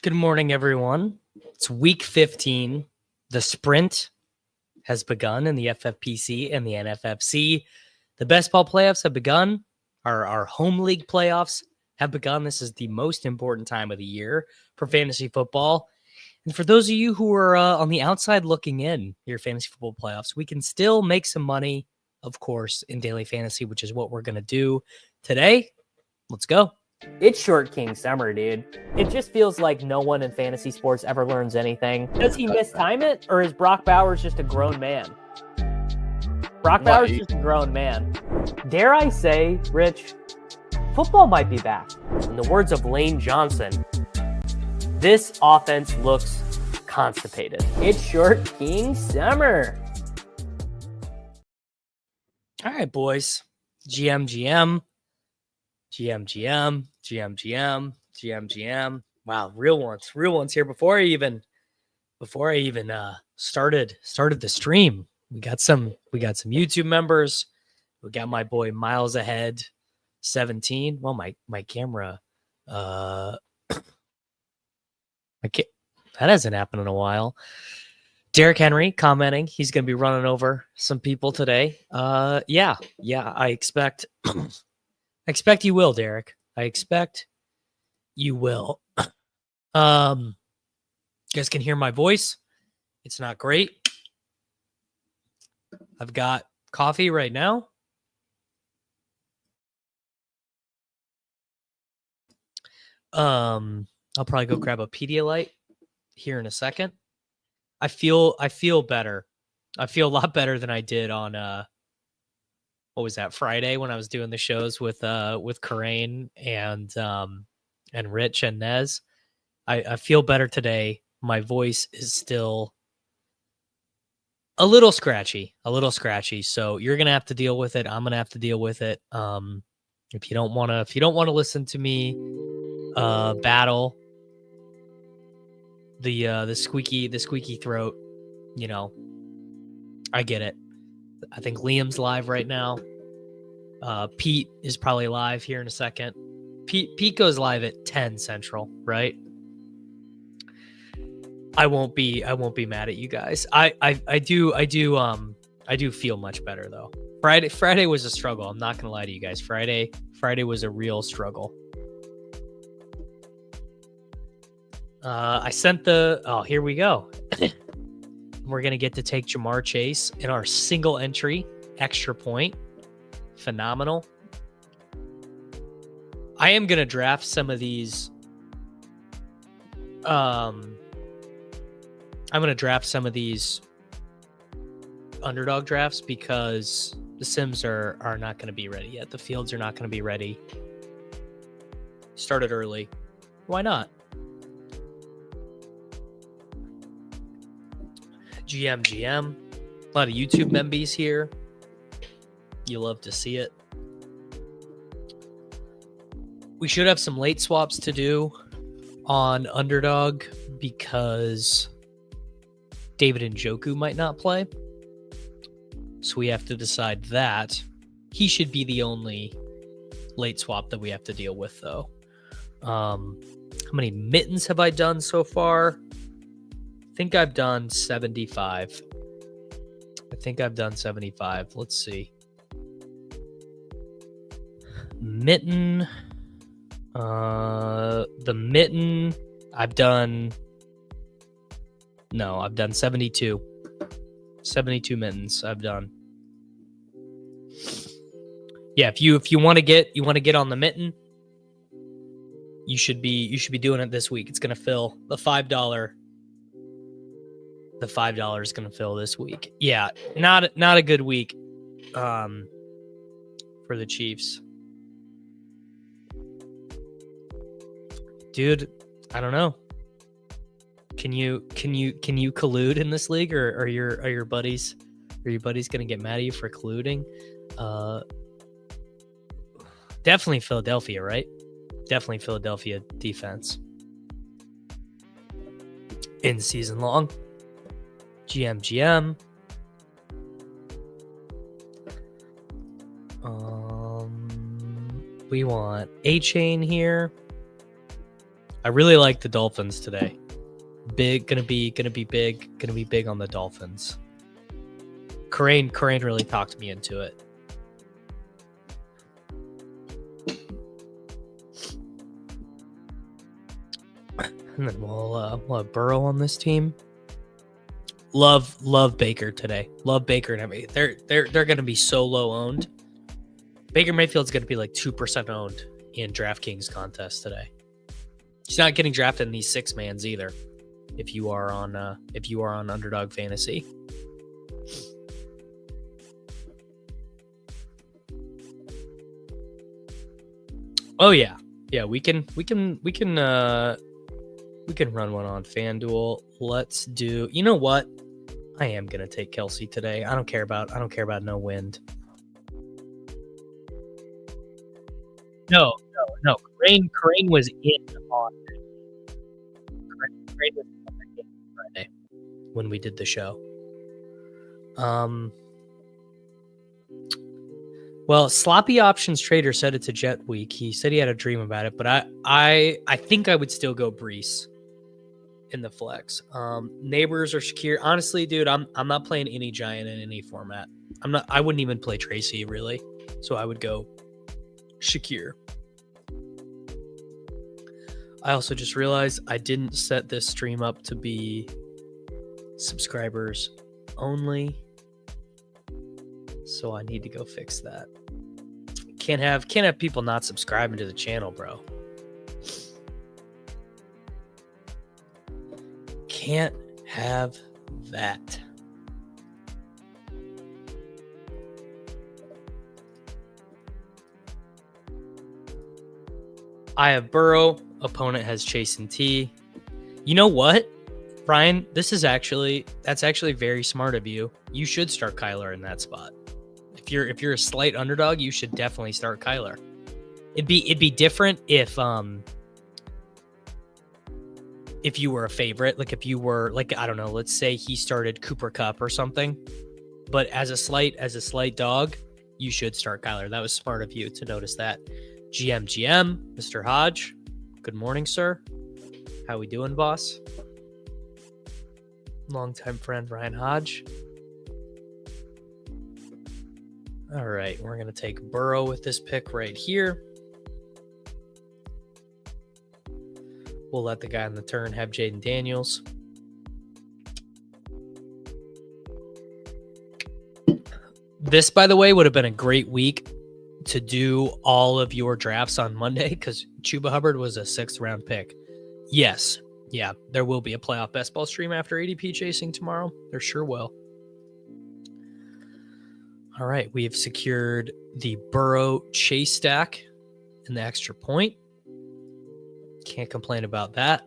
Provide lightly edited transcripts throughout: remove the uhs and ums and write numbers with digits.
Good morning, everyone. It's week 15. The sprint has begun in the FFPC and the NFFC. The best ball playoffs have begun. Our home league playoffs have begun. This is the most important time of the year for fantasy football. And for those of you who are on the outside looking in your fantasy football playoffs, we can still make some money, of course, in daily fantasy, which is what we're going to do today. Let's go. It's Short King summer, dude. It just feels like no one in fantasy sports ever learns anything. Does he mistime it, or is Brock Bowers just a grown man? Brock Bowers is just a grown man. Dare I say, Rich, football might be back. In the words of Lane Johnson, this offense looks constipated. It's Short King summer. All right, boys. GM. Wow, real ones here. Before I even started the stream, we got some YouTube members. We got my boy Miles Ahead 17. Well, my camera, that hasn't happened in a while. Derrick Henry commenting he's going to be running over some people today. Yeah, I expect. I expect you will, Derek. I expect you will. You guys can hear my voice. It's not great. I've got coffee right now. I'll probably go grab a Pedialyte here in a second. I feel better. I feel a lot better than I did on what was that, Friday, when I was doing the shows with Karain and Rich and Nez. I feel better today. My voice is still a little scratchy. So you're gonna have to deal with it. I'm gonna have to deal with it. If you don't want to listen to me battle the squeaky throat, I get it. I think Liam's live right now. Pete is probably live here in a second. Pete goes live at 10 Central, right? I won't be mad at you guys. I do feel much better though. Friday was a struggle. I'm not gonna lie to you guys. Friday was a real struggle. I sent here we go. We're going to get to take Jamar Chase in our single entry extra point. Phenomenal. I am going to draft some of these. I'm going to draft some of these underdog drafts because the Sims are not going to be ready yet. The fields are not going to be ready. Started early. Why not? GM. A lot of YouTube membies here. You love to see it. We should have some late swaps to do on underdog because David Njoku might not play. So we have to decide that. He should be the only late swap that we have to deal with, though. How many mittens have I done so far? I think I've done 75. Let's see. Mitten. The mitten. I've done 72. 72 mittens I've done. Yeah, if you want to get on the mitten, you should be doing it this week. It's gonna fill the $5. The $5 is going to fill this week. Yeah, not a good week for the Chiefs. Dude, I don't know. Can you collude in this league, or are your buddies going to get mad at you for colluding? Definitely Philadelphia, right? Definitely Philadelphia defense. In season long. GM. We want A-Chain here. I really like the Dolphins today. Gonna be big on the Dolphins. Crane really talked me into it. And then we'll have Burrow on this team. Love Baker today. Love Baker and everything. They're gonna be so low owned. Baker Mayfield's gonna be like 2% owned in Draftkings contest today. He's not getting drafted in these 6-mans either. If you are on Underdog Fantasy. Oh yeah. Yeah, we can run one on FanDuel. Let's do. You know what? I am gonna take Kelsey today. I don't care about no wind. No. Crane was in on Crane was in Friday when we did the show. Well, Sloppy Options Trader said it's a jet week. He said he had a dream about it, but I think I would still go Brees in the flex. Neighbors or Shakir. Honestly, dude, I'm not playing any giant in any format. I wouldn't even play Tracy really. So I would go Shakir. I also just realized I didn't set this stream up to be subscribers only. So I need to go fix that. Can't have people not subscribing to the channel, bro. Can't have that. I have Burrow. Opponent has Chase and T. You know what, Brian? That's actually very smart of you. You should start Kyler in that spot. If you're a slight underdog, you should definitely start Kyler. It'd be different if you were a favorite, like if you were like, I don't know, let's say he started Cooper Kupp or something. But as a slight dog, you should start Kyler. That was smart of you to notice that. GM, Mr. Hodge. Good morning, sir. How we doing, boss? Longtime friend Ryan Hodge. All right, we're going to take Burrow with this pick right here. We'll let the guy on the turn have Jaden Daniels. This, by the way, would have been a great week to do all of your drafts on Monday because Chuba Hubbard was a 6th-round pick. Yes. Yeah, there will be a playoff best ball stream after ADP chasing tomorrow. There sure will. All right, we have secured the Burrow chase stack and the extra point. Can't complain about that.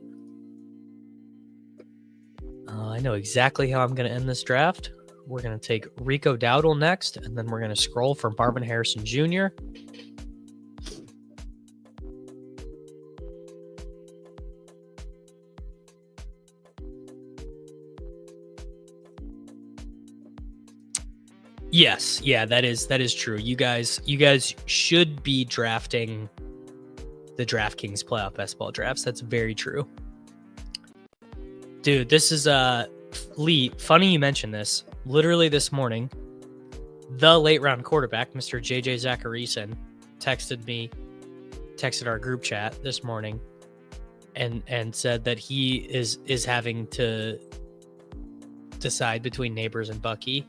I know exactly how I'm going to end this draft. We're going to take Rico Dowdle next, and then we're going to scroll for Marvin Harrison Jr. Yes, yeah, that is true. You guys should be drafting the Draftkings playoff best ball drafts. That's very true. Dude, this is Lee, funny you mentioned this. Literally this morning, the late round quarterback, Mr. JJ Zacharyson, texted our group chat this morning and said that he is having to decide between Neighbors and Bucky.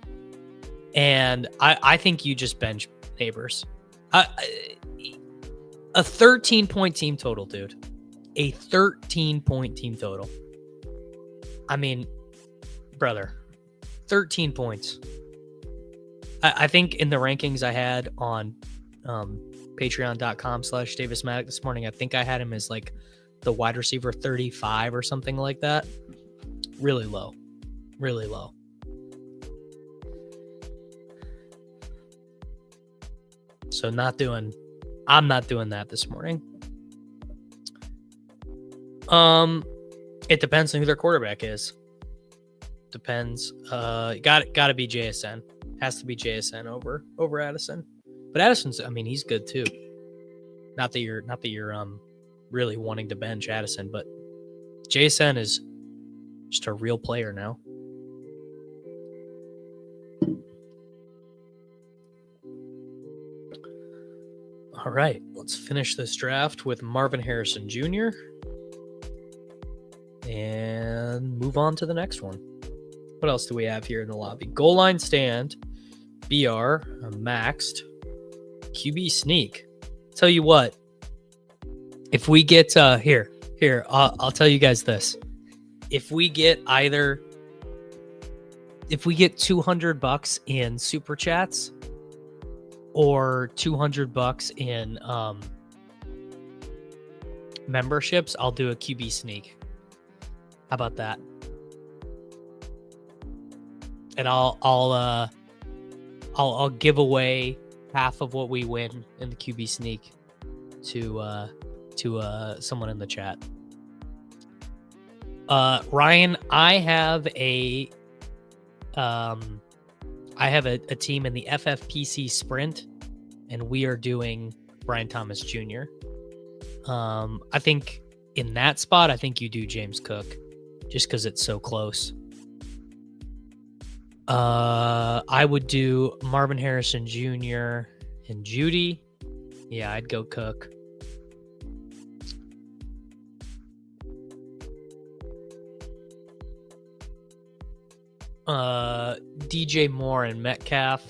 And I think you just bench Neighbors. A 13-point team total, dude. A 13-point team total. I mean, brother, 13 points. I think in the rankings I had on patreon.com/Davis Mattek this morning, I think I had him as like the wide receiver 35 or something like that. Really low. Really low. So I'm not doing that this morning. It depends on who their quarterback is. Depends. Got to be JSN. Has to be JSN over Addison. But Addison's, I mean, he's good too. Not that you're really wanting to bench Addison, but JSN is just a real player now. All right, let's finish this draft with Marvin Harrison Jr. and move on to the next one. What else do we have here in the lobby? Goal line stand, BR, maxed, QB sneak. Tell you what, if we get here, I'll tell you guys this. If we get $200 in super chats or $200 in memberships, I'll do a QB sneak. How about that? And I'll give away half of what we win in the QB sneak to someone in the chat. Ryan, I have a team in the FFPC sprint, and we are doing Brian Thomas Jr. I think in that spot, I think you do James Cook, just because it's so close. I would do Marvin Harrison Jr. and Judy. Yeah, I'd go Cook. DJ Moore and Metcalf.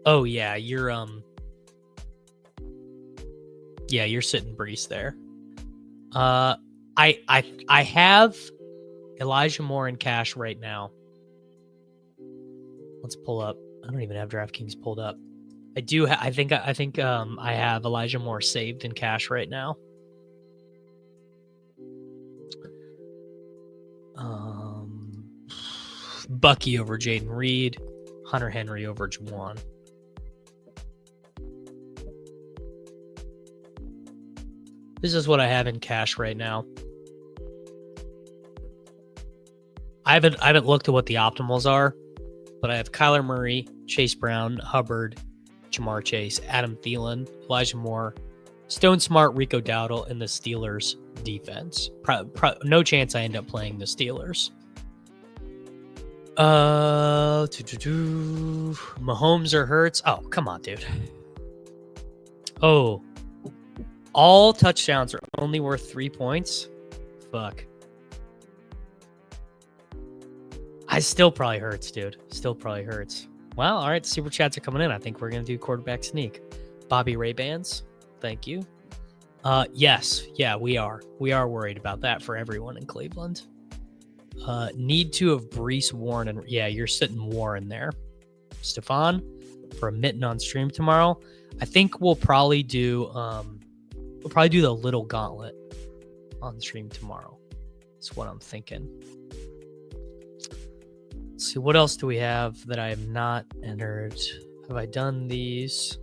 Oh yeah, you're sitting Brees there. I have Elijah Moore in cash right now. Let's pull up. I don't even have DraftKings pulled up. I do. I think I have Elijah Moore saved in cash right now. Bucky over Jaden Reed, Hunter Henry over Juwan. This is what I have in cash right now. I haven't looked at what the optimals are, but I have Kyler Murray, Chase Brown, Hubbard, Jamar Chase, Adam Thielen, Elijah Moore, Stone Smart, Rico Dowdle, and the Steelers defense. No chance I end up playing the Steelers. Mahomes or Hurts? Oh, come on, dude. Oh, all touchdowns are only worth 3 points. Fuck. I still probably Hurts, dude. Still probably Hurts. Well, all right. Super chats are coming in. I think we're gonna do quarterback sneak. Bobby Ray-Bans. Thank you. Yes. Yeah, we are. We are worried about that for everyone in Cleveland. Need to have Brees, Warren, and yeah, you're sitting Warren there. Stefan for a mitten on stream tomorrow. I think we'll probably do the little gauntlet on stream tomorrow. That's what I'm thinking. Let's see, what else do we have that I have not entered? Have I done these?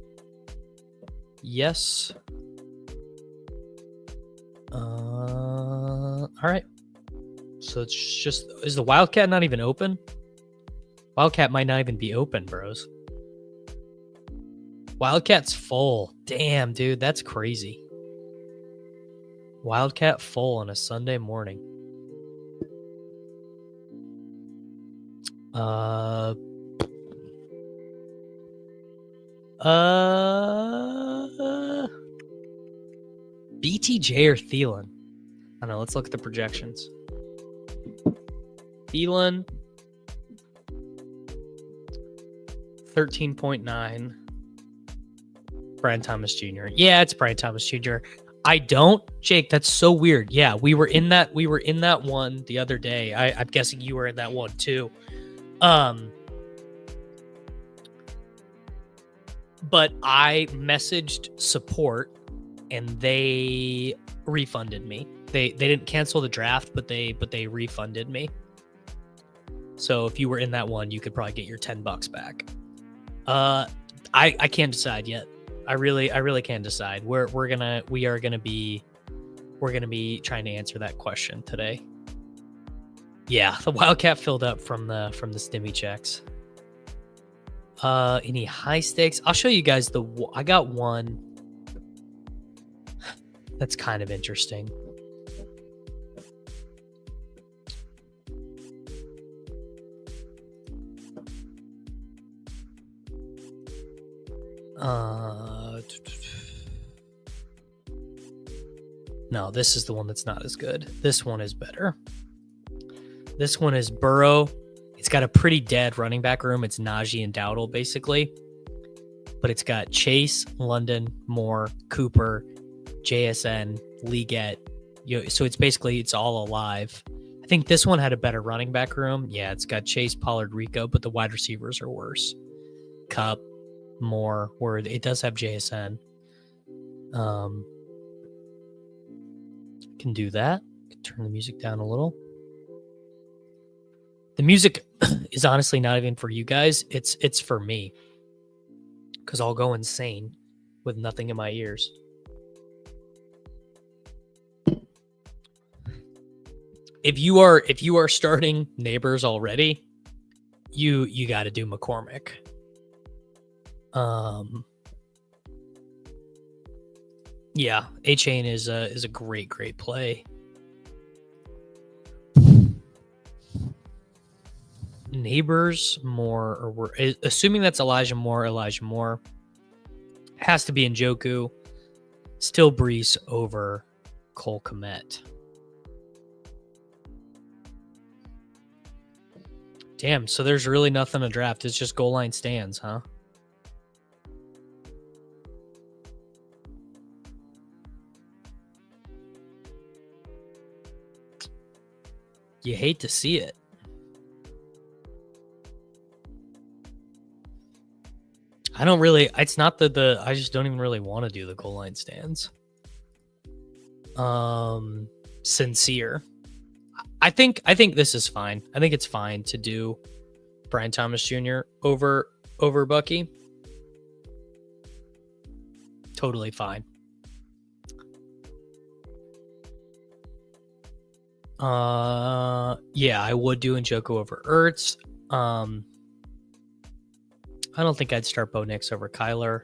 Yes. All right. So it's just, is the Wildcat not even open? Wildcat might not even be open, bros. Wildcat's full. Damn, dude, that's crazy. Wildcat full on a Sunday morning. BTJ or Thielen? I don't know. Let's look at the projections. Thielen, 13.9. Brian Thomas Jr. Yeah, it's Brian Thomas Jr. I don't, Jake. That's so weird. Yeah, we were in that one the other day. I'm guessing you were in that one too. But I messaged support and they refunded me. They didn't cancel the draft, but they refunded me. So if you were in that one, you could probably get your $10 back. I can't decide yet. I really can't decide. We're gonna be trying to answer that question today. Yeah, the Wildcat filled up from the stimmy checks. Any high stakes? I'll show you guys I got one that's kind of interesting. No, this is the one that's not as good. This one is better. This one is Burrow. It's got a pretty dead running back room. It's Najee and Dowdle, basically. But it's got Chase, London, Moore, Cooper, JSN, Leggett. So it's all alive. I think this one had a better running back room. Yeah, it's got Chase, Pollard, Rico, but the wide receivers are worse. Cup, Moore, where it does have JSN. Can do that. Can turn the music down a little. The music is honestly not even for you guys. It's for me, because I'll go insane with nothing in my ears. If you are starting Neighbors already, you got to do McCormick. Yeah, A-Chain is a great play. Neighbors, Moore, or we're assuming that's Elijah Moore. Has to be Njoku. Still Brees over Cole Kmet. Damn, so there's really nothing to draft. It's just goal line stands, huh? You hate to see it. It's not I just don't even really want to do the goal line stands. Sincere. I think this is fine. I think it's fine to do Brian Thomas Jr. over Bucky. Totally fine. Yeah, I would do Njoku over Ertz. I don't think I'd start Bo Nix over Kyler.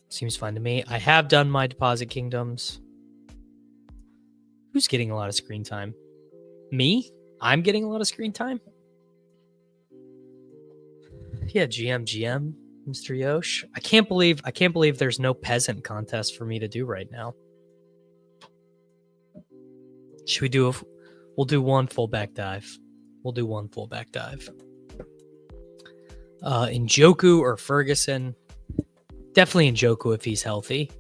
Seems fine to me. I have done my Deposit Kingdoms. Who's getting a lot of screen time? Me? I'm getting a lot of screen time? Yeah, GM, Mr. Yosh. I can't believe there's no peasant contest for me to do right now. Should we do we'll do one fullback dive. We'll do one fullback dive. Njoku or Ferguson? Definitely Njoku if he's healthy.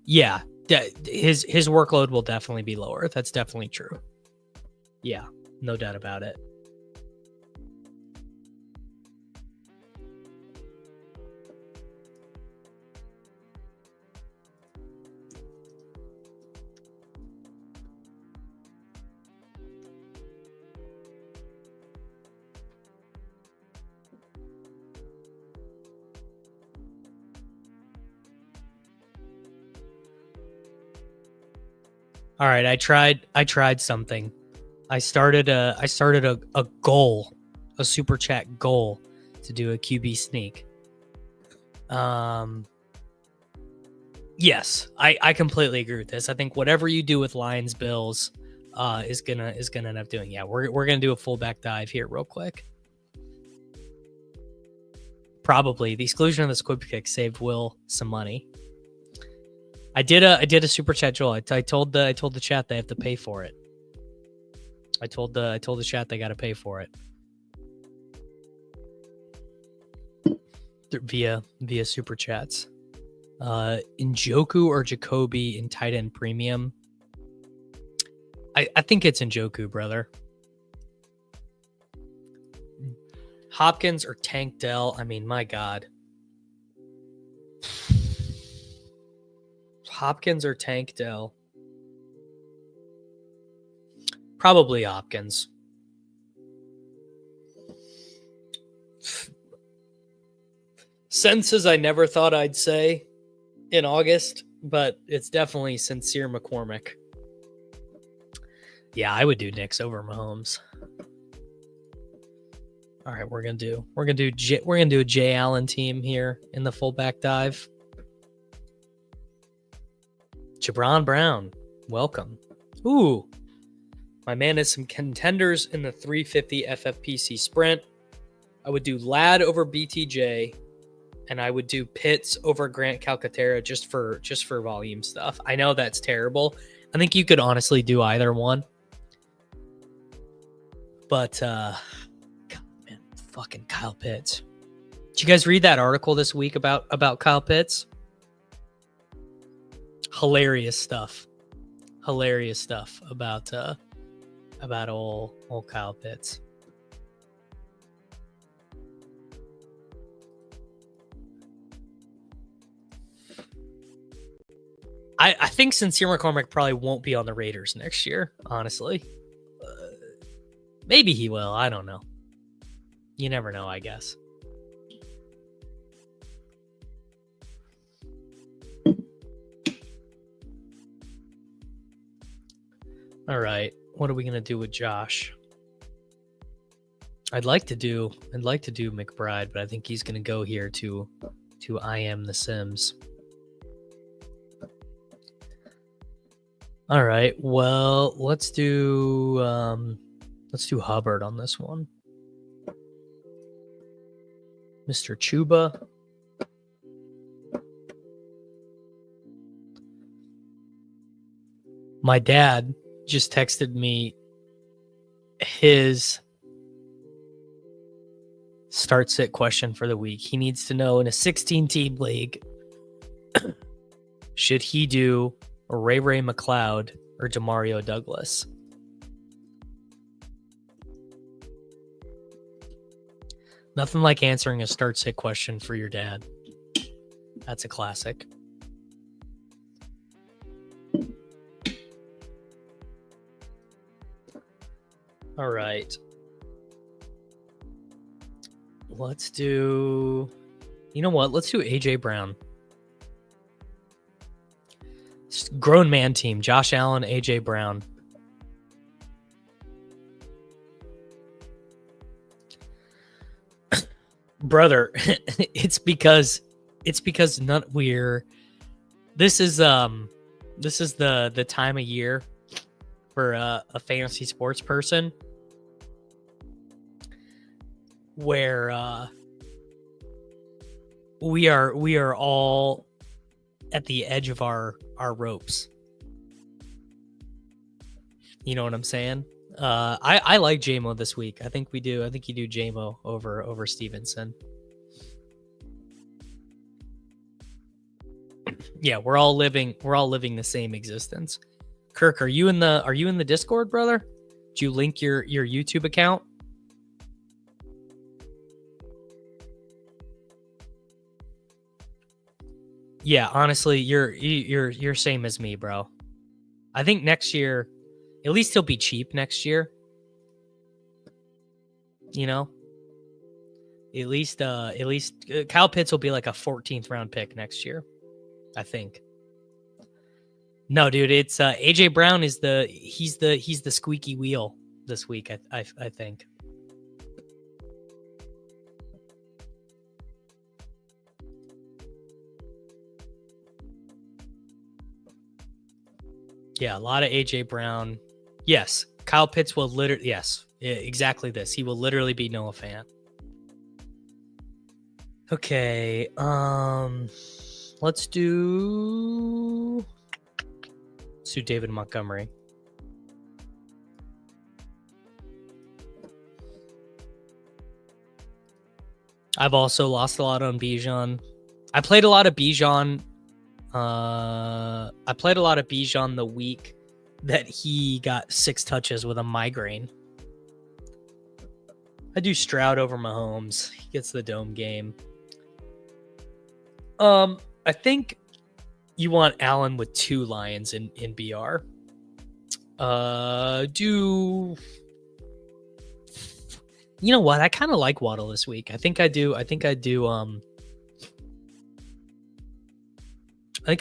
Yeah, his workload will definitely be lower. That's definitely true. Yeah, no doubt about it. All right, I tried something. I started a goal, a super chat goal to do a QB sneak. Yes, I completely agree with this. I think whatever you do with Lions Bills is gonna end up doing. Yeah, we're gonna do a fullback dive here real quick. Probably the exclusion of the squib kick saved Will some money. I did a super chat, Joel. I told the chat they have to pay for it. I told the chat they got to pay for it via super chats. Njoku or Jacoby in tight end premium. I think it's Njoku, brother. Hopkins or Tank Dell. I mean, my God. Hopkins or Tank Dell? Probably Hopkins. Senses I never thought I'd say in August, but it's definitely sincere McCormick. Yeah, I would do Knicks over Mahomes. All right, we're gonna do a Jay Allen team here in the fullback dive. Jabron Brown, welcome. Ooh, my man has some contenders in the 350 FFPC sprint. I would do Ladd over BTJ, and I would do Pitts over Grant Calcaterra just for volume stuff. I know that's terrible. I think you could honestly do either one. But God, man, fucking Kyle Pitts. Did you guys read that article this week about Kyle Pitts? Hilarious stuff about old Kyle Pitts. I think Sincere McCormick probably won't be on the Raiders next year, honestly. Maybe he will. I don't know. You never know, I guess. All right. What are we going to do with Josh? I'd like to do McBride, but I think he's going to go here to I Am the Sims. All right. Well, let's do Hubbard on this one. Mr. Chuba. My dad just texted me his start sit question for the week. He needs to know in a 16-team league, should he do Ray McLeod or Demario Douglas? Nothing like answering a start sit question for your dad. That's a classic. All right. Let's do... You know what? Let's do AJ Brown. Grown man team. Josh Allen, AJ Brown. Brother, it's because none we're... This is the time of year for a fantasy sports person where we are all at the edge of our ropes. You know what I'm saying? I like JMO this week. I think you do JMO over Stevenson. Yeah, we're all living the same existence. Kirk, are you in the Discord, brother? Did you link your YouTube account? Yeah, honestly, you're same as me, bro. I think next year, at least he'll be cheap next year. You know? At least Kyle Pitts will be like a 14th round pick next year, I think. No, dude, it's AJ Brown is he's the squeaky wheel this week, I think. Yeah, a lot of AJ Brown. Yes, Kyle Pitts will literally, yes, exactly this. He will literally be Noah Fant. Okay, let's do David Montgomery. I've also lost a lot on Bijan. I played a lot of Bijan the week that he got 6 touches with a migraine. I do Stroud over Mahomes. He gets the dome game. I think you want Allen with 2 Lions in BR. You know what? I kind of like Waddle this week. I think I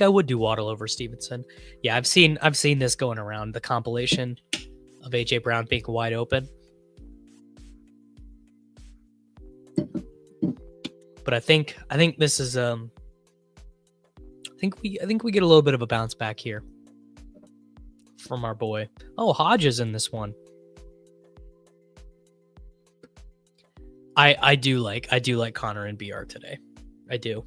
would do Waddle over Stevenson. Yeah, I've seen this going around, the compilation of AJ Brown being wide open. but I think this is I think we get a little bit of a bounce back here from our boy. Oh, Hodge is in this one. I do like Connor and BR today. I do.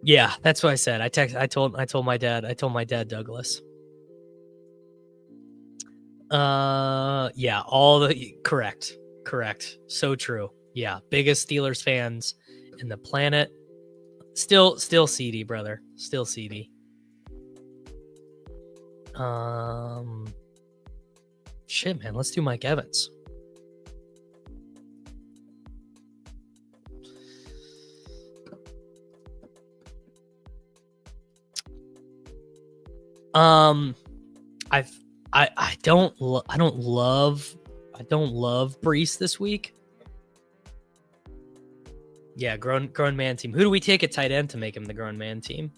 Yeah, that's what I said. I told my dad Douglas. Yeah, all the correct. So true. Yeah, biggest Steelers fans in the planet. Still seedy, brother. Still seedy. Shit, man. Let's do Mike Evans. I don't love Brees this week. Yeah, grown man team. Who do we take at tight end to make him the grown man team?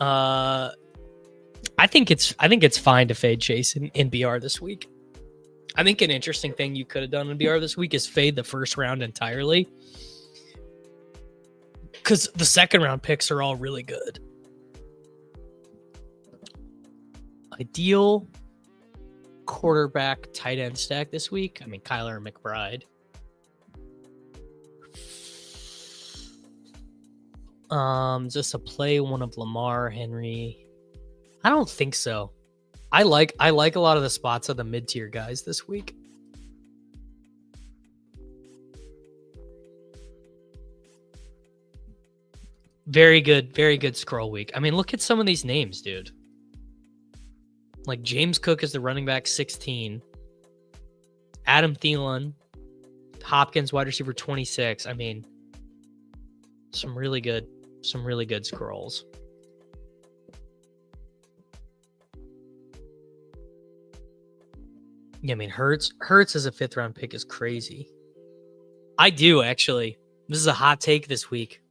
I think it's fine to fade Chase in BR this week. I think an interesting thing you could have done in BR this week is fade the first round entirely, because the second round picks are all really good. Ideal quarterback tight end stack this week. I mean, Kyler McBride. Just a play one of Lamar, Henry. I don't think so. I like a lot of the spots of the mid-tier guys this week. Very good scroll week. I mean, look at some of these names, dude. Like James Cook is the running back 16. Adam Thielen, Hopkins wide receiver 26. I mean, some really good scrolls. Yeah, I mean, Hurts as a 5th round pick is crazy. I do actually. This is a hot take this week.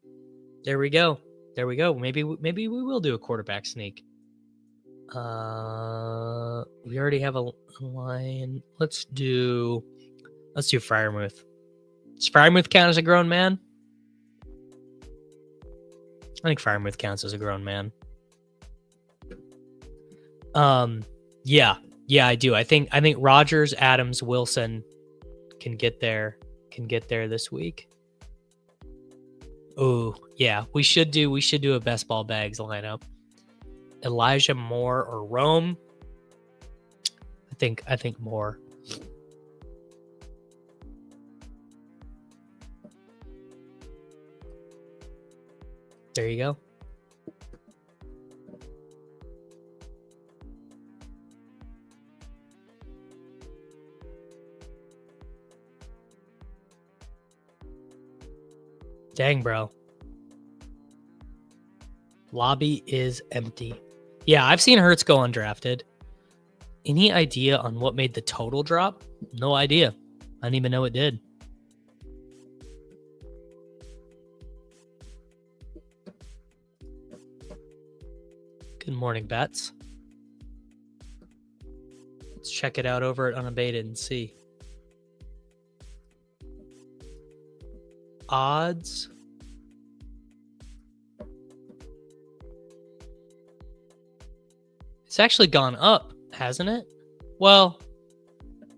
There we go. Maybe we will do a quarterback sneak. We already have a line. Let's do Freiermuth. Does Freiermuth count as a grown man? I think Freiermuth counts as a grown man. Yeah, I do. I think Rodgers, Adams, Wilson can get there this week. Oh, yeah. We should do a best ball bags lineup. Elijah Moore or Rome. I think Moore. There you go. Dang, bro. Lobby is empty. Yeah, I've seen Hurts go undrafted. Any idea on what made the total drop? No idea. I didn't even know it did. Good morning, bets. Let's check it out over at Unabated and see. Odds. It's actually gone up, hasn't it? Well,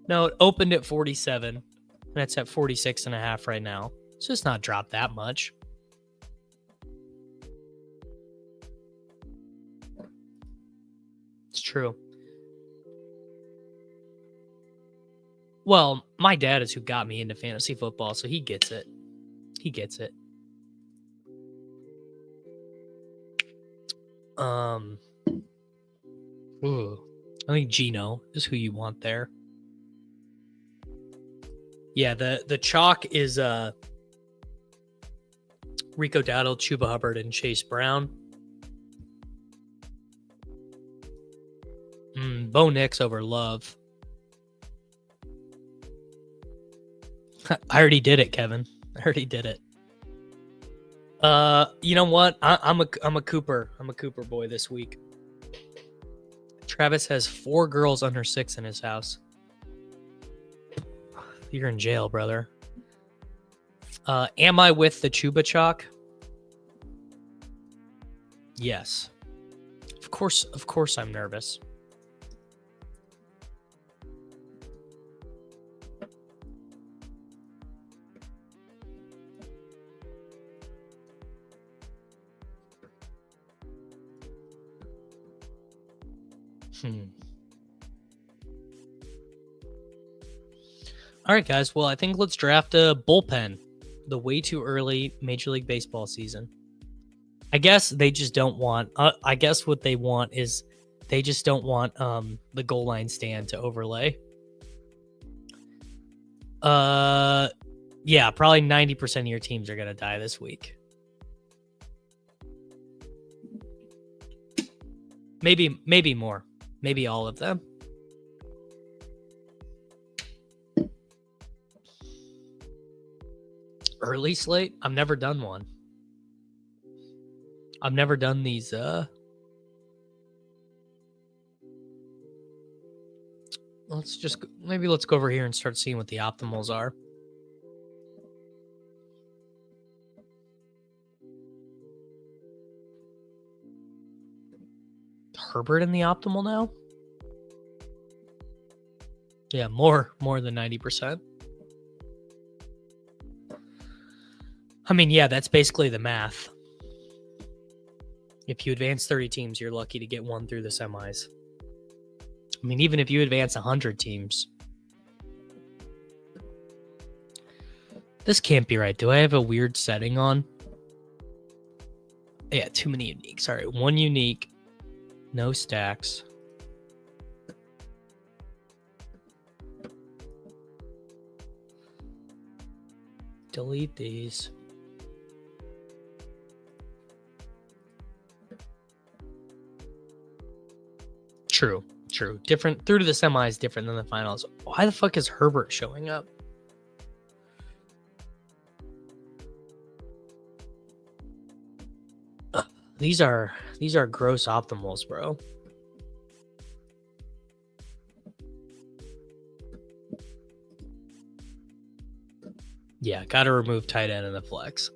no, it opened at 47, and it's at 46.5 right now. It's just not dropped that much. It's true. Well, my dad is who got me into fantasy football, so he gets it. He gets it. Ooh, I think Gino is who you want there. Yeah, the chalk is Rico Dowdle, Chuba Hubbard, and Chase Brown. Bo Nix over Love. I already did it, Kevin. I already did it. You know what? I'm a Cooper. I'm a Cooper boy this week. Travis has 4 girls under 6 in his house. You're in jail, brother. Am I with the Chuba Chalk? Yes. Of course I'm nervous. All right, guys. Well, I think let's draft a bullpen. The way too early Major League Baseball season. I guess they just don't want. I guess what they want is they just don't want the goal line stand to overlay. Yeah, probably 90% of your teams are gonna die this week. Maybe more. Maybe all of them. Early slate? I've never done one. I've never done these. Let's go over here and start seeing what the optimals are. Herbert in the optimal now? Yeah, more than 90%. I mean, yeah, that's basically the math. If you advance 30 teams, you're lucky to get one through the semis. I mean, even if you advance 100 teams. This can't be right. Do I have a weird setting on? Yeah, too many uniques. All right, one unique. No stacks. Delete these. True. Different through to the semis, different than the finals. Why the fuck is Herbert showing up? These are gross optimals, bro. Yeah, gotta remove tight end in the flex.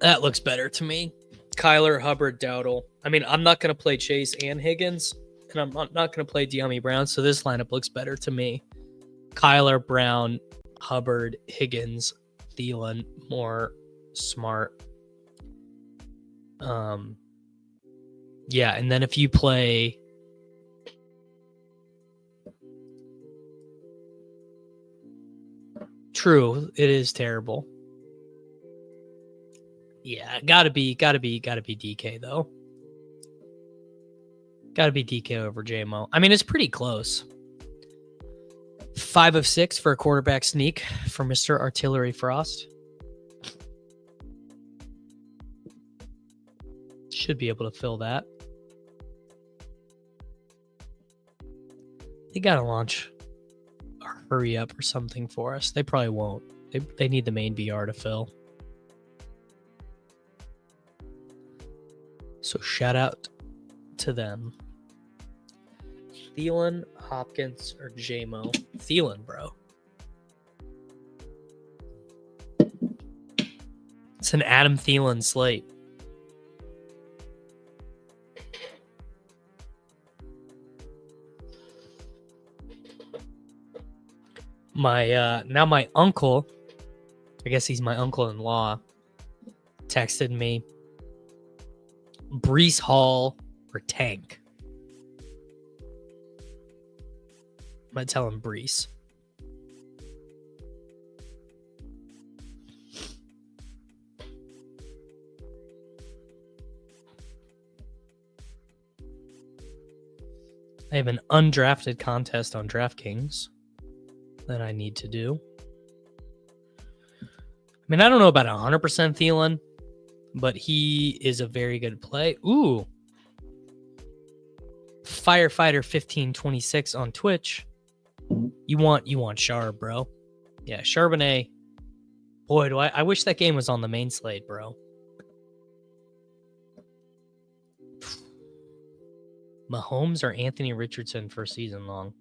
That looks better to me. Kyler, Hubbard, Dowdle. I mean, I'm not going to play Chase and Higgins, and I'm not going to play De'Ami Brown, so this lineup looks better to me. Kyler, Brown, Hubbard, Higgins, Thielen, more smart. Yeah, and then if you play... True, it is terrible. Yeah, gotta be DK though. Gotta be DK over JMO. I mean, it's pretty close. 5 of 6 for a quarterback sneak for Mr. Artillery Frost. Should be able to fill that. They gotta launch a hurry up or something for us. They probably won't. They need the main VR to fill. So shout out to them. Thielen, Hopkins, or JMO? Thielen, bro. It's an Adam Thielen slate. Now my uncle, I guess he's my uncle-in-law, texted me, Breece Hall or Tank. I'm going to tell him Breece. I have an undrafted contest on Draftkings that I need to do. I mean, I don't know about 100% Thielen, but he is a very good play. Ooh. Firefighter 1526 on Twitch. You want Char, bro. Yeah, Charbonnet. Boy, I wish that game was on the main slate, bro. Mahomes or Anthony Richardson for season long?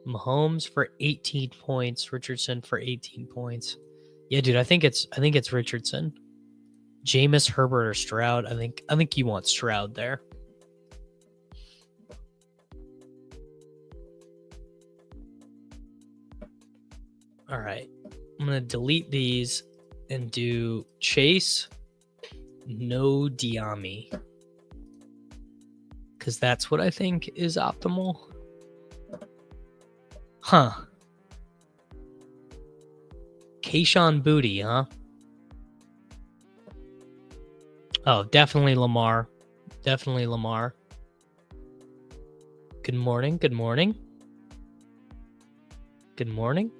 Mahomes for 18 points, Richardson for 18 points. Yeah, dude, I think it's Richardson. Jameis, Herbert, or Stroud. I think you want Stroud there. All right. I'm going to delete these and do Chase, no Diami. Because that's what I think is optimal. Huh. Kayshon Boutte, huh? Oh, definitely Lamar. Definitely Lamar. Good morning. Good morning. Good morning.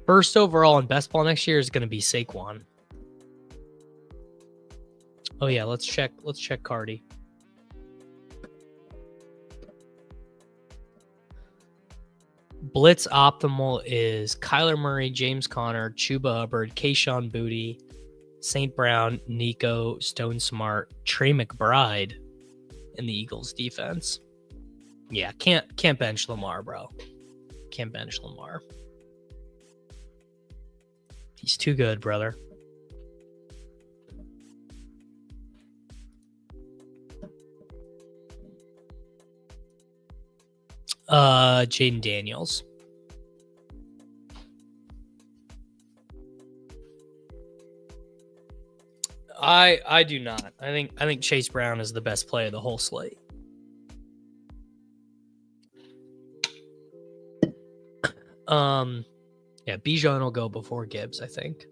First overall in best ball next year is going to be Saquon. Oh yeah, let's check Cardi. Blitz optimal is Kyler Murray, James Conner, Chuba Hubbard, Kayshon Boutte, St. Brown, Nico, Stone Smart, Trey McBride in the Eagles defense. Yeah, can't bench Lamar, bro. Can't bench Lamar. He's too good, brother. Jaden Daniels. I do not. I think Chase Brown is the best play of the whole slate. Yeah, Bijan will go before Gibbs, I think.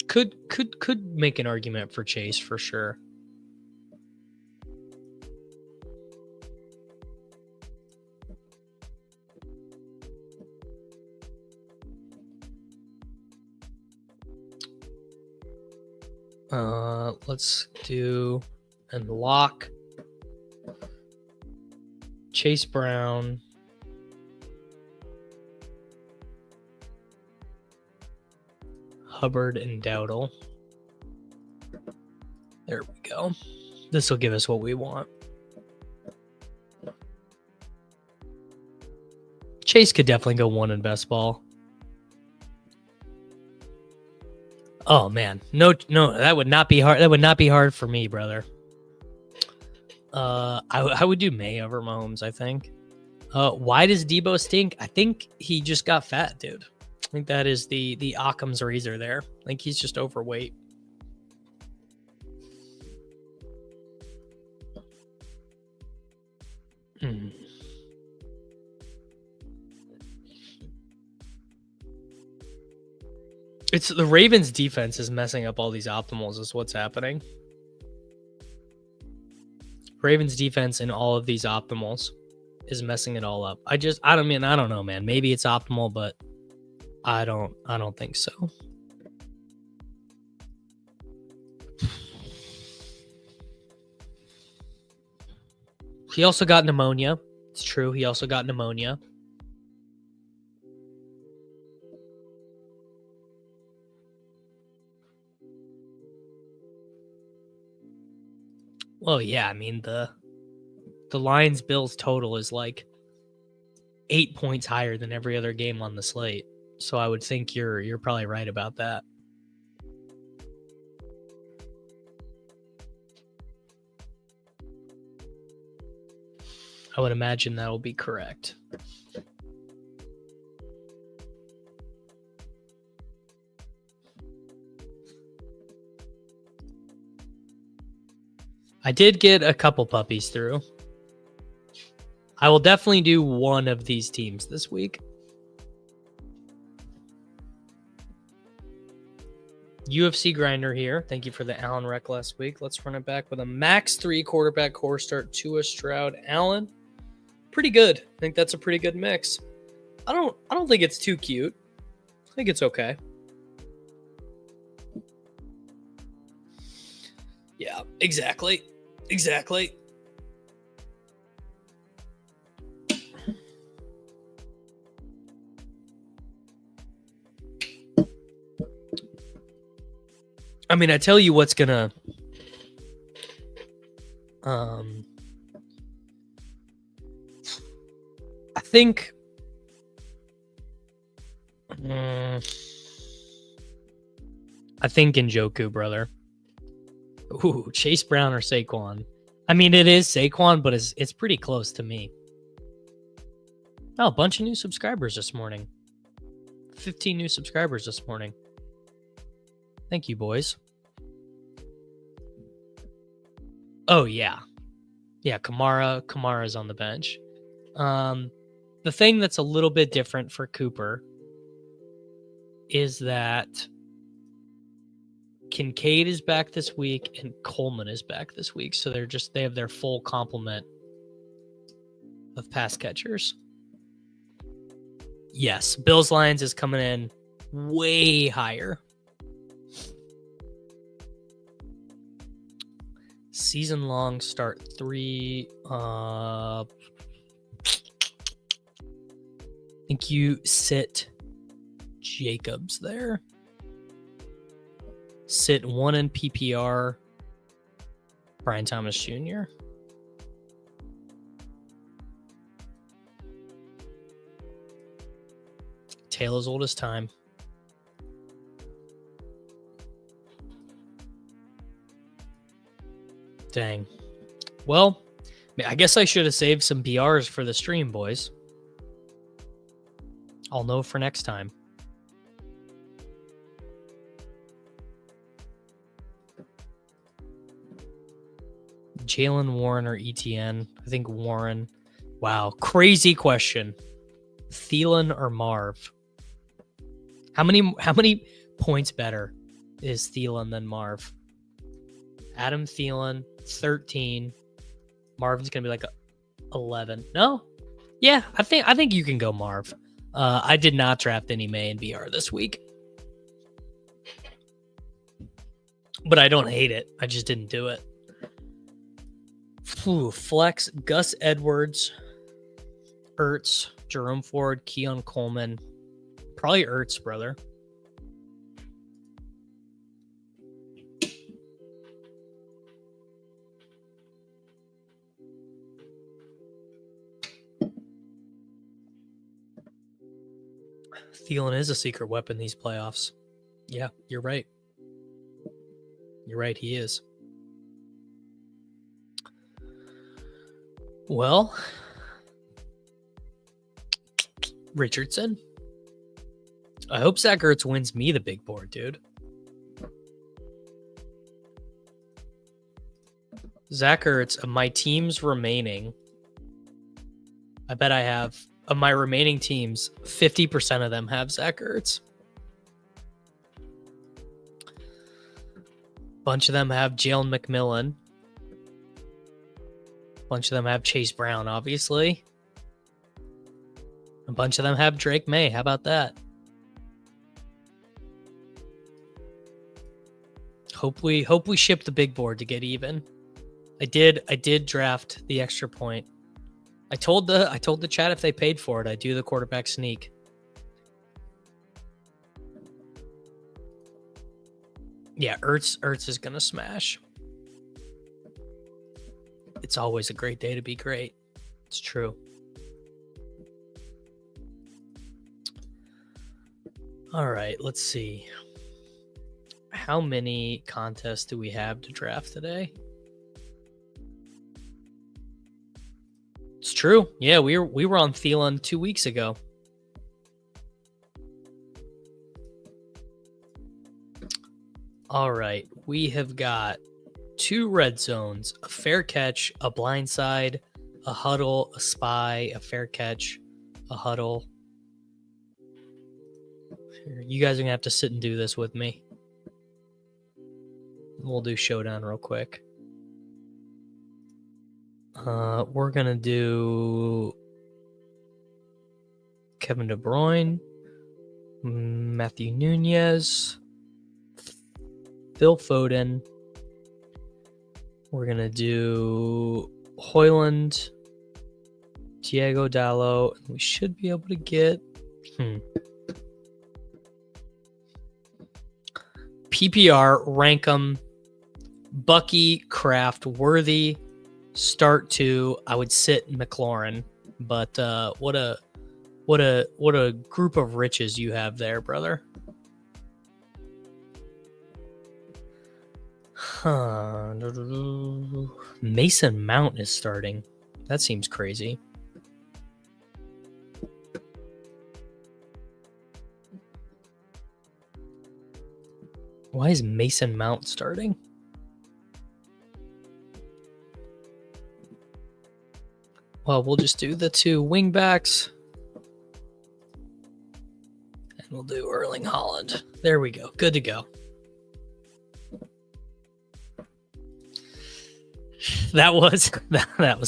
Could make an argument for Chase for sure. Let's do and lock Chase Brown. Hubbard and Dowdle. There we go. This will give us what we want. Chase could definitely go one in best ball. Oh man, no, that would not be hard. That would not be hard for me, brother. I would do May over Mahomes, I think. Why does Debo stink? I think he just got fat, dude. I think that is the Occam's razor there. I think he's just overweight. It's the Ravens defense is messing up all these optimals is what's happening. Ravens defense in all of these optimals is messing it all up. I don't know, man. Maybe it's optimal, but I don't think so. He also got pneumonia. It's true. He also got pneumonia. Well, yeah, I mean the Lions Bills total is like 8 points higher than every other game on the slate. So I would think you're probably right about that. I would imagine that will be correct. I did get a couple puppies through. I will definitely do one of these teams this week. UFC Grinder here. Thank you for the Allen rec last week. Let's run it back with a max 3 quarterback core start. Tua, Stroud, Allen. Pretty good. I think that's a pretty good mix. I don't think it's too cute. I think it's okay. Yeah, exactly. I mean, I tell you what's gonna I think Njoku, brother. Ooh, Chase Brown or Saquon. I mean, it is Saquon, but it's pretty close to me. Oh, a bunch of new subscribers this morning. 15 new subscribers this morning. Thank you, boys. Oh, yeah. Yeah, Kamara's on the bench. The thing that's a little bit different for Cooper is that Kincaid is back this week and Coleman is back this week. So they have their full complement of pass catchers. Yes, Bills Lions is coming in way higher. Season long start 3. I think you sit Jacobs there. Sit 1 in PPR. Brian Thomas Jr. Tale as old as time. Dang. Well, I guess I should have saved some BRs for the stream, boys. I'll know for next time. Jalen Warren or ETN? I think Warren. Wow, crazy question. Thielen or Marv? How many points better is Thielen than Marv? Adam Thielen, 13. Marvin's gonna be like 11. No? Yeah, I think you can go Marv. I did not draft any May and BR this week. But I don't hate it. I just didn't do it. Flex, Gus Edwards, Ertz, Jerome Ford, Keon Coleman. Probably Ertz, brother. Thielen is a secret weapon these playoffs. Yeah, you're right. You're right, he is. Well, Richardson. I hope Zach Ertz wins me the big board, dude. Zach Ertz, of my teams remaining, I bet I have, of my remaining teams, 50% of them have Zach Ertz. Bunch of them have Jalen McMillan. Bunch of them have Chase Brown, obviously. A bunch of them have Drake May. How about that? Hope we ship the big board to get even. I did draft the extra point. I told the chat if they paid for it, I'd do the quarterback sneak. Yeah, Ertz is gonna smash. It's always a great day to be great. It's true. All right, let's see. How many contests do we have to draft today? It's true. Yeah, we were on Thielen 2 weeks ago. All right, we have got 2 red zones, a fair catch, a blindside, a huddle, a spy, a fair catch, a huddle. You guys are gonna have to sit and do this with me. We'll do showdown real quick. We're gonna do Kevin De Bruyne, Matthew Nunez, Phil Foden. We're gonna do Hoyland, Diego Dallo. We should be able to PPR, rank them. Bucky, Kraft, Worthy, start 2. I would sit McLaurin, but what a group of riches you have there, brother. Huh. Mason Mount is starting. That seems crazy. Why is Mason Mount starting? Well, we'll just do the 2 wingbacks. And we'll do Erling Haaland. There we go. Good to go. That was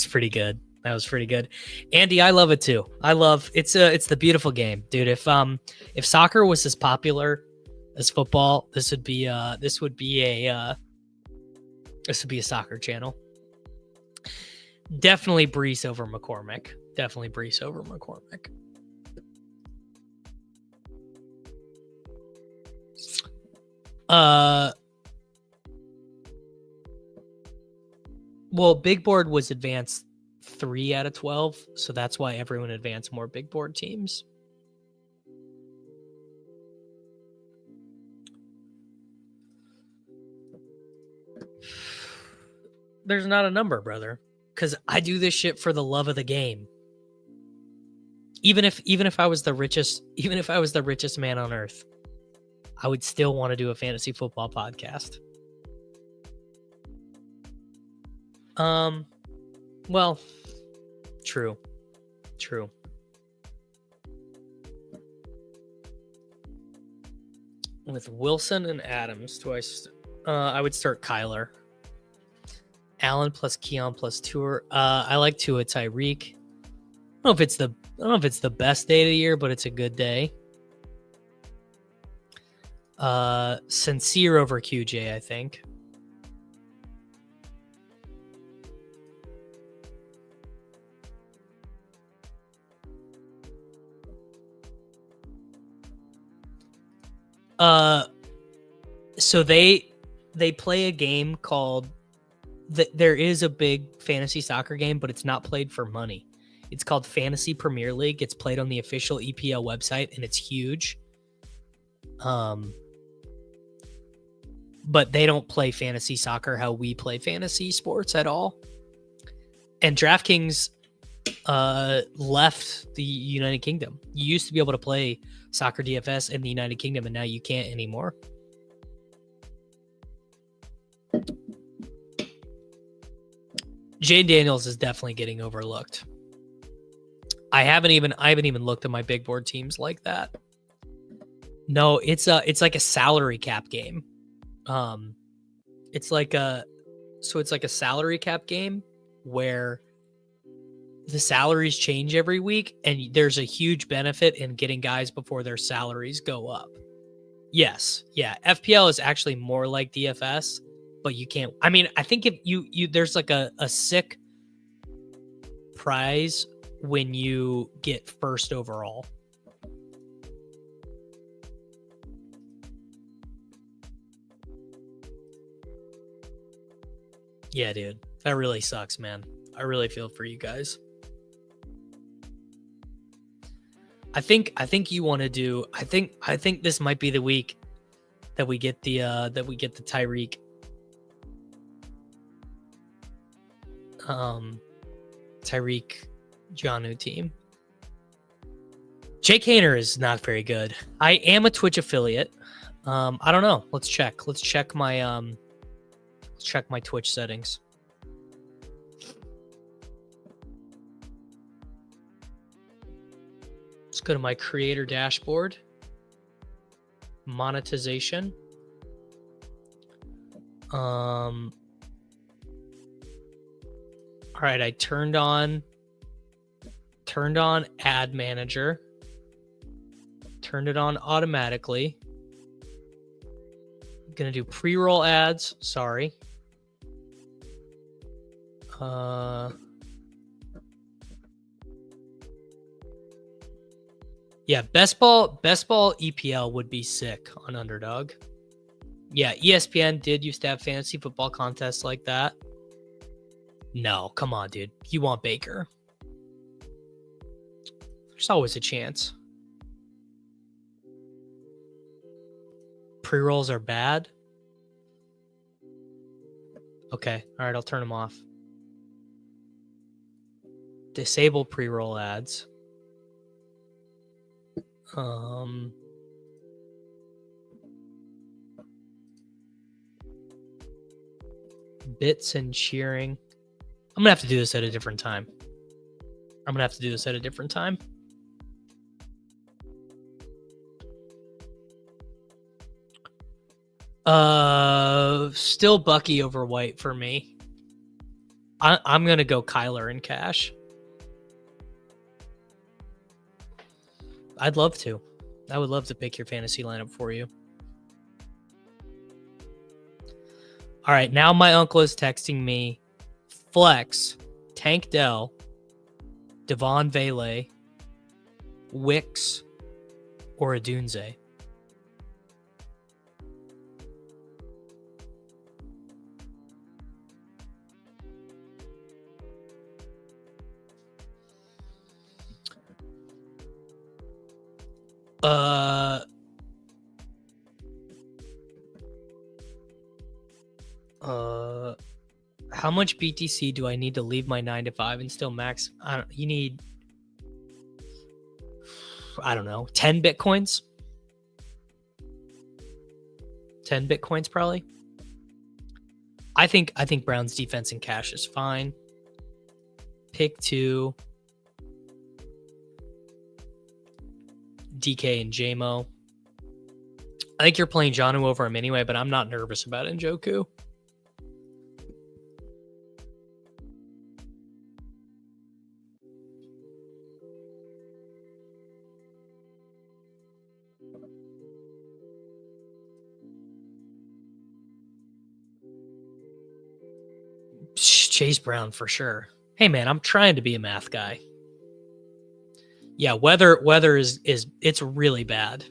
pretty good. That was pretty good. Andy, I love it too. It's the beautiful game, dude. If soccer was as popular as football, this would be a soccer channel. Definitely Brees over McCormick. Well, big board was advanced 3 out of 12, so that's why everyone advanced more big board teams. There's not a number, brother, because I do this shit for the love of the game. Even if I was the richest man on earth, I would still want to do a fantasy football podcast. Well, true. With Wilson and Adams, I would start Kyler. Allen plus Keon plus Tour. I like Tua Tyreek. I don't know if it's the best day of the year, but it's a good day. Sincere over QJ, I think. So they play a game called there is a big fantasy soccer game, but it's not played for money. It's called Fantasy Premier League. It's played on the official EPL website, and it's huge. But they don't play fantasy soccer how we play fantasy sports at all. And Draftkings left the United Kingdom. You used to be able to play soccer DFS in the United Kingdom, and now you can't anymore. Jane Daniels is definitely getting overlooked. I haven't even looked at my big board teams like that. No, it's like a salary cap game. It's like a salary cap game where the salaries change every week, and there's a huge benefit in getting guys before their salaries go up. Yes, yeah. FPL is actually more like DFS, but you can't. I mean, I think if you there's like a sick prize when you get first overall. Yeah, dude. That really sucks, man. I really feel for you guys. I think you want to do I think this might be the week that we get the Tyreek Jonnu team. Jake Hainer is not very good. I am a Twitch affiliate. I don't know. Let's check. Let's check my Twitch settings. Let's go to my creator dashboard. Monetization. All right, I turned on ad manager. Turned it on automatically. I'm gonna do pre-roll ads. Sorry. Yeah, best ball EPL would be sick on Underdog. Yeah, ESPN did used to have fantasy football contests like that. No, come on, dude. You want Baker. There's always a chance. Pre-rolls are bad. Okay, all right, I'll turn them off. Disable pre-roll ads. Bits and cheering. I'm gonna have to do this at a different time. Still Bucky over White for me. I'm gonna go Kyler in cash. I'd love to. I would love to pick your fantasy lineup for you. All right, now my uncle is texting me. Flex, Tank Dell, Devon Vele, Wicks, or Adunze. How much BTC do I need to leave my 9 to 5 and still max? You need, I don't know, 10 Bitcoins? 10 Bitcoins probably. I think Brown's defense in cash is fine. Pick 2. DK and JMO. I think you're playing Jonnu over him anyway, but I'm not nervous about Njoku. Chase Brown for sure. Hey man, I'm trying to be a math guy. Yeah, weather is it's really bad.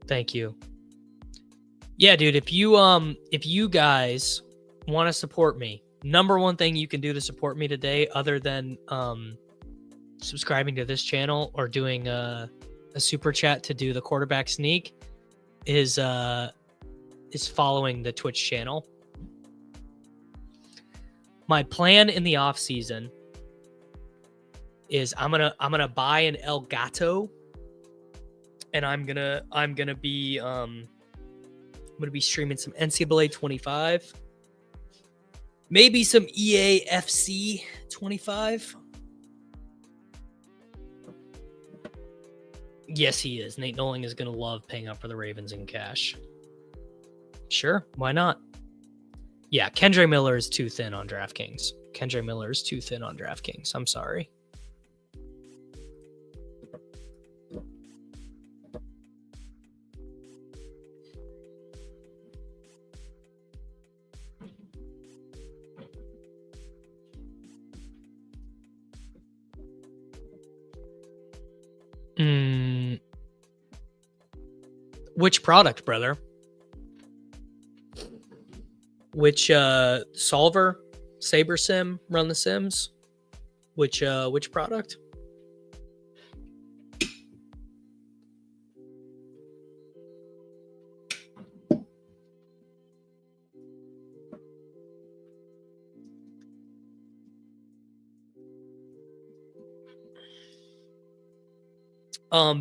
Thank you. Yeah, dude, if you guys want to support me, number one thing you can do to support me today, other than subscribing to this channel or doing a super chat to do the quarterback sneak, is following the Twitch channel. My plan in the off season is I'm gonna buy an El Gato, and I'm gonna be streaming some NCAA 25, maybe some EA FC 25. Yes, he is. Nate Noling is gonna love paying up for the Ravens in cash. Sure, why not? Yeah, Kendre Miller is too thin on DraftKings. I'm sorry. Which product, brother? Which solver? Saber Sim? Run the Sims? Which product?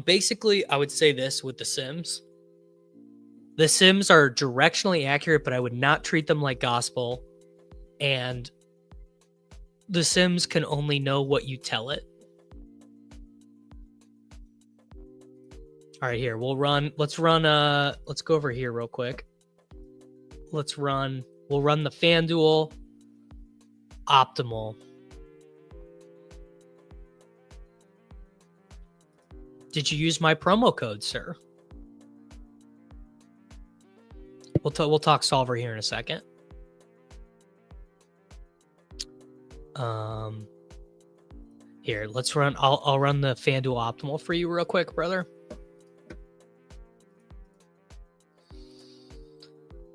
Basically, I would say this with the Sims. The Sims are directionally accurate, but I would not treat them like gospel. And the Sims can only know what you tell it. All right, here, let's go over here real quick. We'll run the FanDuel optimal. Did you use my promo code, sir? We'll talk solver here in a second. Here, let's run. I'll run the FanDuel Optimal for you real quick, brother.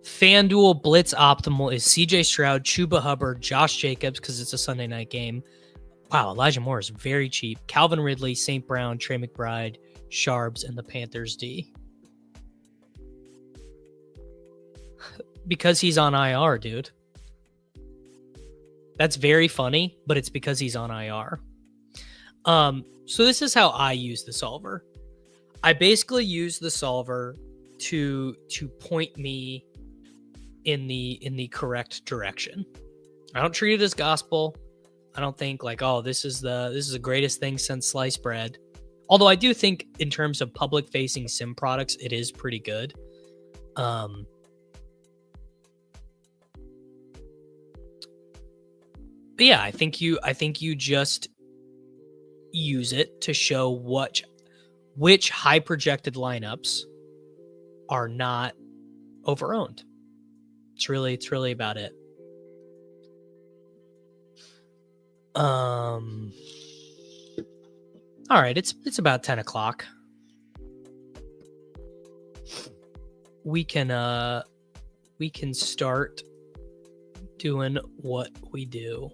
FanDuel Blitz Optimal is CJ Stroud, Chuba Hubbard, Josh Jacobs, because it's a Sunday night game. Wow, Elijah Moore is very cheap. Calvin Ridley, St. Brown, Trey McBride, Sharbs, and the Panthers D. Because he's on IR, dude. That's very funny, but it's because he's on IR. So this is how I use the solver. I basically use the solver to point me in the correct direction. I don't treat it as gospel. I don't think like, oh, this is the greatest thing since sliced bread. Although I do think in terms of public facing sim products, it is pretty good. But yeah, I think you just use it to show which high projected lineups are not overowned. It's really about it. All right, it's about 10 o'clock. We can start doing what we do.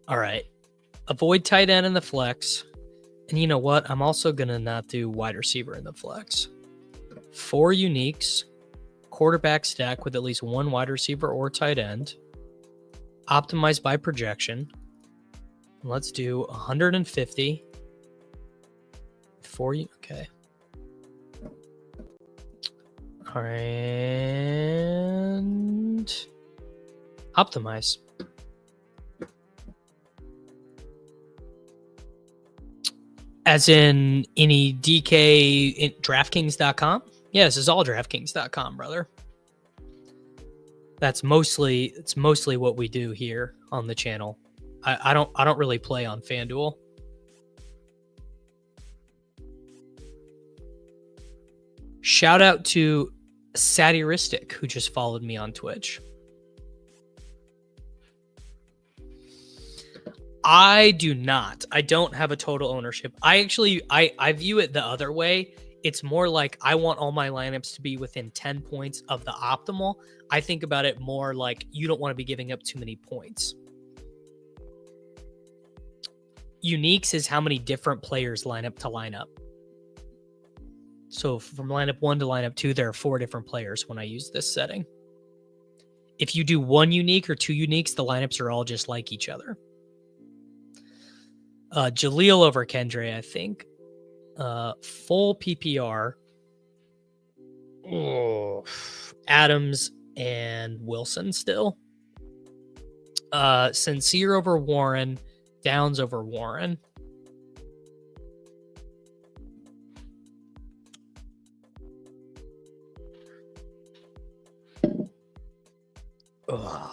All right. Avoid tight end in the flex. And you know what? I'm also going to not do wide receiver in the flex. 4 uniques. Quarterback stack with at least 1 wide receiver or tight end. Optimized by projection. Let's do 150. 4 okay. All right. And optimize. As in any DK in Draftkings.com? Yeah, this is all Draftkings.com, brother. It's mostly what we do here on the channel. I don't really play on FanDuel. Shout out to Satiristic, who just followed me on Twitch. I do not. I don't have a total ownership. I view it the other way. It's more like I want all my lineups to be within 10 points of the optimal. I think about it more like you don't want to be giving up too many points. Uniques is how many different players line up to line up. So from lineup 1 to lineup 2, there are 4 different players when I use this setting. If you do 1 unique or 2 uniques, the lineups are all just like each other. Jaleel over Kendre, I think. Full PPR. Oh, Adams and Wilson still. Sincere over Warren. Downs over Warren. Ugh.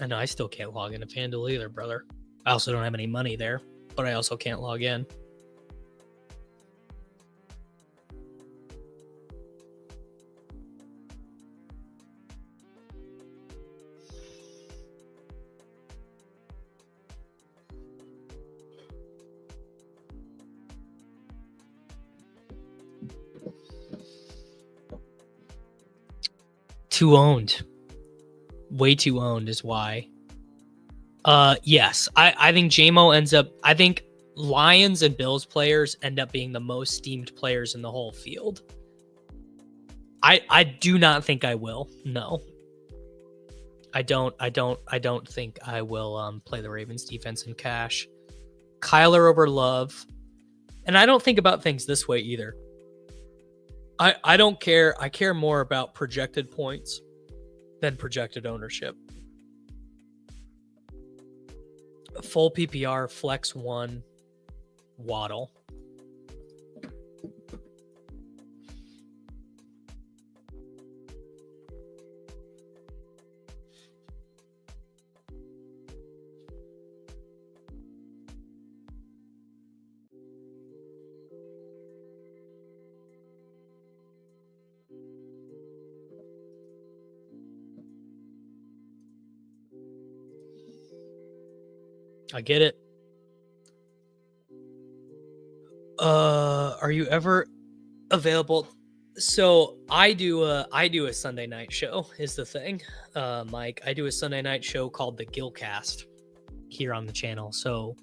I know I still can't log into FanDuel either, brother. I also don't have any money there, but I also can't log in. Too owned. Way too owned is why. Yes, I think JMO ends up. I think Lions and Bills players end up being the most steamed players in the whole field. I do not think I will. No, I don't think I will play the Ravens defense in cash. Kyler over Love, and I don't think about things this way either. I don't care. I care more about projected points than projected ownership. Full PPR, flex 1, Waddle. I get it. Are you ever available? So I do a Sunday night show is the thing. Mike, I do a Sunday night show called the Gilcast here on the channel. So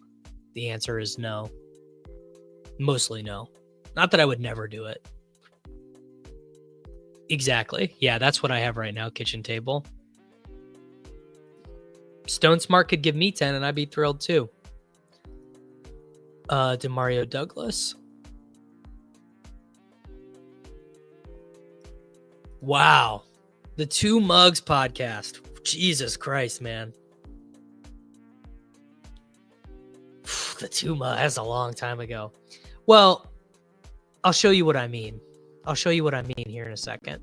the answer is no. Mostly no. Not that I would never do it. Exactly. Yeah, that's what I have right now, kitchen table. Stone Smart could give me 10 and I'd be thrilled too. Demario Douglas. Wow. The Two Mugs podcast. Jesus Christ, man. The Two Mugs. That's a long time ago. Well, I'll show you what I mean. I'll show you what I mean here in a second.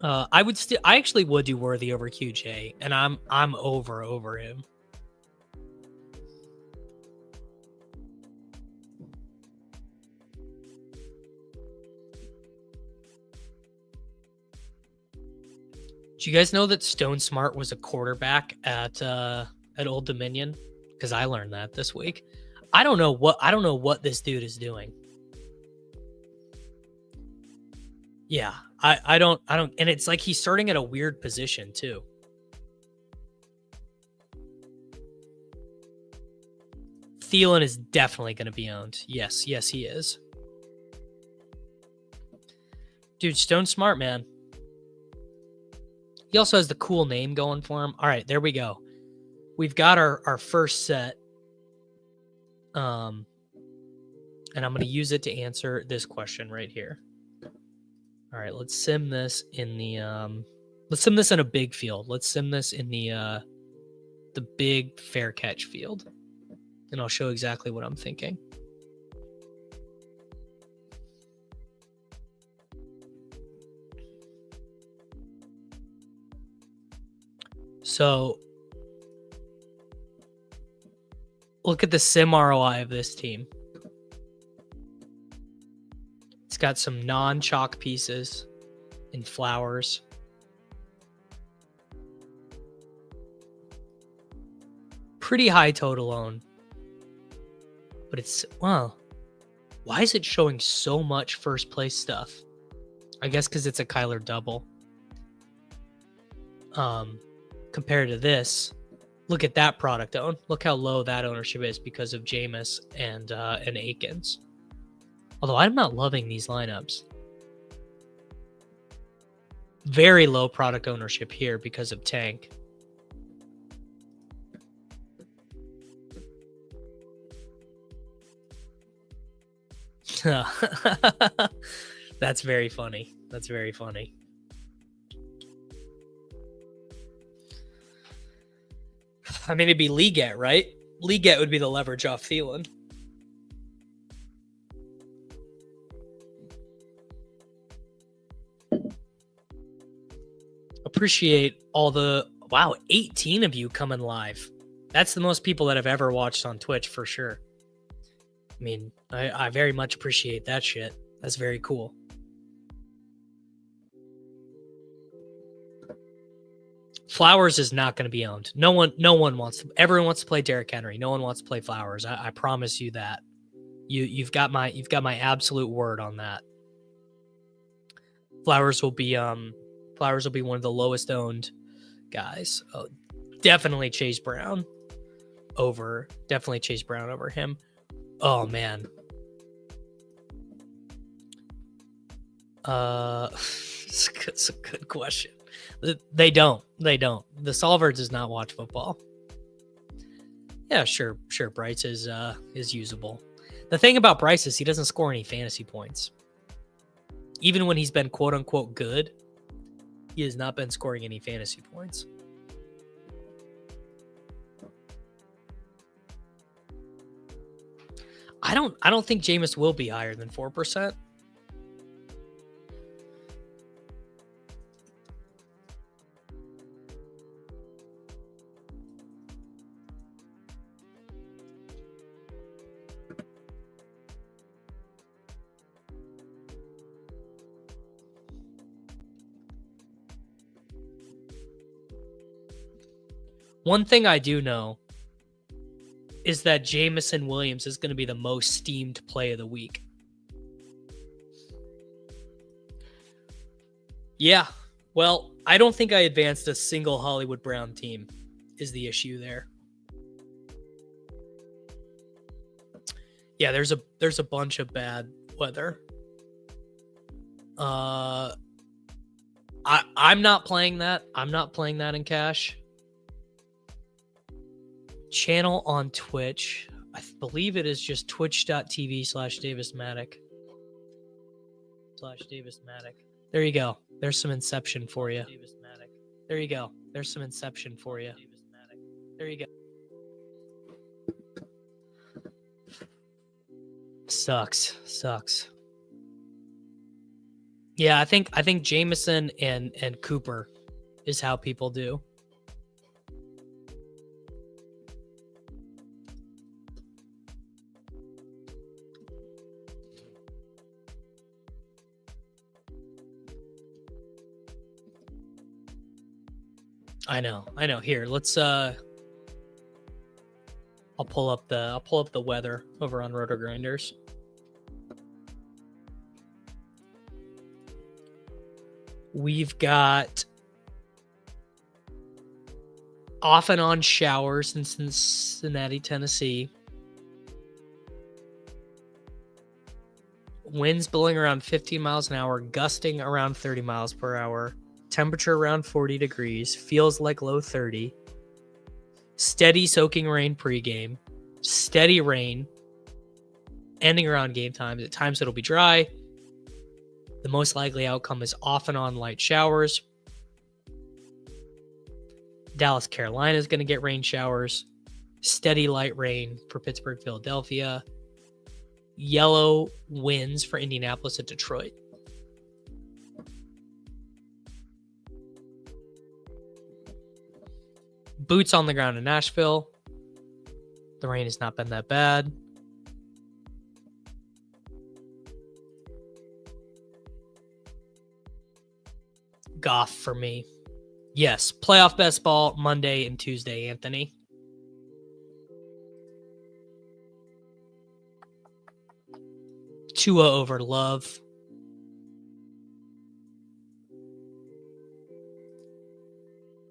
I actually would do Worthy over QJ, and I'm over him. Do you guys know that Stone Smart was a quarterback at Old Dominion? Because I learned that this week. I don't know what this dude is doing. Yeah, I don't, and it's like he's starting at a weird position too. Thielen is definitely going to be owned. Yes, he is. Dude, Stone Smart, man. He also has the cool name going for him. All right, there we go. We've got our first set. And I'm going to use it to answer this question right here. All right, let's sim this in the let's sim this in a big field. Let's sim this in the big fair catch field. And I'll show exactly what I'm thinking. So look at the sim ROI of this team. It's got some non-chalk pieces and Flowers. Pretty high total own. But it's, well, why is it showing so much first place stuff? I guess because it's a Kyler double. Compared to this, look at that product own. Look how low that ownership is because of Jameis and Akins. Although I'm not loving these lineups. Very low product ownership here because of Tank. That's very funny. That's very funny. I mean, it'd be Leggett, right? Leggett would be the leverage off Thielen. Appreciate all the, wow, 18 of you coming live. That's the most people that have ever watched on Twitch for sure. I mean, I very much appreciate that shit. That's very cool. Flowers is not going to be owned. No one wants to. Everyone wants to play Derrick Henry. No one wants to play Flowers. I promise you that. You've got my absolute word on that. Flowers will be one of the lowest owned guys. Oh, definitely Chase Brown over him. Oh man. It's a good question. They don't. The solver does not watch football. Yeah, sure. Bryce is usable. The thing about Bryce is he doesn't score any fantasy points. Even when he's been quote unquote good, he has not been scoring any fantasy points. I don't think Jameis will be higher than 4%. One thing I do know is that Jamison Williams is going to be the most steamed play of the week. Yeah. Well, I don't think I advanced a single Hollywood Brown team is the issue there. Yeah, there's a bunch of bad weather. I'm not playing that. I'm not playing that in cash. Channel on Twitch. I believe it is just twitch.tv/Davis Mattek. There you go. There's some Inception for you. There you go. There's some Inception for you. There you go. Sucks. Yeah, I think Jameson and Cooper is how people do. I know. Here, let's I'll pull up the weather over on Roto Grinders. We've got off and on showers in Cincinnati, Tennessee. Winds blowing around 15 miles an hour, gusting around 30 miles per hour. Temperature around 40 degrees. Feels like low 30. Steady soaking rain pregame. Steady rain. Ending around game time. At times it'll be dry. The most likely outcome is off and on light showers. Dallas, Carolina is going to get rain showers. Steady light rain for Pittsburgh, Philadelphia. Yellow winds for Indianapolis and Detroit. Boots on the ground in Nashville. The rain has not been that bad. Goff for me. Yes, playoff best ball Monday and Tuesday, Anthony. Tua over Love.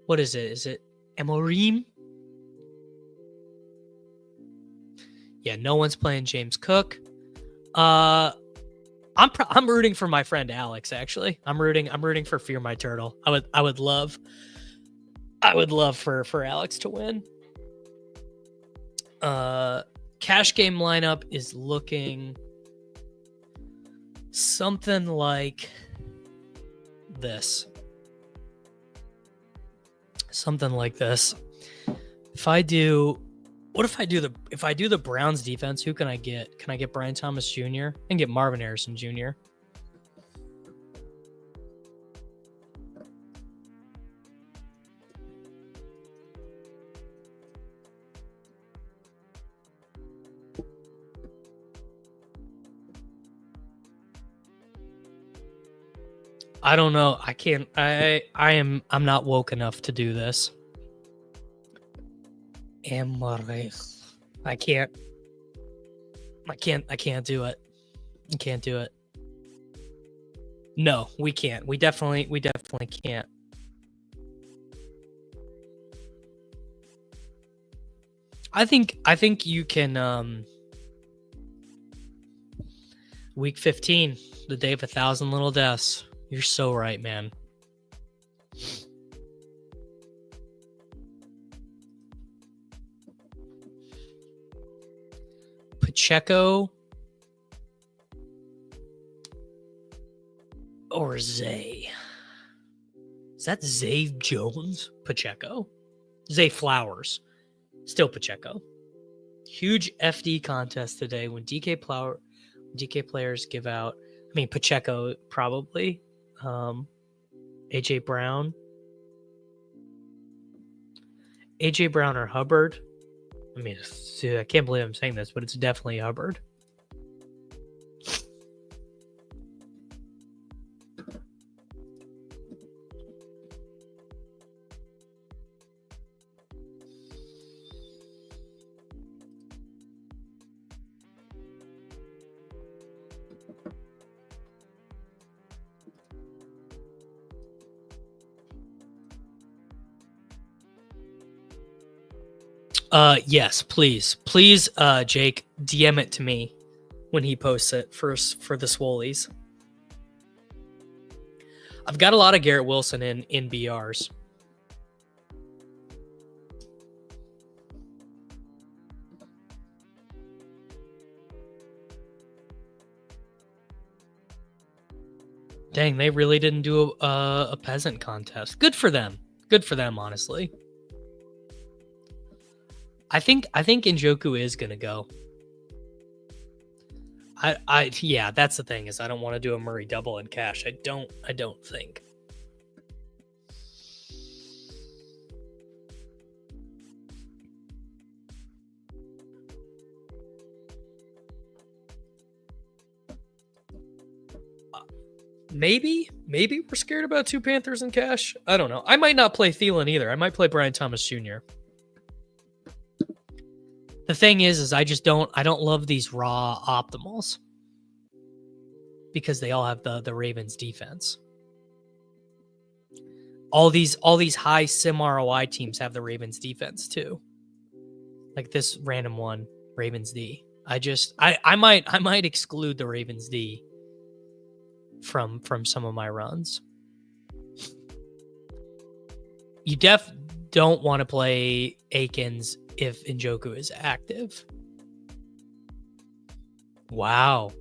What is it? Is it Amorim? Yeah, no one's playing James Cook. I'm rooting for my friend Alex. Actually, I'm rooting for Fear My Turtle. I would love for Alex to win. Cash game lineup is looking something like this. If I do the Browns defense, who can I get? Can I get Brian Thomas Jr. and get Marvin Harrison Jr.? I don't know. I can't. I'm not woke enough to do this. I can't do it. I can't do it. No, we can't. We definitely can't. I think you can week 15, the day of 1,000 little deaths. You're so right, man. Pacheco or Zay? Is that Zay Jones? Pacheco? Zay Flowers. Still Pacheco. Huge FD contest today when DK players give out. I mean, Pacheco probably. AJ Brown. AJ Brown or Hubbard. I mean, I can't believe I'm saying this, but it's definitely Hubbard. Yes, please, Jake, DM it to me when he posts it for the Swollies. I've got a lot of Garrett Wilson in BRs. Dang, they really didn't do a peasant contest. Good for them. Good for them, honestly. I think Njoku is gonna go. Yeah, that's the thing, is I don't want to do a Murray double in cash. I don't think. Maybe we're scared about two Panthers in cash. I don't know. I might not play Thielen either. I might play Brian Thomas Jr. The thing is I don't love these raw optimals because they all have the Ravens defense. All these high sim ROI teams have the Ravens defense too. Like this random one, Ravens D. I might exclude the Ravens D from some of my runs. You don't want to play Akins if Njoku is active. Wow.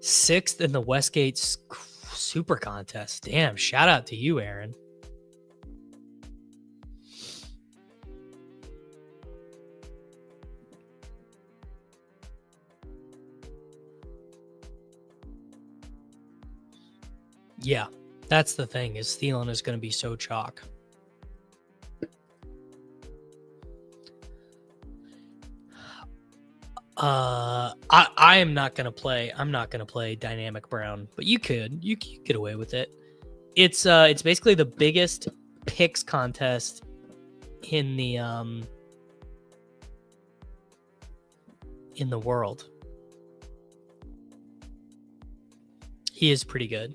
6th in the Westgate Super Contest. Damn, shout out to you, Aaron. Yeah, that's the thing, is Thielen is going to be so chalk. I am not gonna play. I'm not gonna play Dynamic Brown, but you could get away with it. It's basically the biggest picks contest in the world. He is pretty good.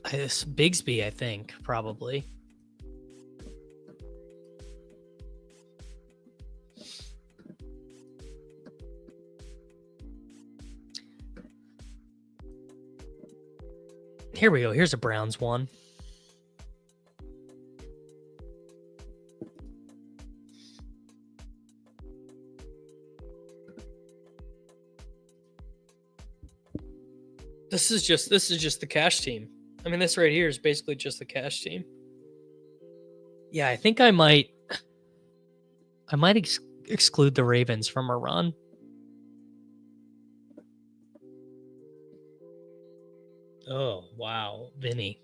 Bigsby, I think, probably. Here we go. Here's a Browns one. This is just the cash team. I mean, this right here is basically just the cash team. Yeah, I think I might exclude the Ravens from a run. Oh, wow. Vinny.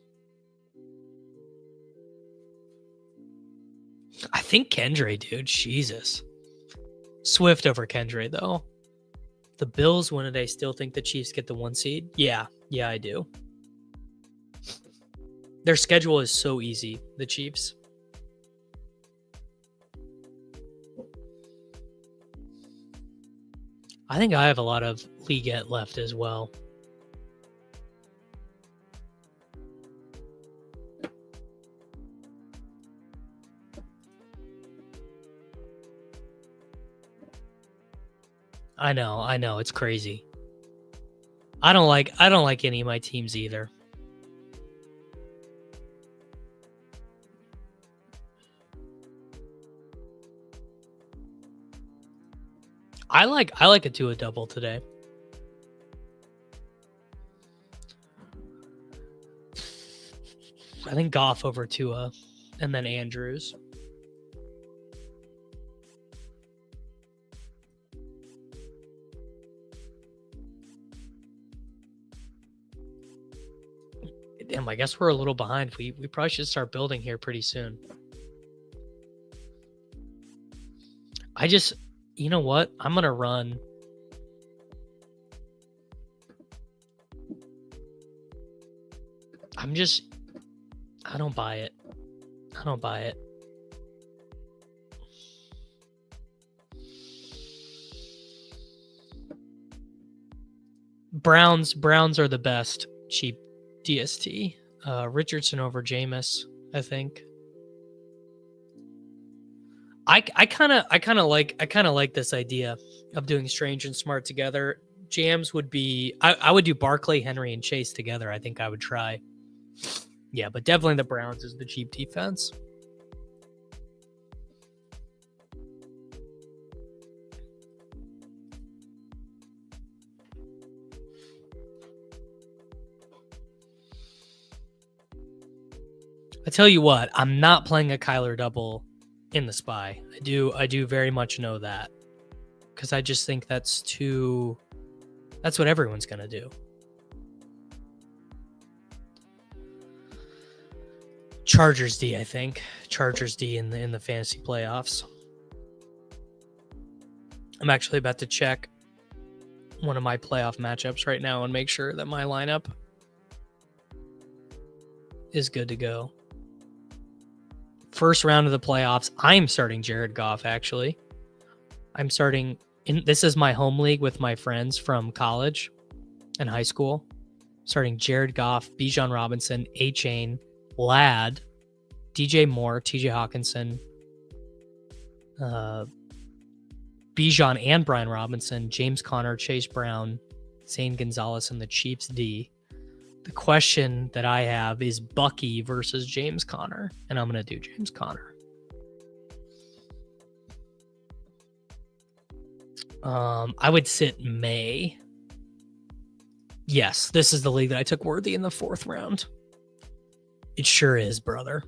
I think Kendra, dude. Jesus. Swift over Kendra, though. The Bills win it. I still think the Chiefs get the 1 seed. Yeah, I do. Their schedule is so easy, the Chiefs. I think I have a lot of Leaguette left as well. I know, it's crazy. I don't like any of my teams either. I like a Tua double today. I think Goff over Tua, and then Andrews. Damn, I guess we're a little behind. We probably should start building here pretty soon. You know what? I'm going to run. I don't buy it. Browns are the best cheap DST. Richardson over Jameis, I think. I kind of like this idea of doing Strange and Smart together. Jams would be I would do Barkley, Henry, and Chase together. I think I would try. Yeah, but definitely the Browns is the cheap defense. I tell you what, I'm not playing a Kyler double in the SPY. I do very much know that, because I just think that's what everyone's gonna do. Chargers D, I think. Chargers D in the fantasy playoffs. I'm actually about to check one of my playoff matchups right now and make sure that my lineup is good to go. First round of the playoffs, I'm starting Jared Goff, actually. I'm starting this is my home league with my friends from college and high school. Starting Jared Goff, Bijan Robinson, A-Chain, Ladd, DJ Moore, TJ Hawkinson, Bijan and Brian Robinson, James Conner, Chase Brown, Zane Gonzalez, and the Chiefs D. The question that I have is Bucky versus James Conner, and I'm going to do James Conner. I would sit May. Yes, this is the league that I took Worthy in the 4th round. It sure is, brother.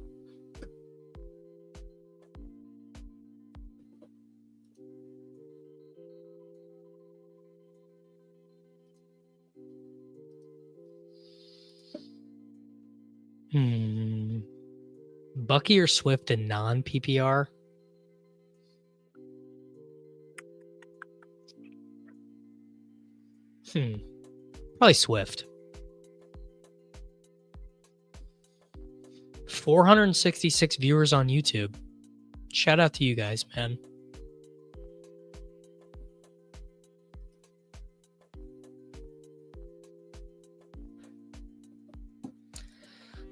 Bucky or Swift in non-PPR? Probably Swift. 466 viewers on YouTube. Shout out to you guys, man.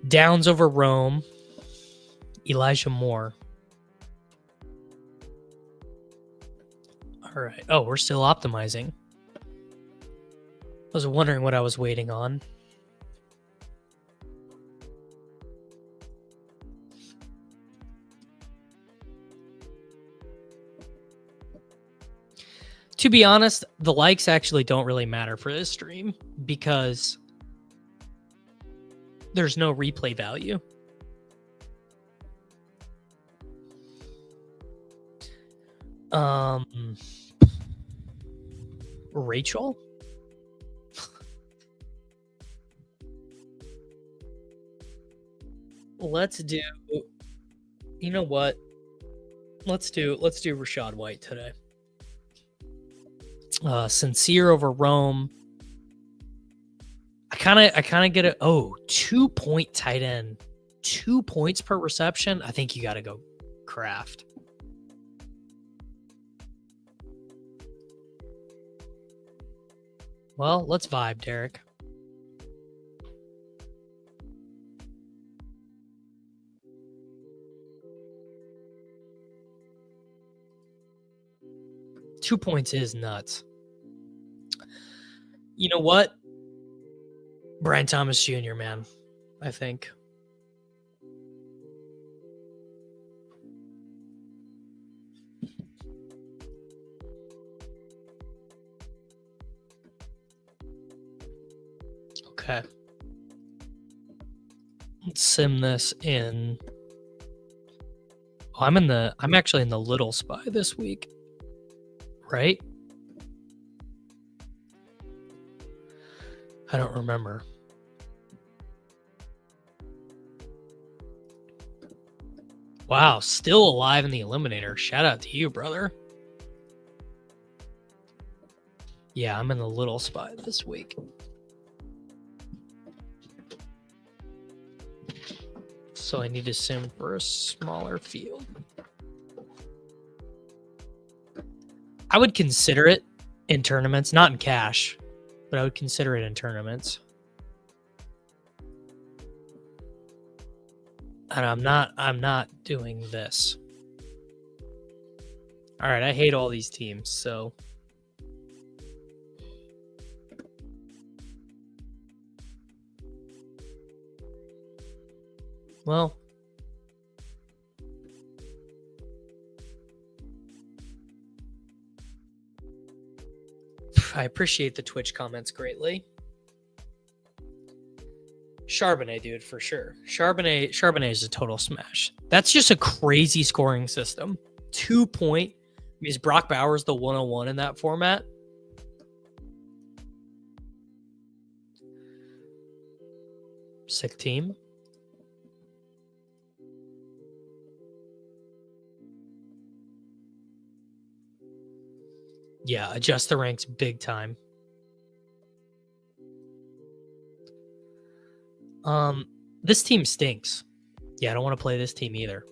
Downs over Rome. Elijah Moore. All right. Oh, we're still optimizing. I was wondering what I was waiting on. To be honest, the likes actually don't really matter for this stream because there's no replay value. Rachel? Let's do, you know what? Let's do Rashad White today. Sincere over Rome. I kind of get it. 2-point tight end, 2 points per reception. I think you got to go Kraft. Well, let's vibe, Derek. Two points is nuts. You know what? Brian Thomas Jr., man, I think. Okay. Let's sim this in. Oh, I'm actually in the little SPY this week. Right? I don't remember. Wow, still alive in the Eliminator. Shout out to you, brother. Yeah, I'm in the little SPY this week. So I need to sim for a smaller field. I would consider it in tournaments, not in cash, but I would consider it in tournaments. And I'm not doing this. All right, I hate all these teams, so well, I appreciate the Twitch comments greatly. Charbonnet, dude, for sure. Charbonnet is a total smash. That's just a crazy scoring system. 2 point means Brock Bowers the 101 in that format. Sick team. Yeah, adjust the ranks big time. This team stinks. Yeah, I don't want to play this team either.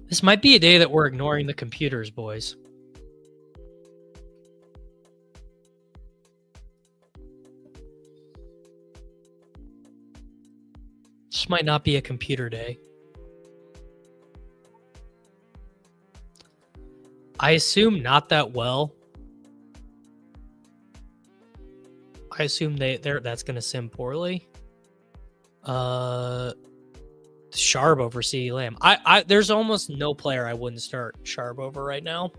This might be a day that we're ignoring the computers, boys. This might not be a computer day. I assume not that well. I assume that's going to sim poorly. Sharp over CeeDee Lamb. There's almost no player I wouldn't start Sharp over right now.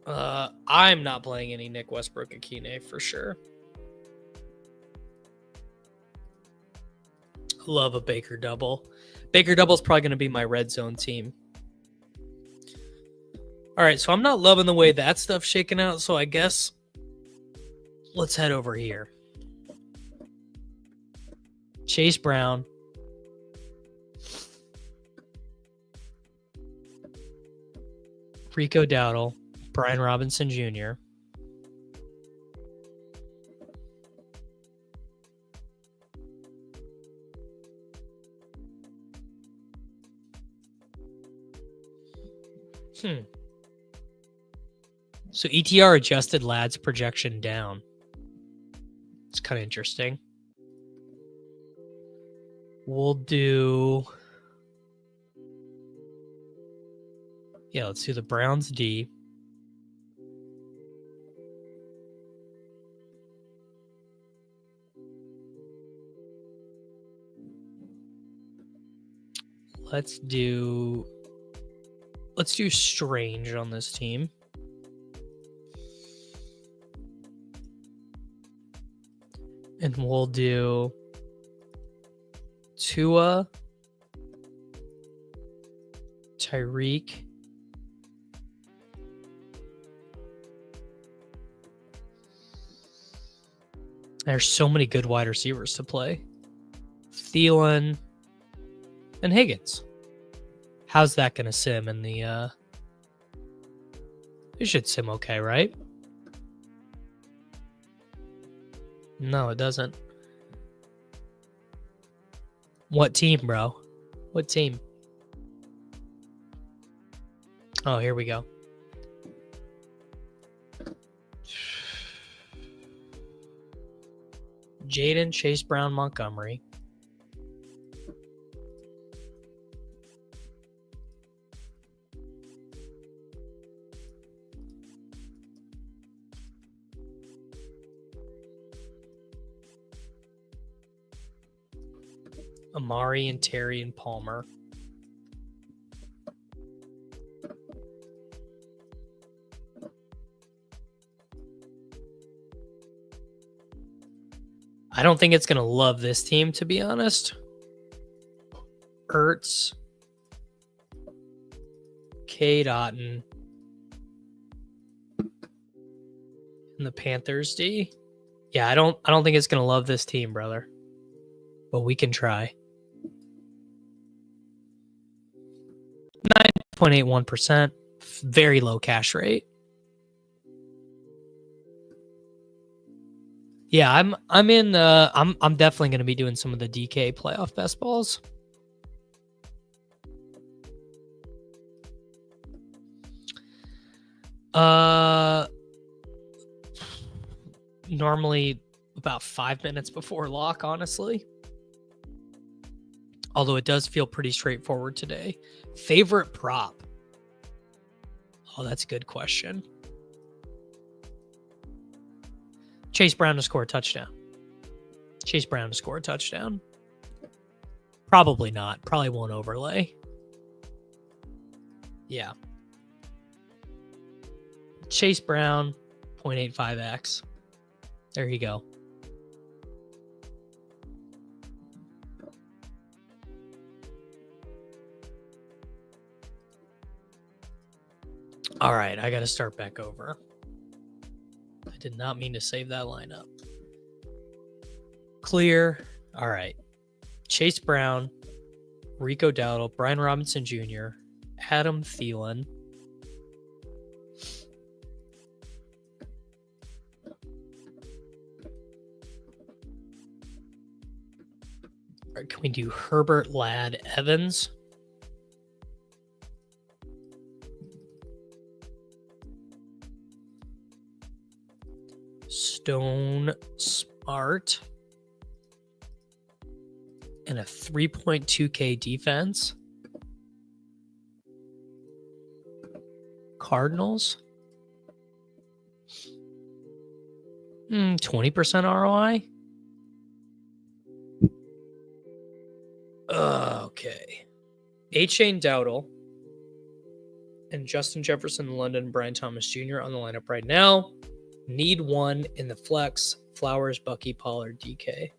I'm not playing any Nick Westbrook-Akine for sure. Love a Baker double. Baker double is probably going to be my red zone team. All right, so I'm not loving the way that stuff's shaking out, so I guess let's head over here. Chase Brown. Rico Dowdle. Brian Robinson Jr. So ETR adjusted Ladd's projection down. It's kind of interesting. We'll do... Yeah, let's do the Browns D. Let's do Strange on this team. And we'll do Tua, Tyreek, there's so many good wide receivers to play. Thielen and Higgins. How's that going to sim in the... It should sim okay, right? No, it doesn't. What team, bro? What team? Oh, here we go. Jaden, Chase Brown, Montgomery. Amari and Terry and Palmer. I don't think it's going to love this team, to be honest. Ertz. Cade Otton. And the Panthers D. Yeah, I don't think it's going to love this team, brother. But we can try. 9.81%. Very low cash rate. Yeah, I'm definitely going to be doing some of the DK playoff best balls. normally about 5 minutes before lock, honestly. Although it does feel pretty straightforward today. Favorite prop? Oh, that's a good question. Chase Brown to score a touchdown. Chase Brown to score a touchdown. Probably not. Probably won't overlay. Yeah. Chase Brown, 0.85x. There you go. All right, I got to start back over. I did not mean to save that lineup. Clear. All right. Chase Brown, Rico Dowdle, Brian Robinson Jr., Adam Thielen. All right, can we do Herbert, Ladd, Evans? Stone, Smart, and a 3.2K defense. Cardinals. 20% ROI. Okay. A-Chain Dowdle and Justin Jefferson London, Brian Thomas Jr. on the lineup right now. Need one in the flex. Flowers, Bucky, Pollard, DK.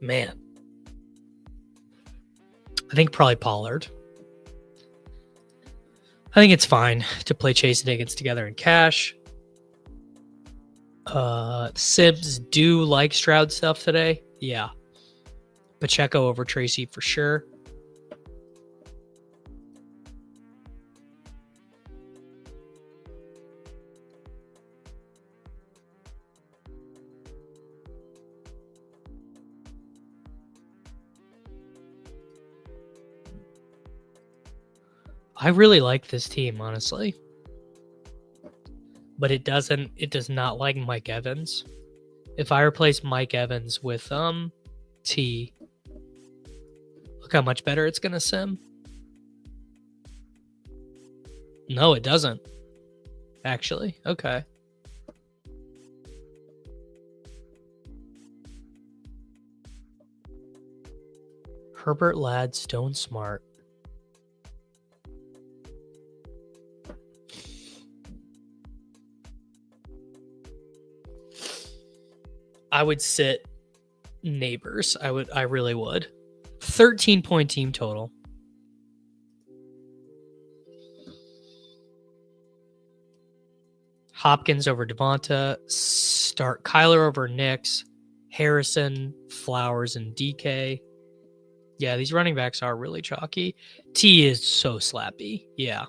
Man. I think probably Pollard. I think it's fine to play Chase and Higgins together in cash. Sims do like Stroud stuff today. Yeah. Pacheco over Tracy for sure. I really like this team, honestly. But it does not like Mike Evans. If I replace Mike Evans with T, look how much better it's gonna sim. No, it doesn't. Actually. Okay. Herbert, Ladd, Stone, Smart. I would sit Neighbors. I really would. 13-point team total. Hopkins over Devonta. Start Kyler over Nix. Harrison, Flowers, and DK. Yeah, these running backs are really chalky. T is so slappy. Yeah.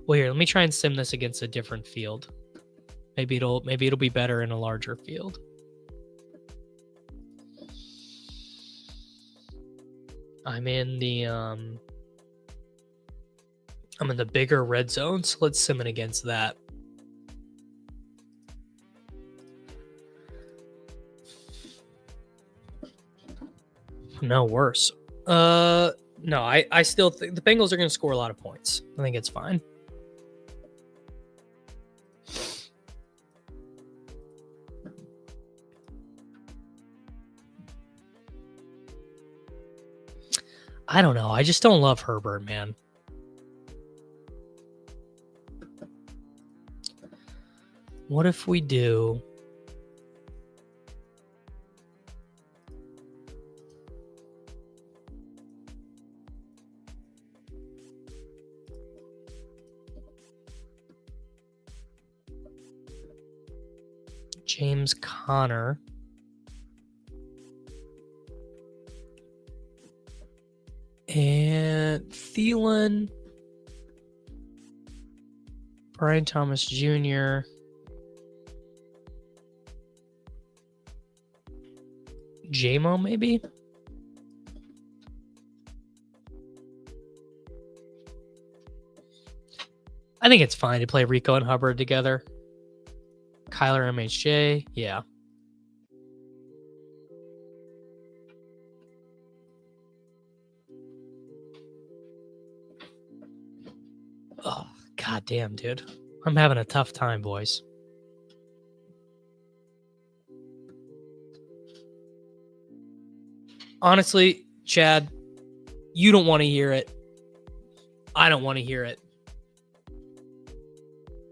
Well, here, let me try and sim this against a different field. Maybe it'll be better in a larger field. I'm in the bigger red zone, so let's sim it against that. No, worse. No, I still think the Bengals are going to score a lot of points. I think it's fine. I don't know. I just don't love Herbert, man. What if we do... James Conner. And Thielen. Brian Thomas Jr. JMO maybe? I think it's fine to play Rico and Hubbard together. Kyler MHJ, yeah. Oh, god damn, dude. I'm having a tough time, boys. Honestly, Chad, you don't want to hear it. I don't want to hear it.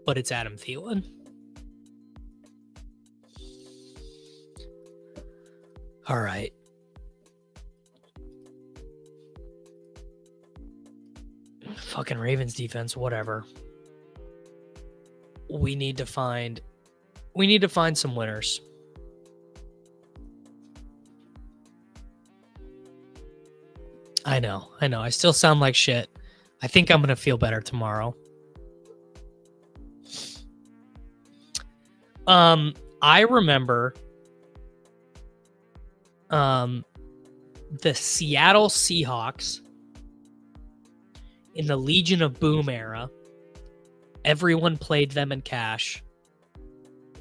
But it's Adam Thielen. All right. Fucking Ravens defense, whatever. We need to find some winners. I know. I still sound like shit. I think I'm going to feel better tomorrow. I remember the Seattle Seahawks in the Legion of Boom era. Everyone played them in cash.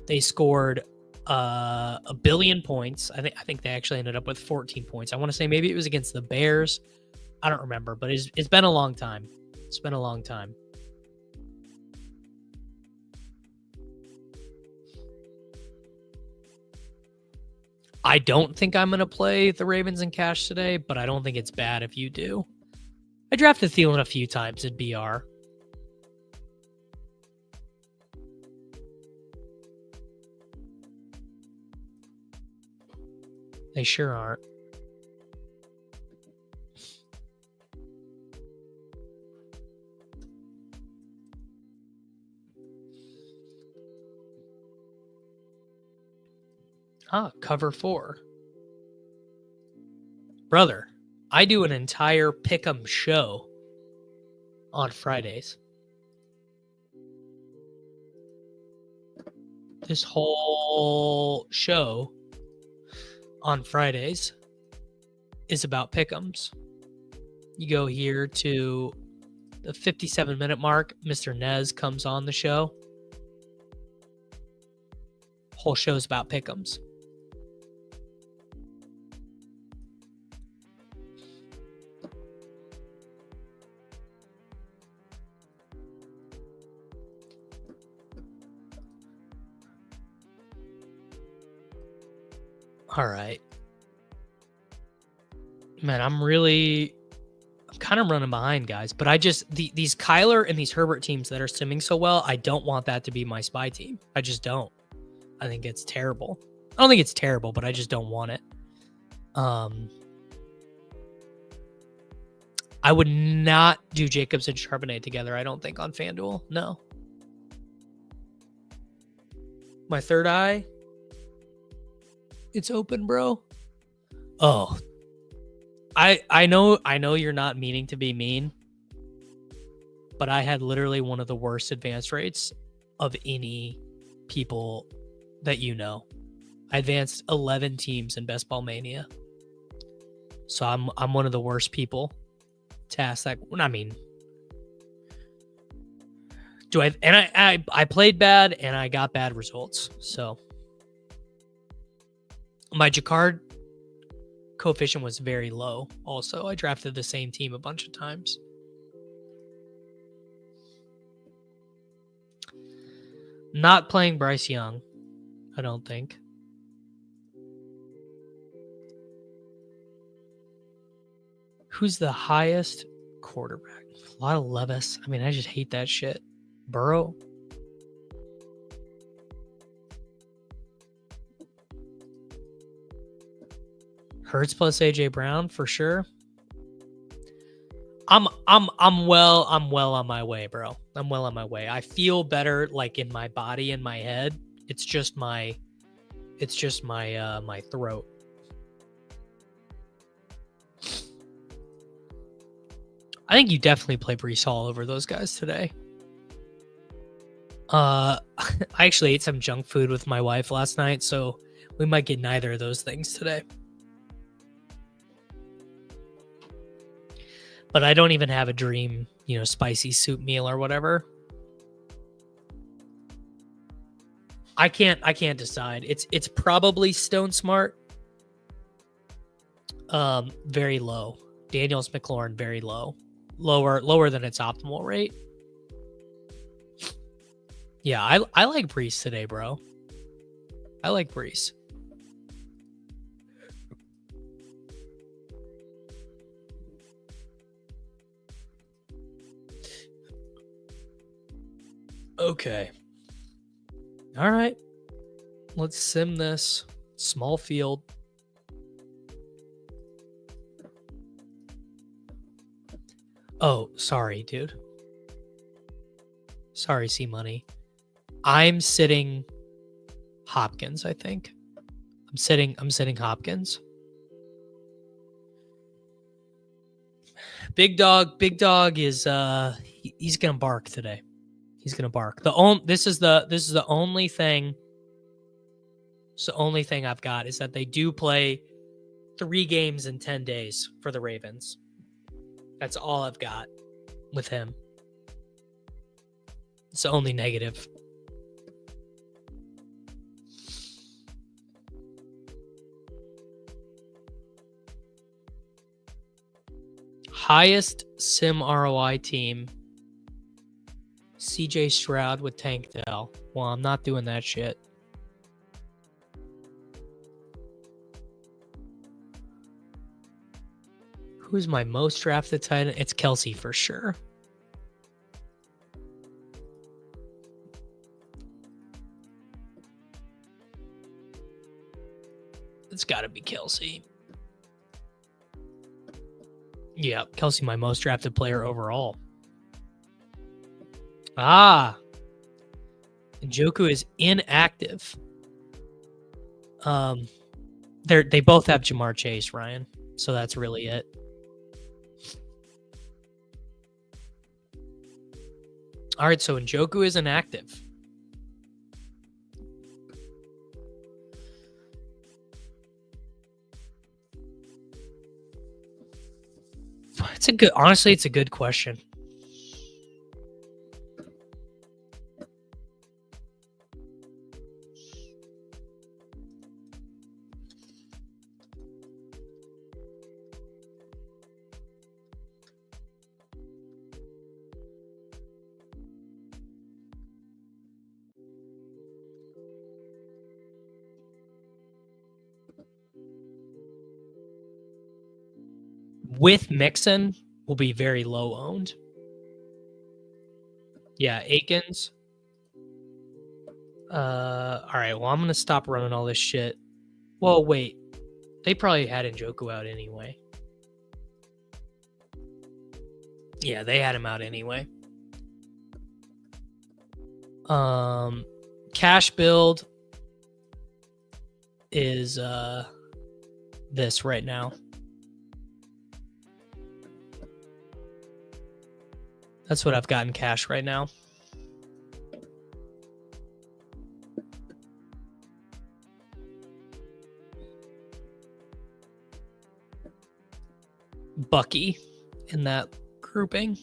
They scored a billion points. I think they actually ended up with 14 points. I want to say maybe it was against the Bears. I don't remember, but it's been a long time. It's been a long time. I don't think I'm going to play the Ravens in cash today, but I don't think it's bad if you do. I drafted Thielen a few times in BR. They sure aren't. Cover 4. Brother, I do an entire pick'em show on Fridays. This whole show on Fridays is about pick'ems. You go here to the 57-minute mark. Mr. Nez comes on the show. Whole show's about pick'ems. All right. Man, I'm kind of running behind, guys. But these Kyler and these Herbert teams that are simming so well, I don't want that to be my spy team. I just don't. I think it's terrible. I don't think it's terrible, but I just don't want it. I would not do Jacobs and Charbonnet together, I don't think, on FanDuel. No. My third eye, it's open, bro. Oh. I know you're not meaning to be mean, but I had literally one of the worst advance rates of any people that you know. I advanced 11 teams in Best Ball Mania. So I'm one of the worst people to ask that. I mean, I played bad and I got bad results. So my Jacquard coefficient was very low. Also, I drafted the same team a bunch of times. Not playing Bryce Young, I don't think. Who's the highest quarterback? A lot of Levis. I mean, I just hate that shit. Burrow. Hurts plus AJ Brown for sure. I'm well on my way, bro. I'm well on my way. I feel better, like, in my body and my head. It's just my my throat. I think you definitely play Breece Hall over those guys today. I actually ate some junk food with my wife last night, so we might get neither of those things today. But I don't even have a dream, spicy soup meal or whatever. I can't decide. It's probably Stone Smart. Very low. Daniels McLaurin, very low. Lower than its optimal rate. Yeah, I like Brees today, bro. I like Brees. Okay. All right. Let's sim this. Small field. Oh, sorry, dude. Sorry, C-Money. I'm sitting Hopkins, I think. I'm sitting Hopkins. Big dog is he's gonna bark today. He's gonna bark. This is the only thing. It's the only thing I've got is that they do play 3 games in 10 days for the Ravens. That's all I've got with him. It's the only negative. Highest sim ROI team. CJ Stroud with Tank Dell. Well, I'm not doing that shit. Who's my most drafted tight end? It's Kelsey for sure. It's got to be Kelsey. Yeah, Kelsey, my most drafted player overall. Njoku is inactive. They both have Jamar Chase, Ryan. So that's really it. All right, so Njoku is inactive. Honestly, it's a good question. With Mixon will be very low owned. Yeah, Akins. All right, well, I'm going to stop running all this shit. Well, wait. They probably had Njoku out anyway. Yeah, they had him out anyway. Cash build is this right now. That's what I've got in cash right now. Bucky in that grouping.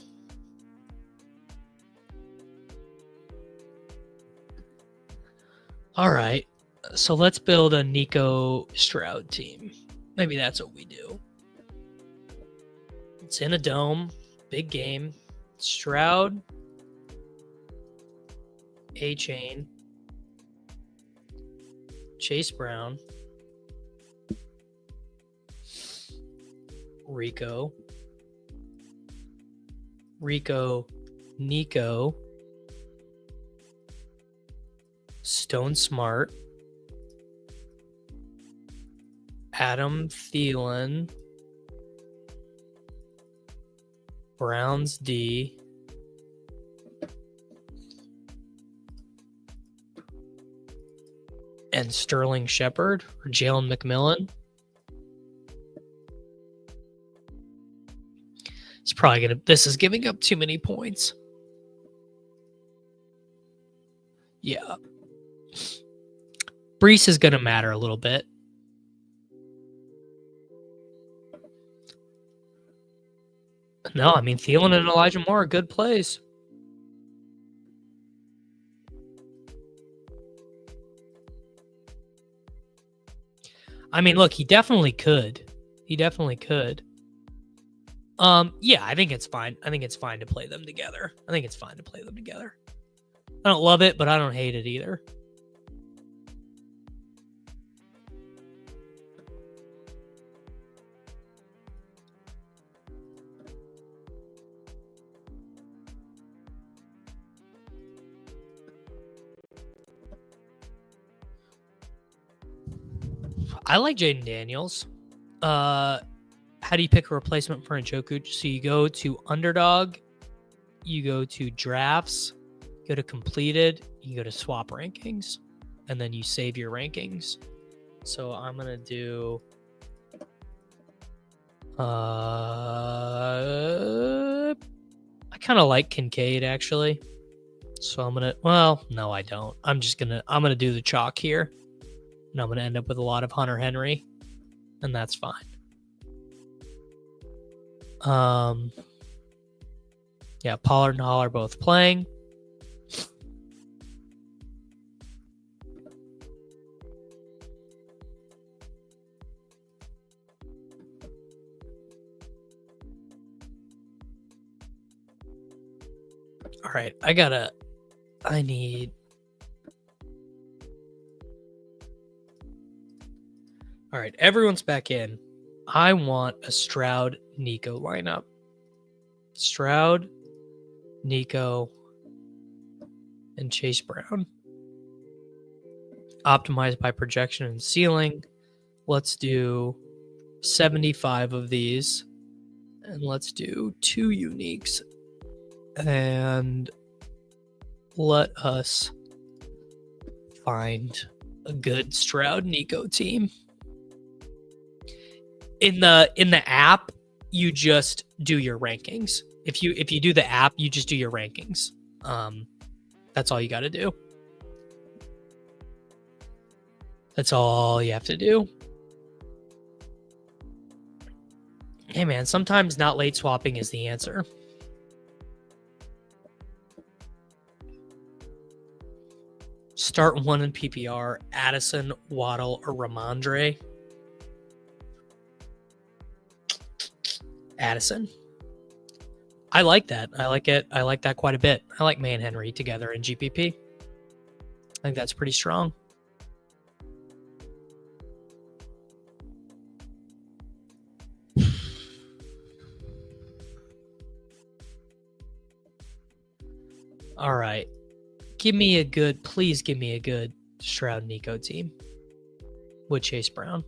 All right. So let's build a Nico Stroud team. Maybe that's what we do. It's in a dome. Big game. Stroud. A-Chain. Chase Brown. Rico, Nico, Stone Smart, Adam Thielen, Browns D, and Sterling Shepard or Jalen McMillan. It's probably this is giving up too many points. Yeah. Brees is going to matter a little bit. No, I mean, Thielen and Elijah Moore are good plays. I mean, look, he definitely could. He definitely could. Yeah, I think it's fine. I think it's fine to play them together. I don't love it, but I don't hate it either. I like Jaden Daniels. How do you pick a replacement for Njoku? So you go to Underdog, you go to Drafts, go to Completed, you go to Swap Rankings, and then you save your rankings. So I'm going to do... I kind of like Kincaid, actually. So I'm going to... Well, no, I don't. I'm going to do the chalk here. And I'm going to end up with a lot of Hunter Henry. And that's fine. Yeah, Pollard and Hall are both playing. All right, I need... All right, everyone's back in. I want a Stroud Nico lineup. Stroud, Nico, and Chase Brown. Optimized by projection and ceiling. Let's do 75 of these. And let's do 2 uniques. And let us find a good Stroud Nico team. In the app, you just do your rankings. If you do the app, you just do your rankings. That's all you got to do. That's all you have to do. Hey man, sometimes not late swapping is the answer. Start 1 in PPR, Addison, Waddle, or Ramondre. Addison. I like that. I like it. I like that quite a bit. I like May and Henry together in GPP. I think that's pretty strong. All right. Please give me a good Stroud Nico team with Chase Brown.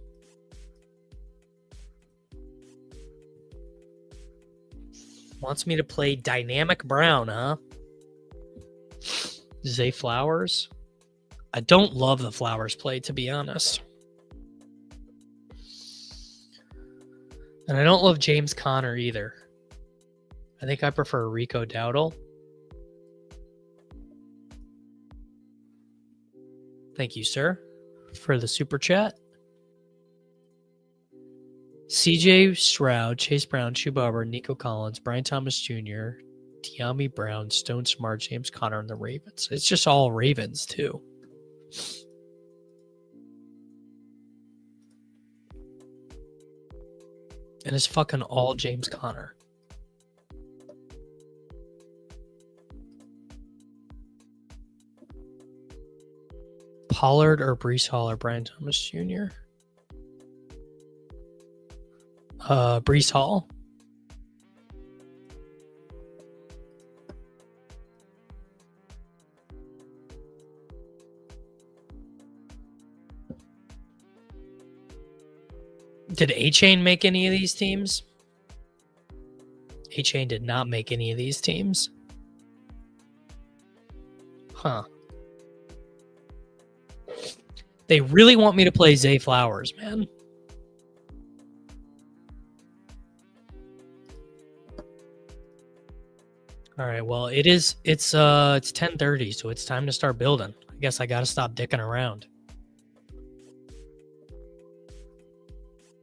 Wants me to play Dynamic Brown, huh? Zay Flowers. I don't love the Flowers play, to be honest. And I don't love James Conner either. I think I prefer Rico Dowdle. Thank you, sir, for the super chat. CJ Stroud, Chase Brown, Chuba, Nico Collins, Brian Thomas Jr., De'Ami Brown, Stone Smart, James Conner, and the Ravens. It's just all Ravens, too. And it's fucking all James Conner. Pollard or Breece Hall or Brian Thomas Jr.? Breece Hall. Did A-Chain make any of these teams? A-Chain did not make any of these teams. Huh. They really want me to play Zay Flowers, man. All right, well, it's 10:30, so it's time to start building. I guess I got to stop dicking around.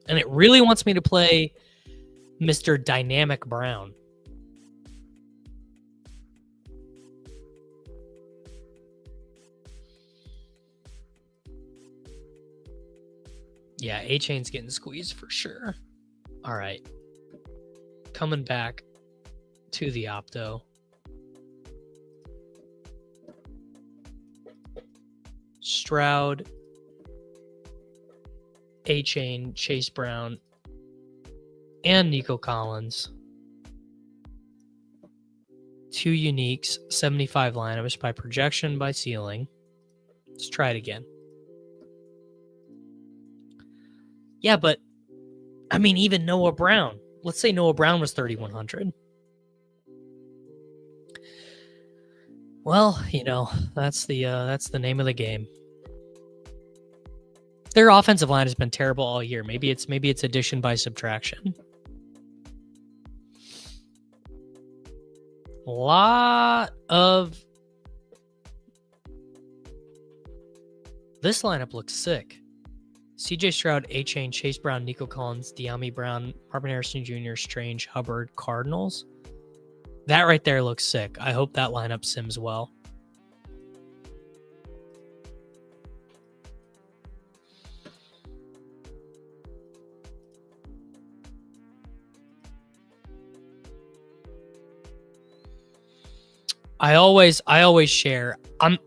And it really wants me to play Mr. Dynamic Brown. Yeah, A-Chain's getting squeezed for sure. All right. Coming back to the Opto. Stroud, A-Chain, Chase Brown, and Nico Collins. 2 uniques, 75 lineups by projection, by ceiling. Let's try it again. Yeah, but I mean, even Noah Brown. Let's say Noah Brown was 3,100. Well, you know, that's the name of the game. Their offensive line has been terrible all year. Maybe it's addition by subtraction. Lot of this lineup looks sick. CJ Stroud, A-Chain, Chase Brown, Nico Collins, De'Ami Brown, Marvin Harrison Jr., Strange, Hubbard, Cardinals. That right there looks sick. I hope that lineup sims well. I always share. I'm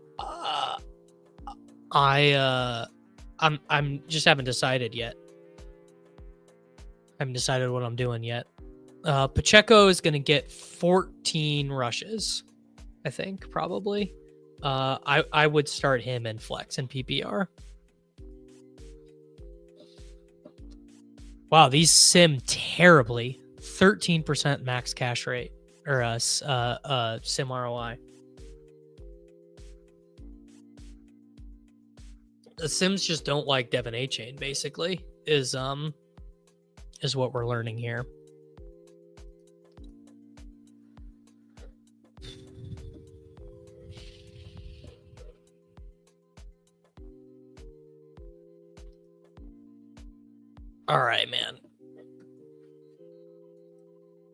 just haven't decided yet. I haven't decided what I'm doing yet. Pacheco is going to get 14 rushes, I think, probably. I would start him in flex and PPR. Wow, these sim terribly. 13% max cash rate or sim ROI. The Sims just don't like Devin A-Chain, basically, is what we're learning here. All right, man.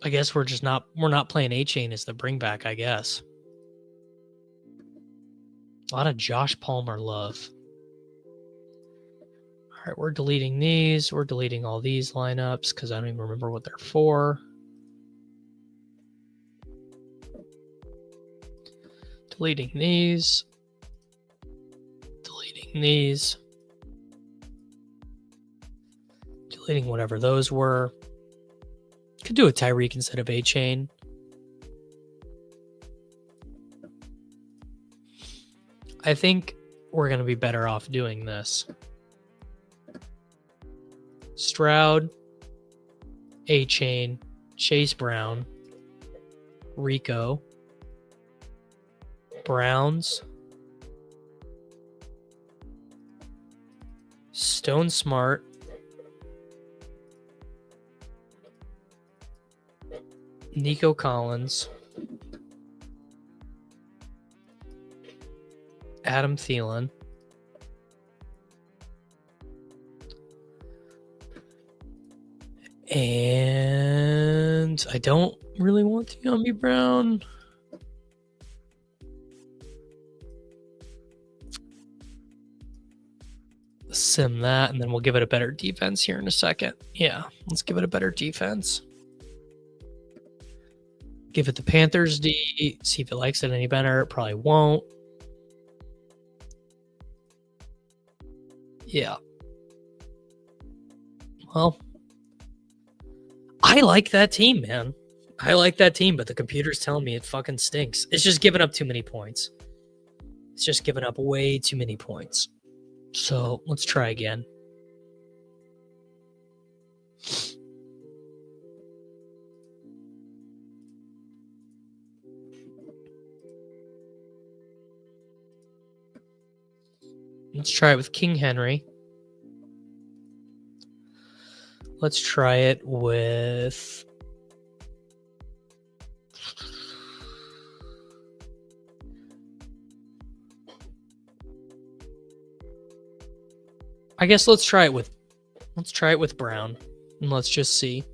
I guess we're not playing A-Chain as the bring back, I guess. A lot of Josh Palmer love. All right, we're deleting these. We're deleting all these lineups because I don't even remember what they're for. Deleting these. Deleting these. Deleting whatever those were. Could do a Tyreek instead of A-Chain. I think we're going to be better off doing this. Stroud, A-Chain, Chase Brown, Rico, Browns, Stone Smart, Nico Collins, Adam Thielen, and I don't really want De'Ami Brown. Sim that, and then we'll give it a better defense here in a second. Yeah, let's give it a better defense. Give it the Panthers D, see if it likes it any better. It probably won't. Yeah. Well, I like that team, man. I like that team, but the computer's telling me it fucking stinks. It's just giving up too many points. It's just giving up way too many points. So let's try again. Let's try it with King Henry. Let's try it with... I guess let's try it with Brown, and let's just see.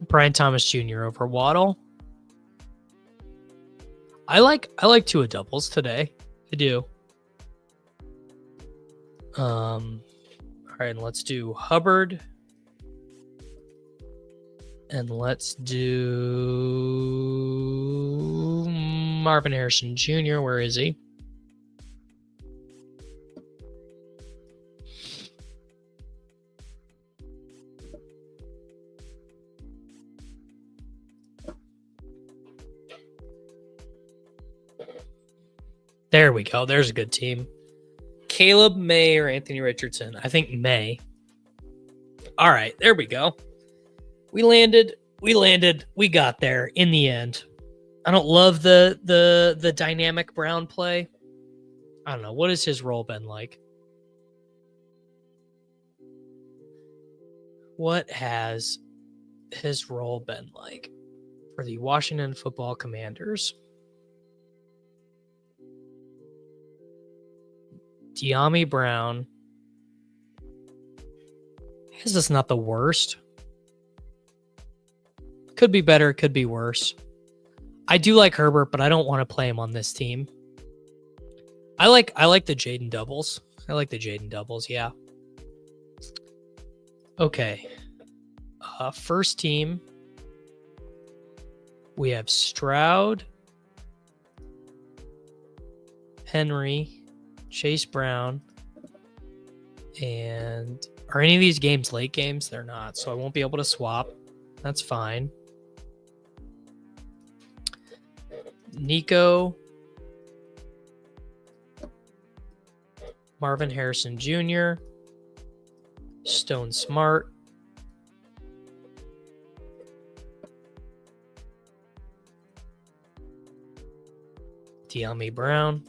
Brian Thomas Jr. over Waddle. I like Tua doubles today. I do. All right, and let's do Hubbard. And let's do Marvin Harrison Jr. Where is he? There we go. There's a good team. Caleb, May, or Anthony Richardson. I think May. All right, there we go. We landed. We got there in the end. I don't love the dynamic Brown play. I don't know. What has his role been like? What has his role been like for the Washington Football Commanders? De'Ami Brown. Is this not the worst? Could be better, could be worse. I do like Herbert, but I don't want to play him on this team. I like the Jaden doubles. Yeah. Okay. First team. We have Stroud, Henry, Chase Brown, and are any of these games late games? They're not, so I won't be able to swap. That's fine. Nico, Marvin Harrison Jr., Stone Smart, De'Ami Brown,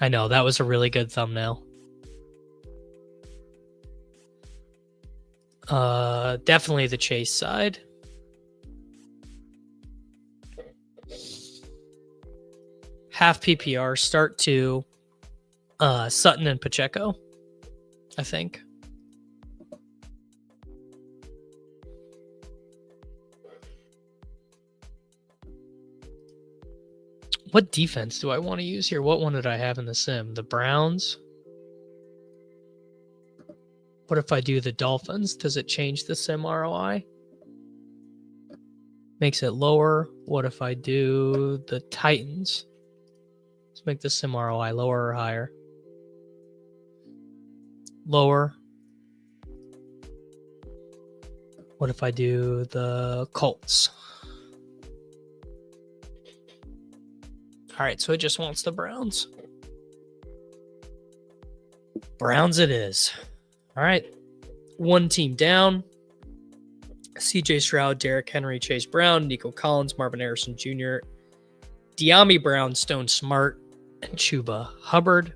I know, that was a really good thumbnail. Definitely the Chase side. Half PPR, start to Sutton and Pacheco, I think. What defense do I want to use here? What one did I have in the sim? The Browns? What if I do the Dolphins? Does it change the sim ROI? Makes it lower. What if I do the Titans? Let's make the sim ROI lower or higher. Lower. What if I do the Colts? All right, so it just wants the Browns. Browns it is. All right, one team down. CJ Stroud, Derrick Henry, Chase Brown, Nico Collins, Marvin Harrison Jr., De'Ami Brown, Stone Smart, and Chuba Hubbard.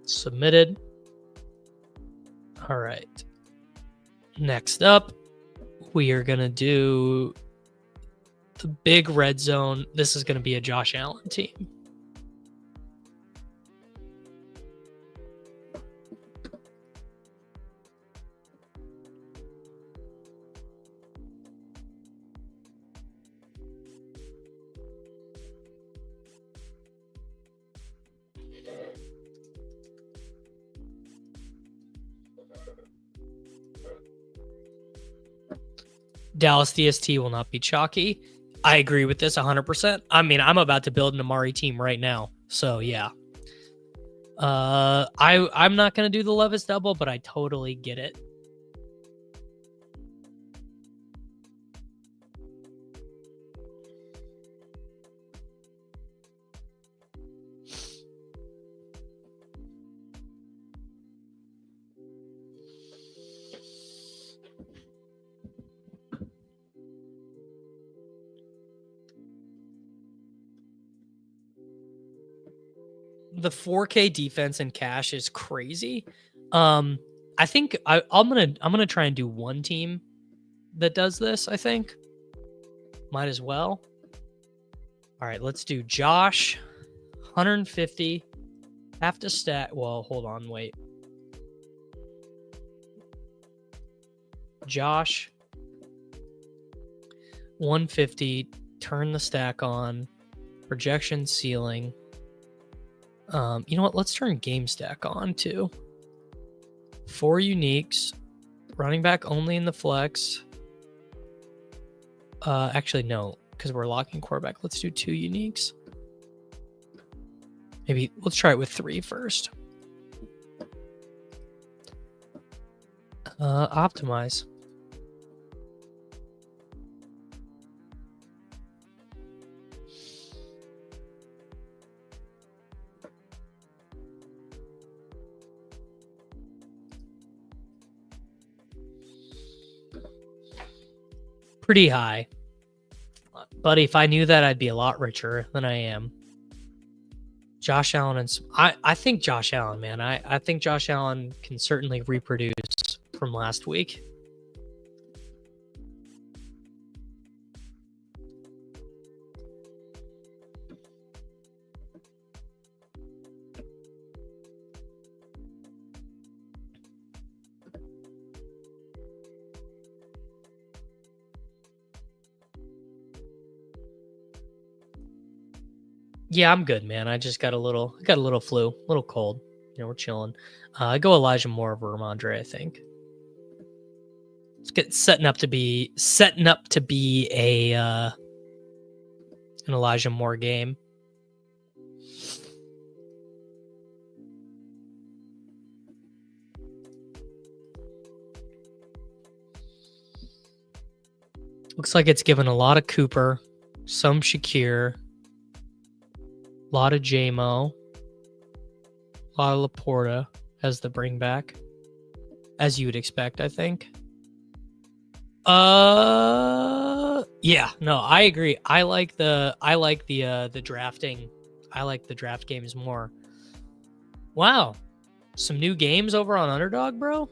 Submitted. All right. Next up, we are going to do the big red zone. This is going to be a Josh Allen team. Dallas DST will not be chalky. I agree with this 100%. I mean, I'm about to build an Amari team right now. So, yeah. I'm not going to do the Levis double, but I totally get it. the 4K defense in cash is crazy. I think I'm gonna try and do one team that does this. I think might as well. All right, let's do Josh, 150. Have to stat. Well, hold on, wait. Josh, 150. Turn the stack on. Projection ceiling. You know what? Let's turn game stack on too. 4 uniques. Running back only in the flex. Actually, no, because we're locking quarterback. Let's do 2 uniques. Maybe let's try it with 3 first. Optimize. Pretty high. But if I knew that, I'd be a lot richer than I am. Josh Allen and I think Josh Allen, man. I think Josh Allen can certainly reproduce from last week. Yeah, I'm good, man. I just got a little flu, a little cold. You know, we're chilling. I go Elijah Moore over Ramondre, I think. It's setting up to be a an Elijah Moore game. Looks like it's given a lot of Cooper, some Shakir, a lot of JMO, a lot of Laporta as the bring back, as you would expect, I think. Yeah, no, I agree. I like the drafting. I like the draft games more. Wow, some new games over on Underdog, bro.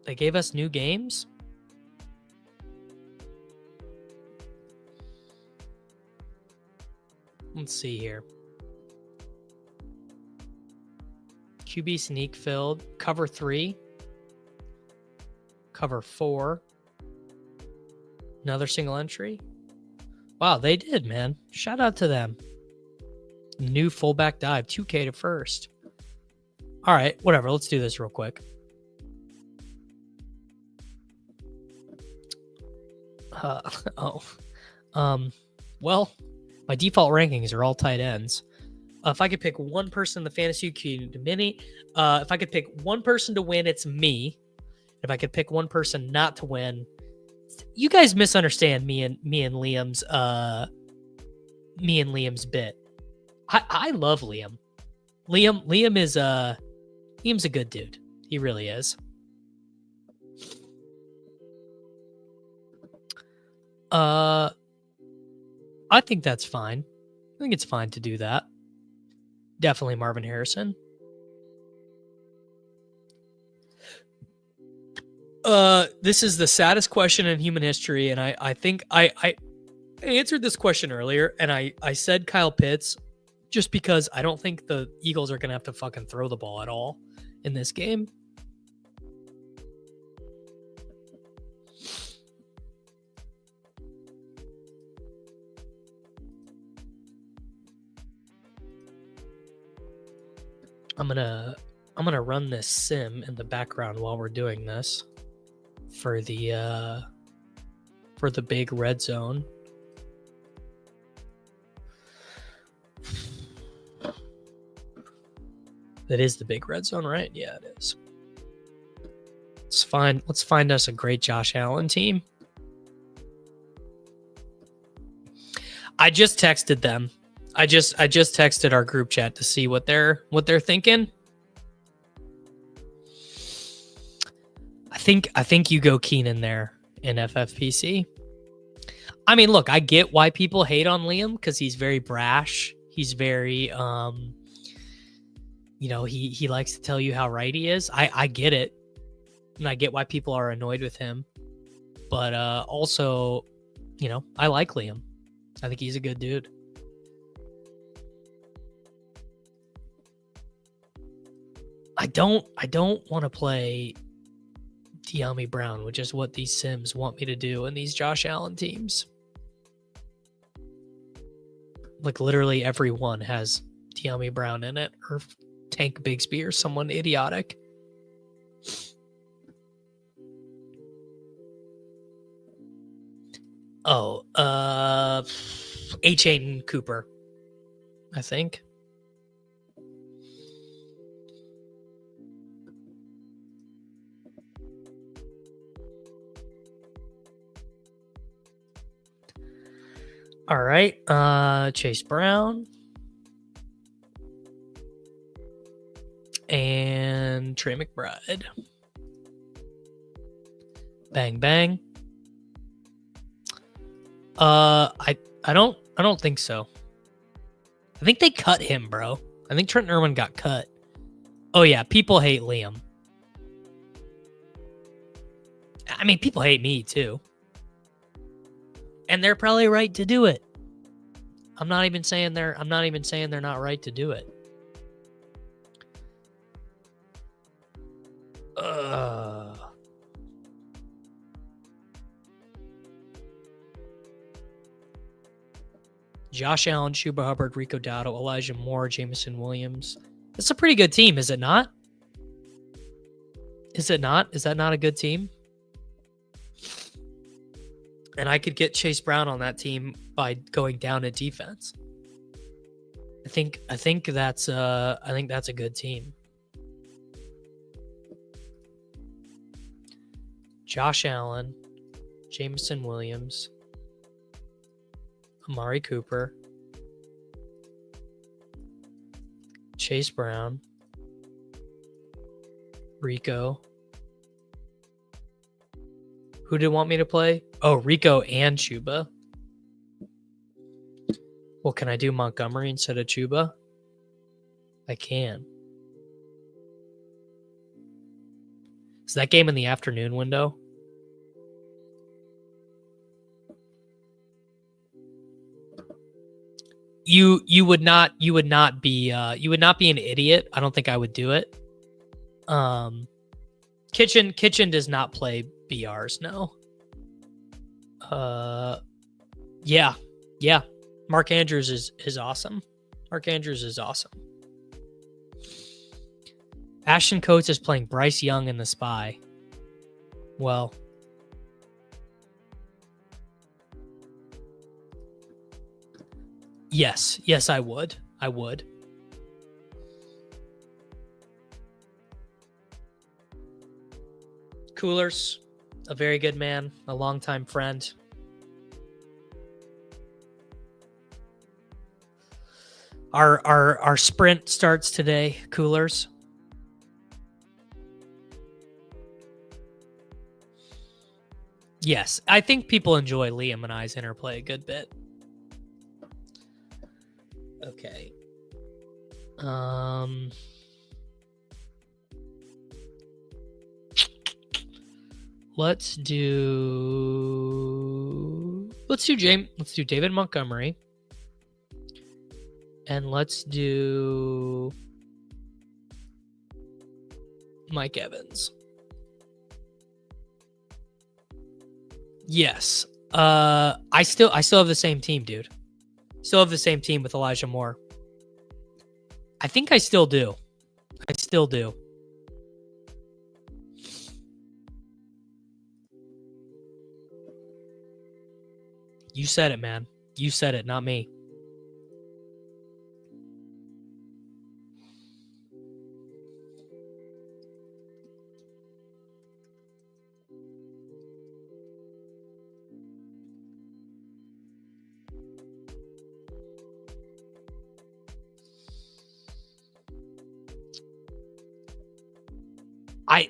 They gave us new games. Let's see here. QB sneak filled. Cover 3. Cover 4. Another single entry. Wow, they did, man. Shout out to them. New fullback dive. 2K to first. All right, whatever. Let's do this real quick. Well, my default rankings are all tight ends. If I could pick one person in the fantasy community, if I could pick one person to win, it's me. If I could pick one person not to win, you guys misunderstand me and Liam's bit. I love Liam. Liam's a good dude. He really is. I think that's fine. I think it's fine to do that. Definitely Marvin Harrison. This is the saddest question in human history, and I think I answered this question earlier, and I said Kyle Pitts just because I don't think the Eagles are gonna have to fucking throw the ball at all in this game. I'm gonna run this sim in the background while we're doing this for the big red zone. That is the big red zone, right? Yeah, it is. Let's find us a great Josh Allen team. I just texted them. I just texted our group chat to see what they're thinking. I think you go Keenan there in FFPC. I mean, look, I get why people hate on Liam because he's very brash. He's very, he likes to tell you how right he is. I get it. And I get why people are annoyed with him. But also, I like Liam. I think he's a good dude. I don't want to play De'Ami Brown, which is what these Sims want me to do in these Josh Allen teams. Like literally everyone has De'Ami Brown in it, or Tank Bigsby, or someone idiotic. Oh, H. Cooper, I think. All right, Chase Brown and Trey McBride. Bang bang. I don't think so. I think they cut him, bro. I think Trent Irwin got cut. Oh yeah, people hate Liam. I mean, people hate me too. And they're probably right to do it. I'm not even saying they're not right to do it. Josh Allen, Chuba Hubbard, Rico Dowdle, Elijah Moore, Jameson Williams. It's a pretty good team, is it not? Is it not? Is that not a good team? And I could get Chase Brown on that team by going down at defense. I think that's a good team. Josh Allen, Jameson Williams, Amari Cooper, Chase Brown, Rico. Who did want me to play? Oh, Rico and Chuba. Well, can I do Montgomery instead of Chuba? I can. Is that game in the afternoon window? You would not be an idiot. I don't think I would do it. Kitchen does not play BRs, no. Yeah. Mark Andrews is awesome. Mark Andrews is awesome. Ashton Coates is playing Bryce Young in The Spy. Well, yes, I would. Coolers, a very good man, a longtime friend. Our sprint starts today, Coolers. Yes, I think people enjoy Liam and I's interplay a good bit. Okay. Let's do David Montgomery. And let's do Mike Evans. Yes. I still have the same team, dude. Still have the same team with Elijah Moore. I think I still do. You said it, man. You said it, not me.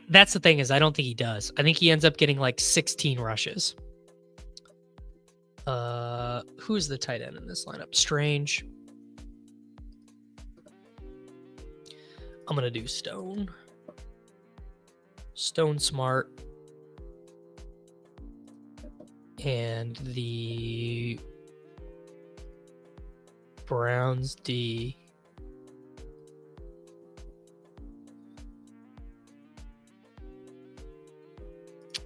That's the thing, is I don't think he does. I think he ends up getting like 16 rushes. Who's the tight end in this lineup? Strange. I'm gonna do Stone. Stone Smart. And the Browns D.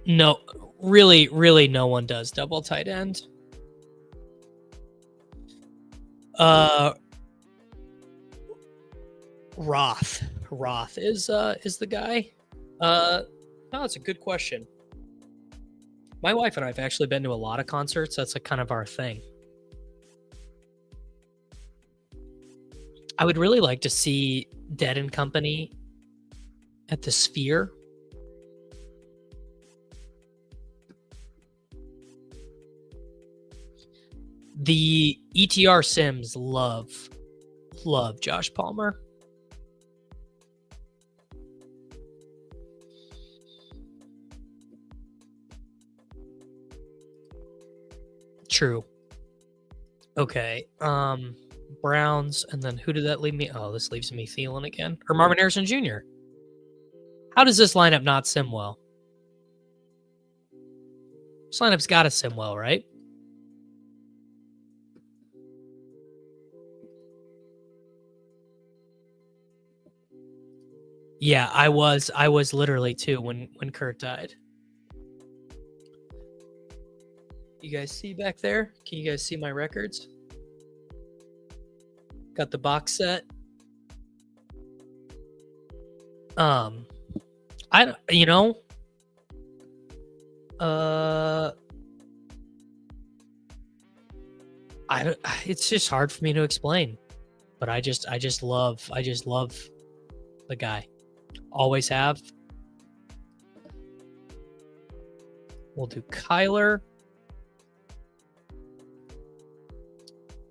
No, really no one does double tight end. Roth is the guy. No, it's a good question. My wife and I have actually been to a lot of concerts. That's like kind of our thing. I would really like to see Dead and Company at the Sphere. The ETR Sims love Josh Palmer. True. Okay. Browns, and then who did that leave me? Oh, this leaves me Thielen again. Or Marvin Harrison Jr. How does this lineup not sim well? This lineup's got to sim well, right? Yeah, I was literally too when Kurt died. You guys see back there? Can you guys see my records? Got the box set. It's just hard for me to explain, but I just love the guy. Always have. We'll do Kyler.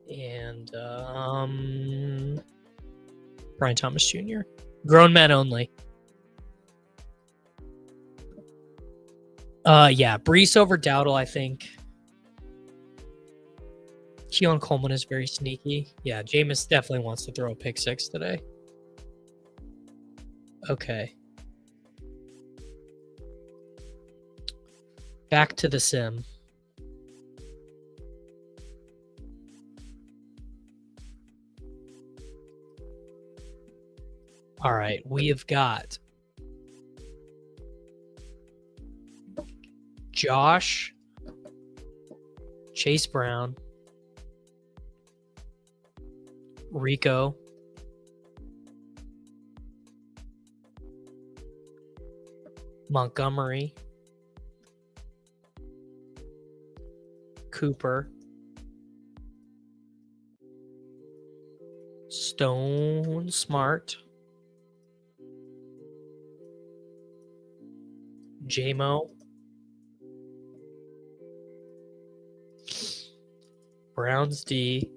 And Brian Thomas Jr. Grown men only. Yeah, Brees over Dowdle, I think. Keon Coleman is very sneaky. Yeah, Jameis definitely wants to throw a pick six today. Okay. Back to the sim. All right, we have got Josh, Chase Brown, Rico, Montgomery, Cooper, Stone Smart, JMO, Browns D.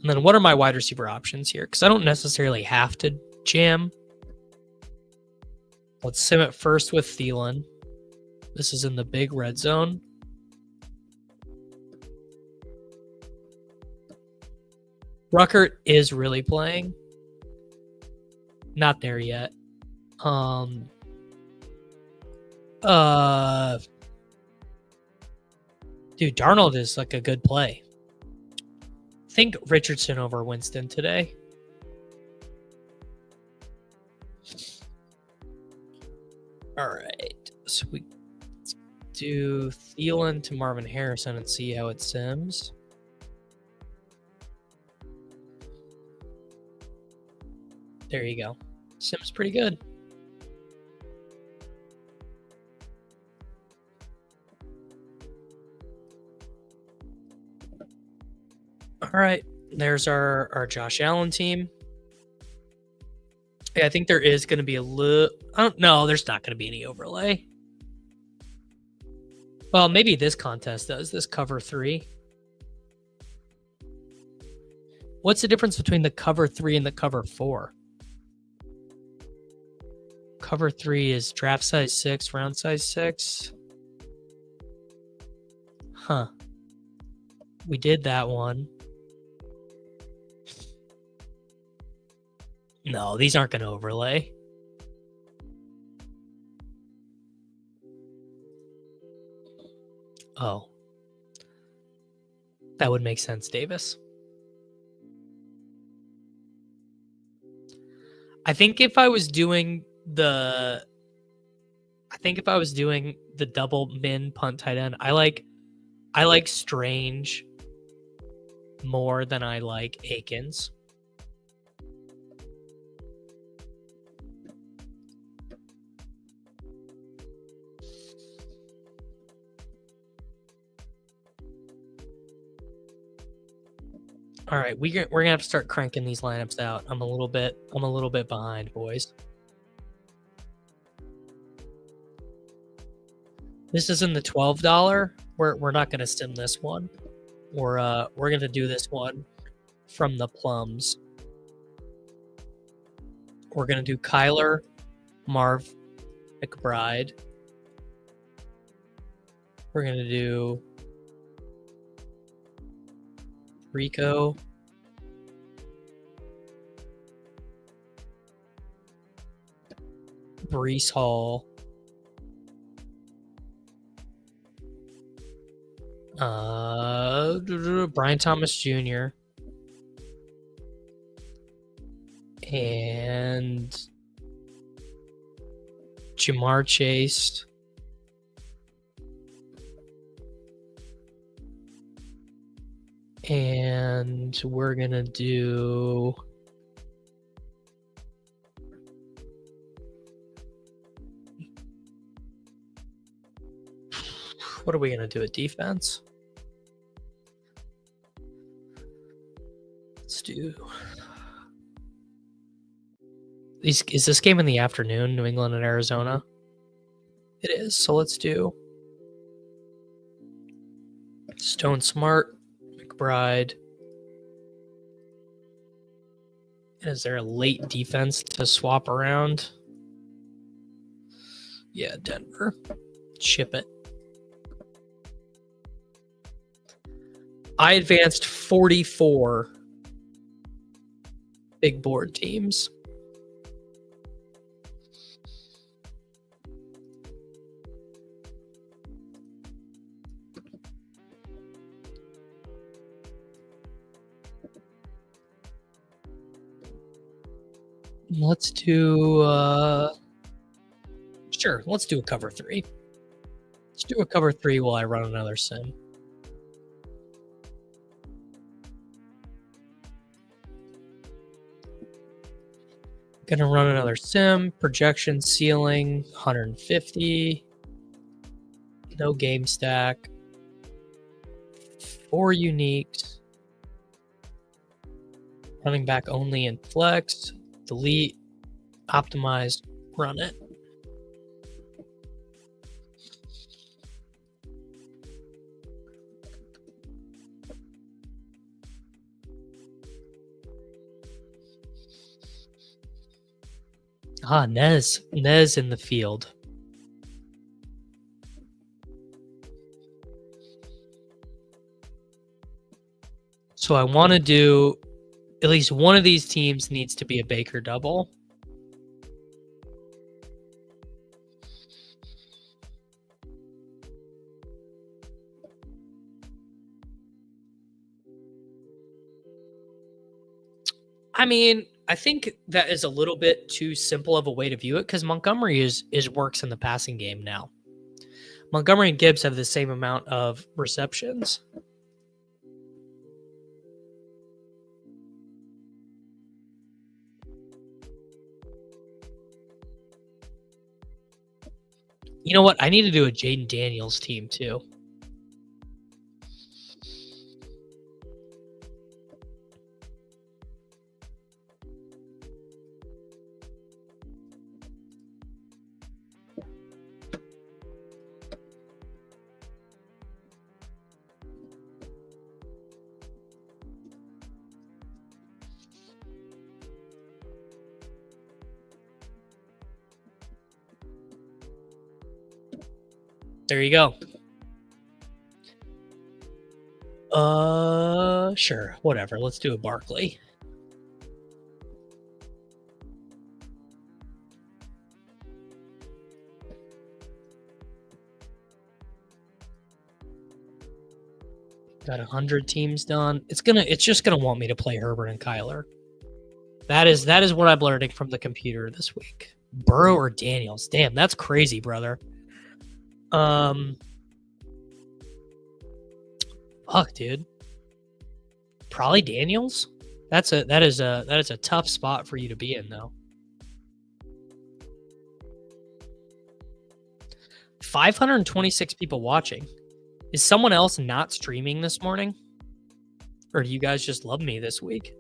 And then what are my wide receiver options here? Because I don't necessarily have to jam. Let's sim it first with Thielen. This is in the big red zone. Ruckert is really playing. Not there yet. Dude, Darnold is like a good play. Think Richardson over Winston today. All right, so we do Thielen to Marvin Harrison and see how it sims. There you go. Sims pretty good. All right, there's our Josh Allen team. Yeah, I think there is going to be a little... I don't know. There's not going to be any overlay. Well, maybe this contest does. This cover 3. What's the difference between the cover 3 and the cover 4? Cover 3 is draft size 6, round size 6. Huh. We did that one. No, these aren't going to overlay. Oh. That would make sense, Davis. I think if I was doing the double min punt tight end, I like Strange more than I like Akins. All right, we're gonna have to start cranking these lineups out. I'm a little bit behind, boys. This is in the $12. We're not gonna sim this one. We're gonna do this one from the plums. We're gonna do Kyler, Marv, McBride. We're gonna do Rico, Brees Hall, Brian Thomas Jr. and Jamar Chase. And we're going to do what are we going to do at defense? Let's do is this game in the afternoon, New England and Arizona? It is. So let's do Stone Smart, McBride. And is there a late defense to swap around? Yeah, Denver. Ship it. I advanced 44 big board teams. Let's do sure, let's do a cover 3. Let's do a cover 3 while I run another sim. Gonna run another sim. Projection ceiling 150. No game stack. 4 uniques. Running back only in flex. Delete. Optimize. Run it. Nez in the field. So I want to do at least one of these teams needs to be a Baker double. I mean, I think that is a little bit too simple of a way to view it because Montgomery is works in the passing game now. Montgomery and Gibbs have the same amount of receptions. You know what? I need to do a Jaden Daniels team too. There you go. Sure, whatever. Let's do a Barkley. Got 100 teams done. It's just gonna want me to play Herbert and Kyler. That is what I'm learning from the computer this week. Burrow or Daniels? Damn, that's crazy, brother. Fuck, dude. Probably Daniels. That is a tough spot for you to be in, though. 526 people watching. Is someone else not streaming this morning? Or do you guys just love me this week?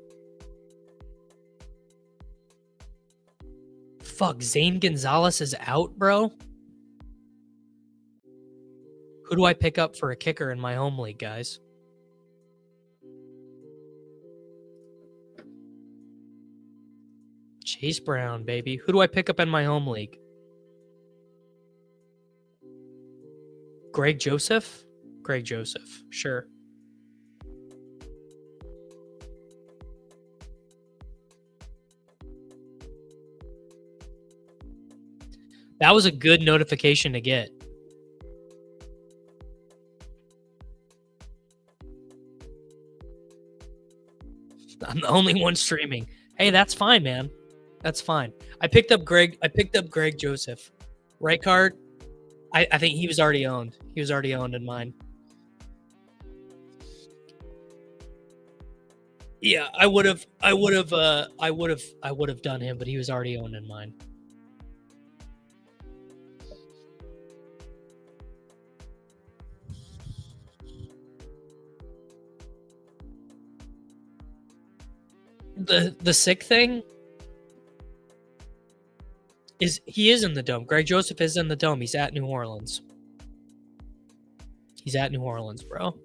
Fuck, Zane Gonzalez is out, bro. Who do I pick up for a kicker in my home league, guys? Chase Brown, baby. Who do I pick up in my home league? Greg Joseph? Greg Joseph, sure. That was a good notification to get. I'm the only one streaming. Hey, that's fine, man. That's fine. I picked up Greg Joseph. Right card. I think he was already owned. He was already owned in mine. Yeah, I would have done him, but he was already owned in mine. The sick thing is he is in the dome. Greg Joseph is in the dome. He's at New Orleans. He's at New Orleans, bro.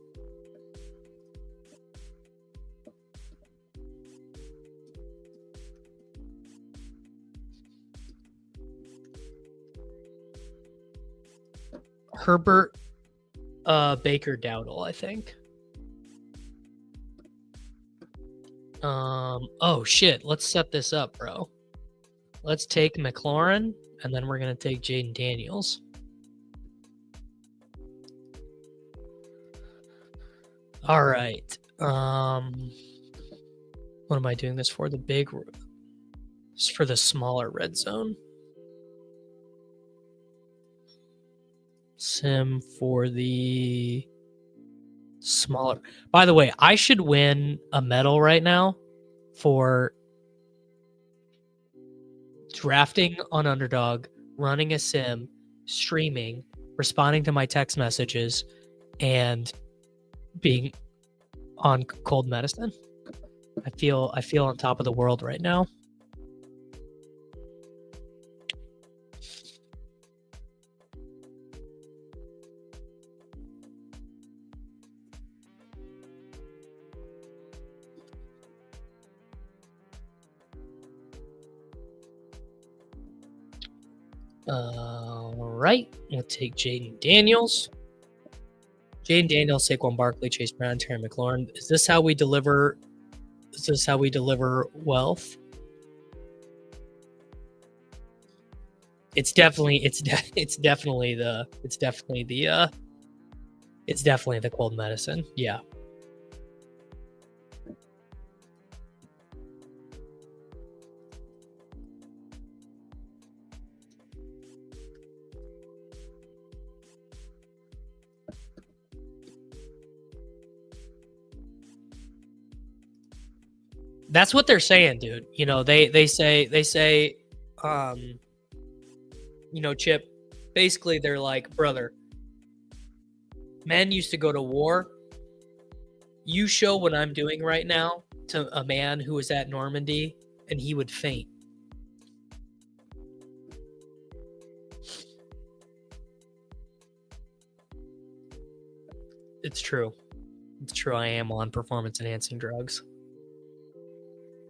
Herbert, Baker, Dowdle, I think. Oh shit, let's set this up, bro. Let's take McLaurin, and then we're gonna take Jaden Daniels. All right. What am I doing this for? It's for the smaller red zone. Sim for the smaller. By the way, I should win a medal right now for drafting on Underdog, running a sim, streaming, responding to my text messages, and being on cold medicine. I feel on top of the world right now. All right, we'll take Jaden Daniels. Jaden Daniels, Saquon Barkley, Chase Brown, Terry McLaurin. Is this how we deliver? Is this how we deliver wealth? It's definitely the cold medicine. Yeah. That's what they're saying, dude. You know, they say, you know, Chip, basically they're like, brother, men used to go to war. You show what I'm doing right now to a man who was at Normandy and he would faint. It's true. It's true. I am on performance enhancing drugs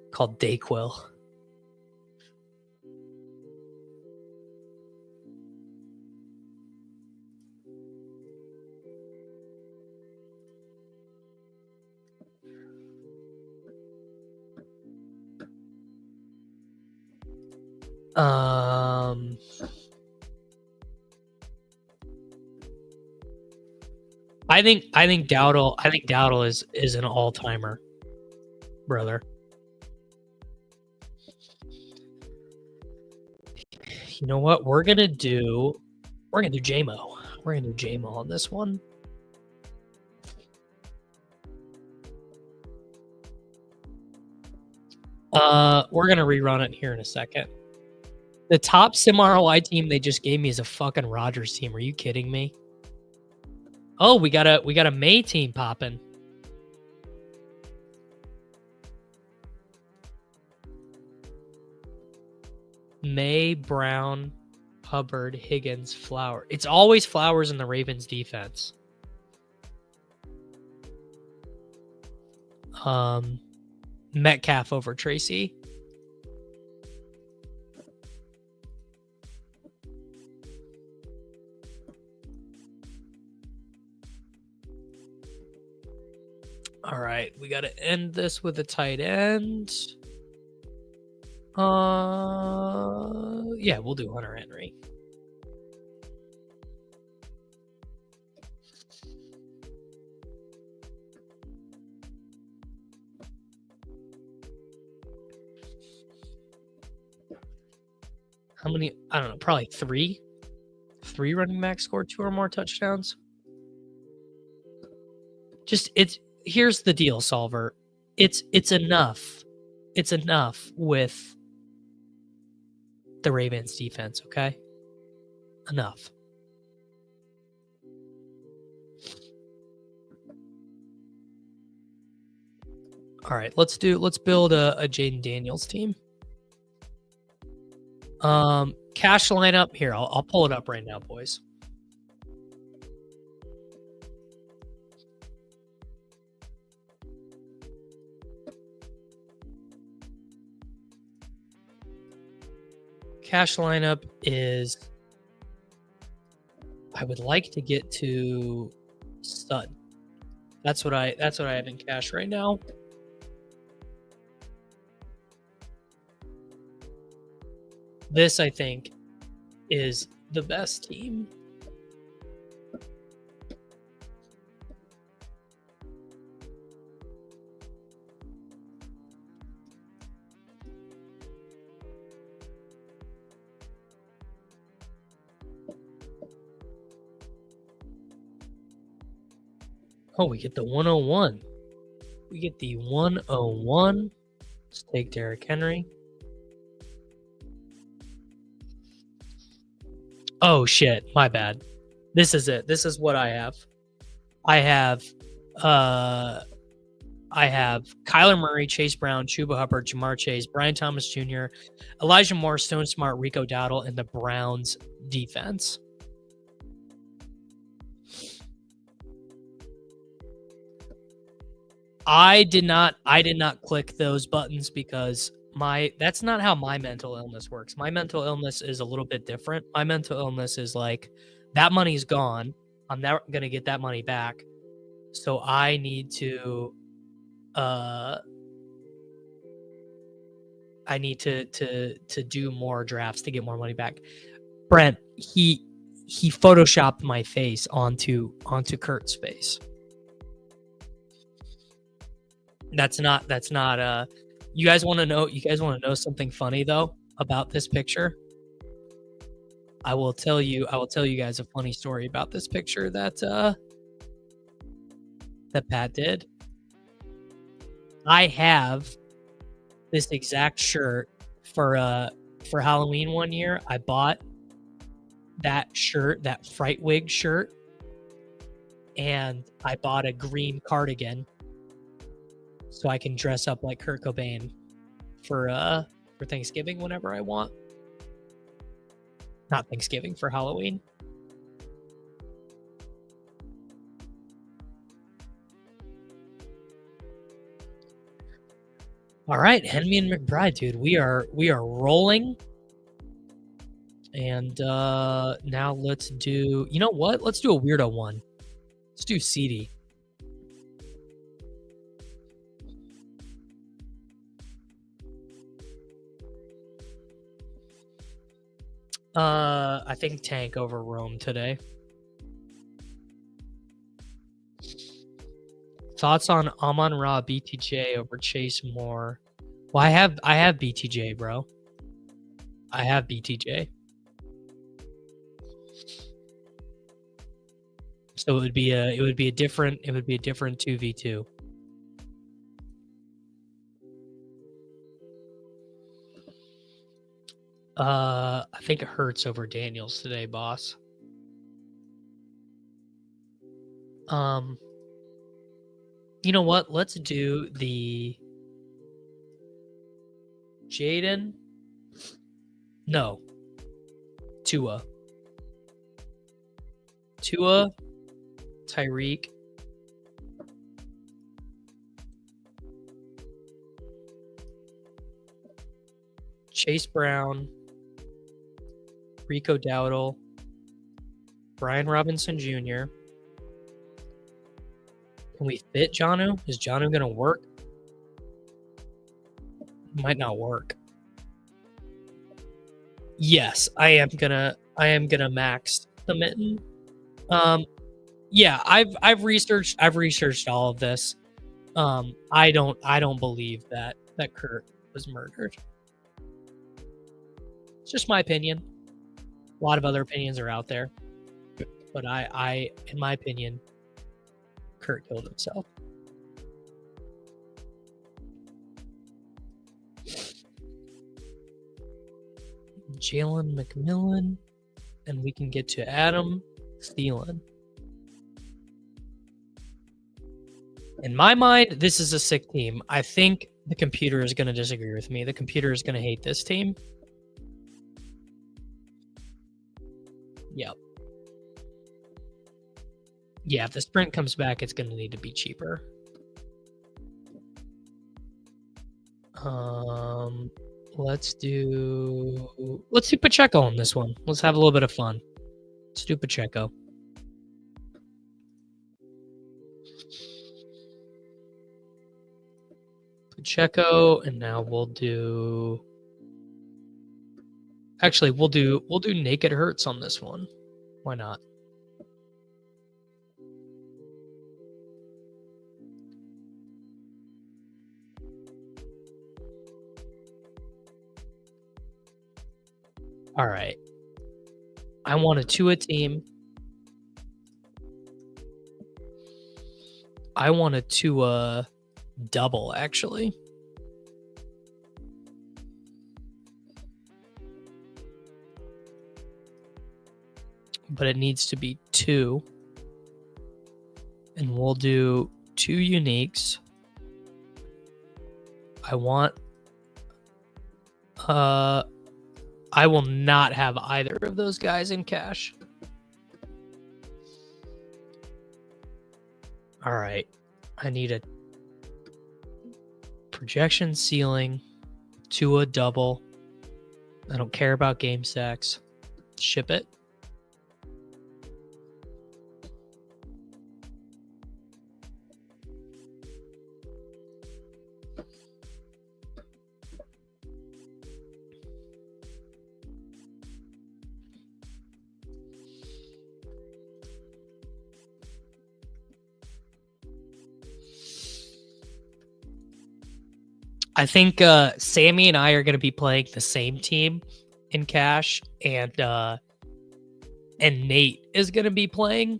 called Dayquil. I think Dowdle is an all-timer, brother. You know what? We're gonna do JMO. We're gonna do JMO on this one. We're gonna rerun it here in a second. The top sim ROI team they just gave me is a fucking Rodgers team. Are you kidding me? Oh, we got a May team popping. May, Brown, Hubbard, Higgins, Flower. It's always Flowers in the Ravens defense. Metcalf over Tracy. All right, we got to end this with a tight end. Yeah, we'll do Hunter Henry. How many? I don't know, probably three. Three running backs scored 2 or more touchdowns. Here's the deal, Solver. It's enough. It's enough with the Ravens defense, okay? Enough. All right, let's build a Jaden Daniels team. Cash lineup here. I'll pull it up right now, boys. Cash lineup is, I would like to get to stud. That's what I have in cash right now. This, I think, is the best team. Oh, we get the 101. We get the 101. Let's take Derrick Henry. Oh shit, my bad. This is it. This is what I have. I have Kyler Murray, Chase Brown, Chuba Hubbard, Jamar Chase, Brian Thomas Jr., Elijah Moore, Stone Smart, Rico Dowdle, and the Browns defense. I did not click those buttons because that's not how my mental illness works. My mental illness is a little bit different. My mental illness is like, that money's gone. I'm never going to get that money back. So I need to do more drafts to get more money back. Brent, he photoshopped my face onto Kurt's face. That's not you guys want to know something funny though about this picture? I will tell you guys a funny story about this picture that Pat did. I have this exact shirt for Halloween one year. I bought that shirt, that Fright Wig shirt, and I bought a green cardigan so I can dress up like Kurt Cobain for Thanksgiving whenever I want. Not Thanksgiving, for Halloween. All right, Henry and McBride, dude, we are rolling. And now let's do, you know what? Let's do a weirdo one. Let's do CD. I think Tank over Rome today. Thoughts on Amon-Ra BTJ over Chase Moore? Well, I have BTJ, bro. I have BTJ. So it would be a different 2v2. I think it hurts over Daniels today, boss. You know what? Let's do the Jaden. No. Tua, Tyreek, Chase Brown, Rico Dowdle, Brian Robinson Jr. Can we fit Jonnu? Is Jonnu gonna work? Might not work. Yes, I am gonna max the mitten. Yeah, I've researched all of this. I don't believe that Kurt was murdered. It's just my opinion. A lot of other opinions are out there, but I in my opinion, Kurt killed himself. Jalen McMillan, and we can get to Adam Thielen. In my mind, this is a sick team. I think the computer is going to disagree with me. The computer is going to hate this team. Yep. Yeah, if the sprint comes back, it's going to need to be cheaper. Let's do Pacheco on this one. Let's have a little bit of fun. Let's do Pacheco. And now we'll do. Actually, we'll do Naked Hurts on this one. Why not? All right. I want a Tua team. I want a Tua double, actually. But it needs to be 2. And we'll do 2 uniques. I will not have either of those guys in cash. All right. I need a projection ceiling, Tua double. I don't care about game stacks. Ship it. I think Sammy and I are going to be playing the same team in cash, and Nate is going to be playing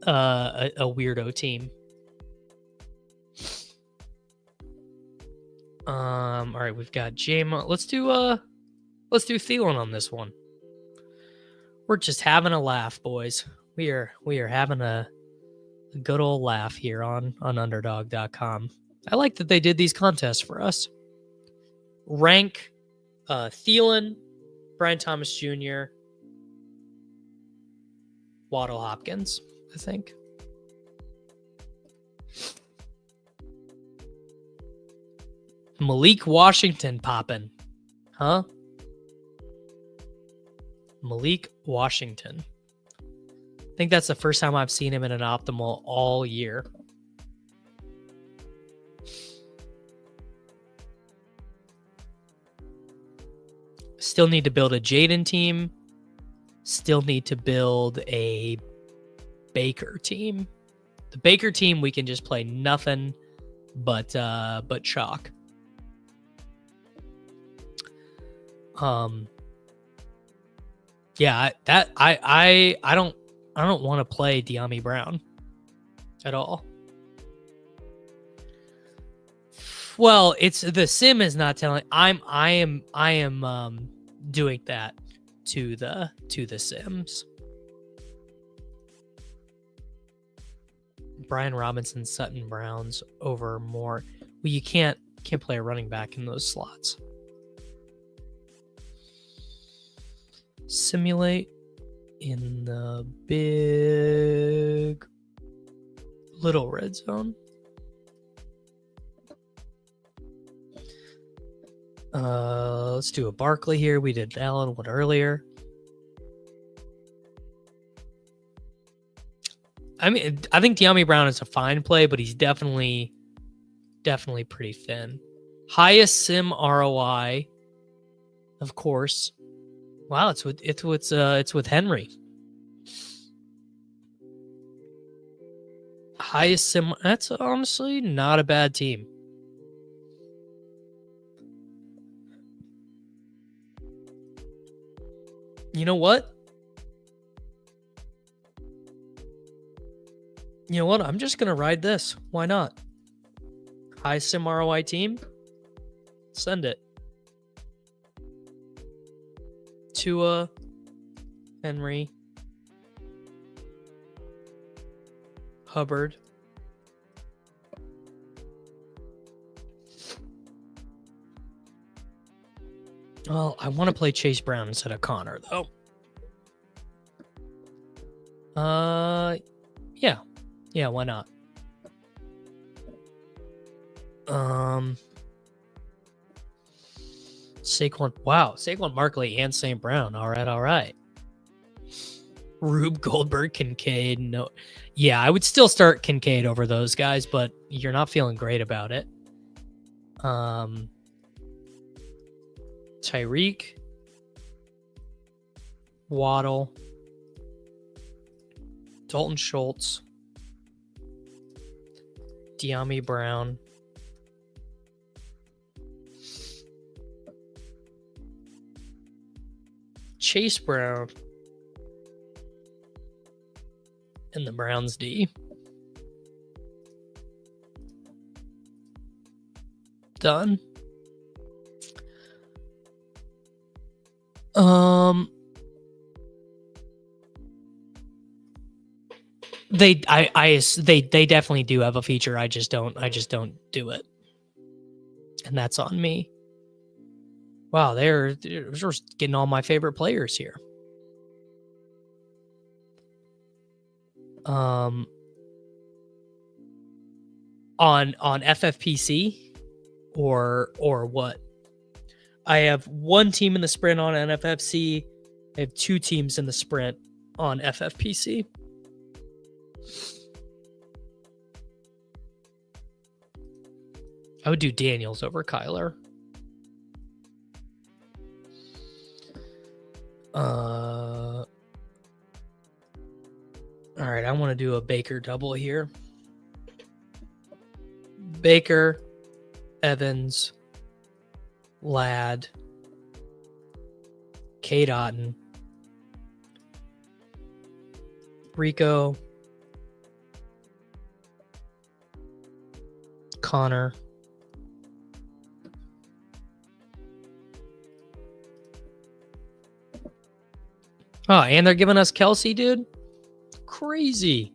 a weirdo team. All right, we've got Jama. Let's do Thielen on this one. We're just having a laugh, boys. We are having a good old laugh here on underdog.com. I like that they did these contests for us. Rank Thielen, Brian Thomas Jr., Waddle Hopkins, I think. Malik Washington popping. Huh? Malik Washington. I think that's the first time I've seen him in an optimal all year. Still need to build a Jaden team. Still need to build a Baker team. The Baker team, we can just play nothing but chalk. Yeah, I don't want to play De'Ami Brown at all. Well, it's the sim is not telling. I am doing that to the sims. Brian Robinson, Sutton Browns over more. Well, you can't play a running back in those slots. Simulate in the big little red zone. Let's do a Barkley here. We did Allenwood earlier. I mean, I think De'Ami Brown is a fine play, but he's definitely pretty thin. Highest sim ROI, of course. Wow, it's with Henry. Highest sim. That's honestly not a bad team. You know what? I'm just going to ride this. Why not? High sim ROI team. Send it. Tua, Henry, Hubbard. Well, I want to play Chase Brown instead of Connor, though. Yeah. Yeah, why not? Saquon. Wow, Saquon Barkley and St. Brown. All right. Rube Goldberg, Kincaid. No. Yeah, I would still start Kincaid over those guys, but you're not feeling great about it. Tyreek, Waddle, Dalton Schultz, De'Ami Brown, Chase Brown, and the Browns D. Done. They definitely do have a feature. I just don't do it, and that's on me. Wow, they're just getting all my favorite players here. On FFPC or what? I have one team in the sprint on NFFC. I have two teams in the sprint on FFPC. I would do Daniels over Kyler. All right, I want to do a Baker double here. Baker, Evans, Ladd, Kate Otten, Rico, Connor, oh, and they're giving us Kelsey, dude. Crazy.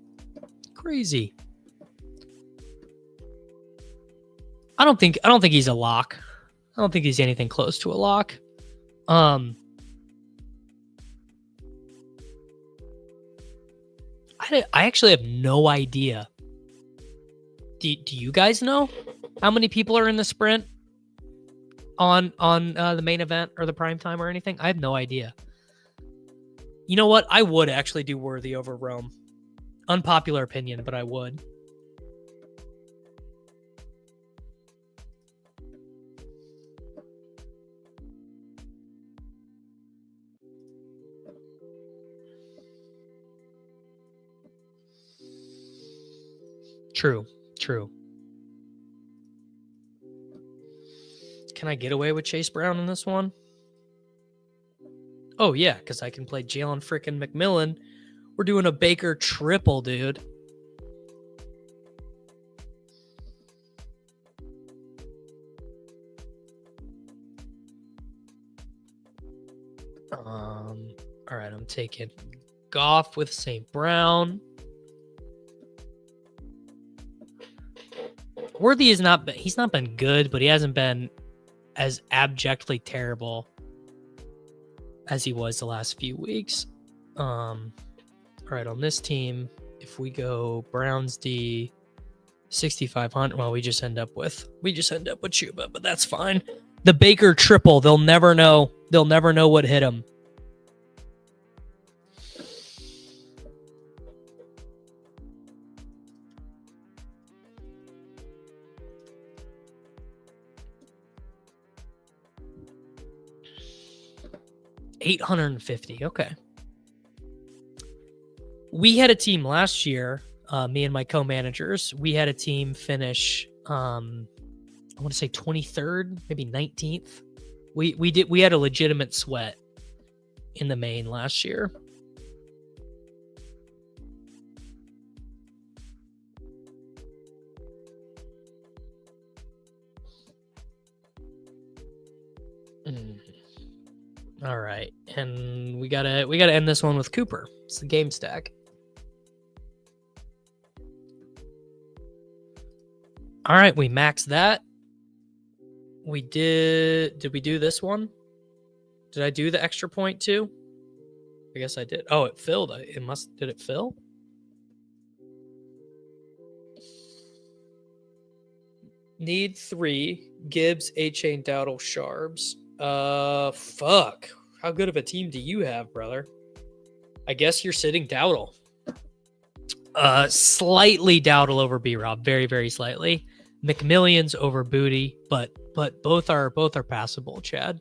I don't think he's a lock. I don't think he's anything close to a lock. I actually have no idea. Do you guys know how many people are in the sprint on the main event or the prime time or anything? I have no idea. You know what? I would actually do Worthy over Rome. Unpopular opinion, but I would. True. Can I get away with Chase Brown in this one? Oh, yeah, because I can play Jalen frickin' McMillan. We're doing a Baker triple, dude. All right, I'm taking Goff with St. Brown. Worthy he's not been good, but he hasn't been as abjectly terrible as he was the last few weeks. All right, on this team, if we go Browns D 6,500, well, we just end up with Chuba, but that's fine. The Baker triple, they'll never know. They'll never know what hit him. $850. Okay. We had a team last year, me and my co-managers, we had a team finish I want to say 23rd, maybe 19th. We had a legitimate sweat in the main last year. All right, and we gotta end this one with Cooper. It's the game stack. All right, we maxed that. We did we do this one? Did I do the extra point too? I guess I did. Oh, it filled. Did it fill? Need 3. Gibbs, A-Chain, Dowdle, Sharbs. Fuck. How good of a team do you have, brother? I guess you're sitting Dowdle. Slightly Dowdle over B-Rob. Very, very slightly. McMillions over Booty, but both are passable, Chad.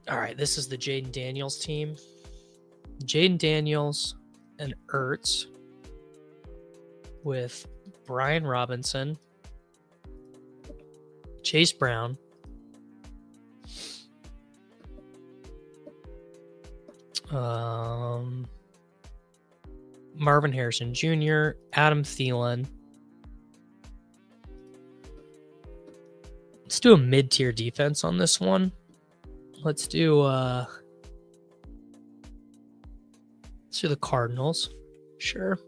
All right, this is the Jaden Daniels team. Jaden Daniels and Ertz with Brian Robinson, Chase Brown, Marvin Harrison Jr., Adam Thielen. Let's do a mid-tier defense on this one. Let's do the Cardinals. Sure.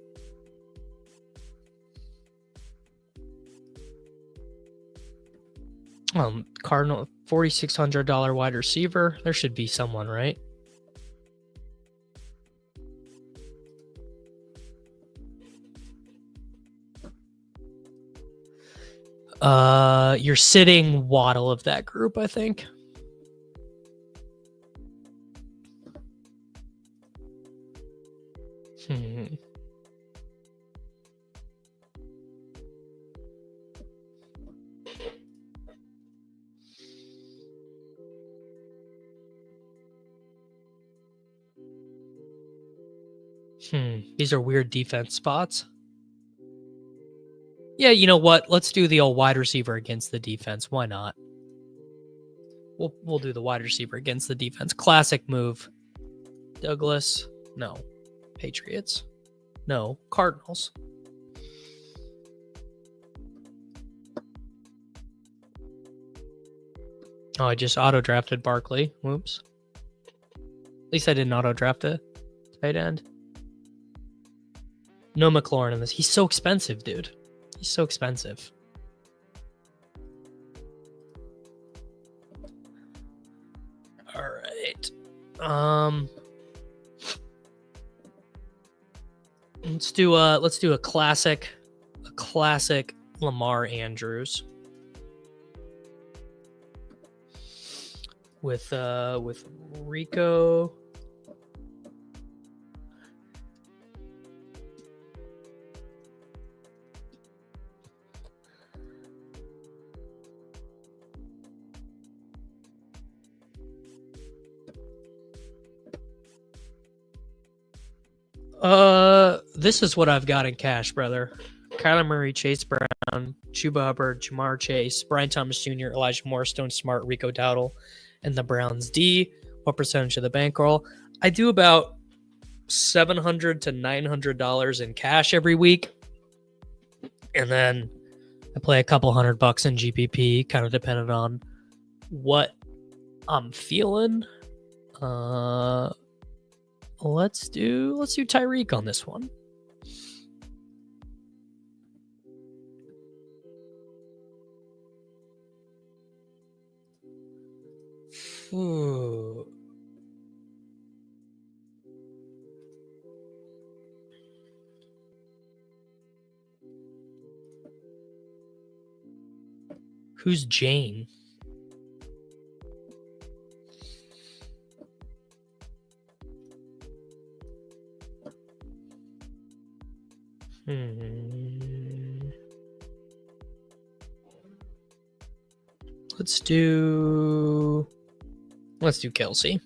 Cardinal $4,600 wide receiver. There should be someone, right? You're sitting Waddle of that group, I think. These are weird defense spots. Yeah, you know what? Let's do the old wide receiver against the defense. Why not? We'll do the wide receiver against the defense. Classic move. Douglas. No. Patriots. No. Cardinals. Oh, I just auto-drafted Barkley. Whoops. At least I didn't auto-draft a tight end. No McLaurin in this. He's so expensive, dude. He's so expensive. All right. Let's do a classic Lamar Andrews with Rico. This is what I've got in cash, brother. Kyler Murray, Chase Brown, Chuba Hubbard, Jamar Chase, Brian Thomas Jr., Elijah Moore, Stone Smart, Rico Dowdle, and the Browns D. What percentage of the bankroll? I do about $700 to $900 in cash every week, and then I play a couple $100 in GPP, kind of depending on what I'm feeling. Let's do Tyreek on this one. Ooh. Who's Jane? Let's do Kelsey.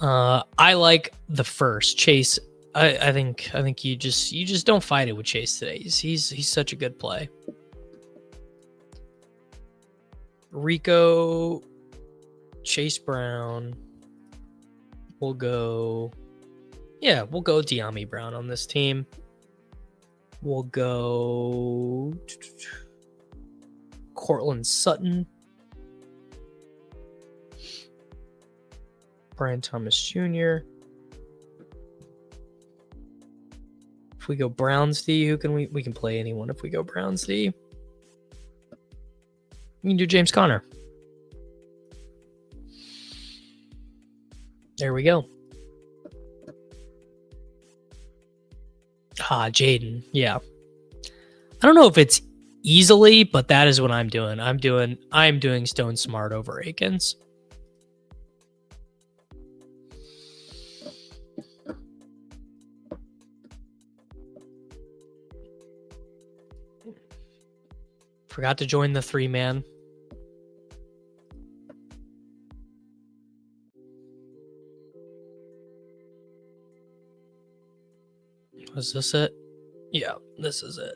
I like the first Chase. I think you just don't fight it with Chase today. He's such a good play. Rico, Chase Brown. We'll go De'Ami Brown on this team. We'll go Cortland Sutton, Brian Thomas Jr. If we go Browns D, who can we can play anyone if we go Browns D. We can do James Conner. There we go. Jaden. Yeah. I don't know if it's easily, but that is what I'm doing. I'm doing Stone Smart over Akins. Forgot to join the 3-man. Was this it? Yeah, this is it.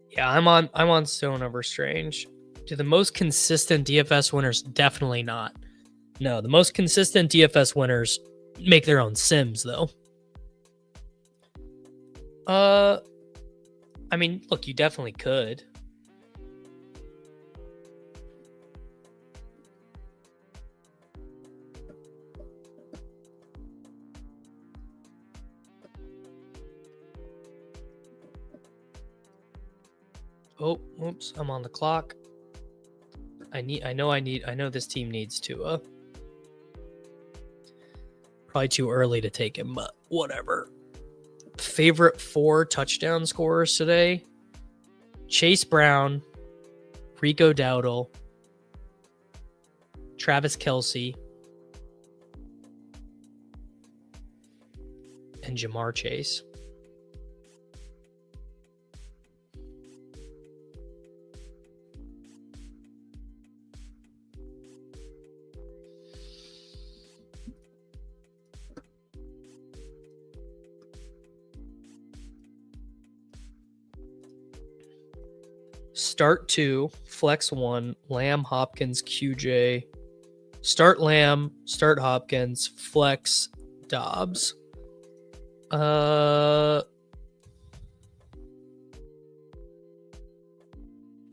Yeah, I'm on Stone over Strange. Do the most consistent DFS winners? Definitely not. No, the most consistent DFS winners make their own sims, though. I mean, look, you definitely could. Oh, oops, I'm on the clock. I know this team needs Tua. Probably too early to take him, but whatever. Favorite 4 touchdown scorers today: Chase Brown, Rico Dowdle, Travis Kelce, and Jamar Chase. Start 2, flex 1, Lamb, Hopkins, QJ. Start Lamb, start Hopkins, flex Dobbs.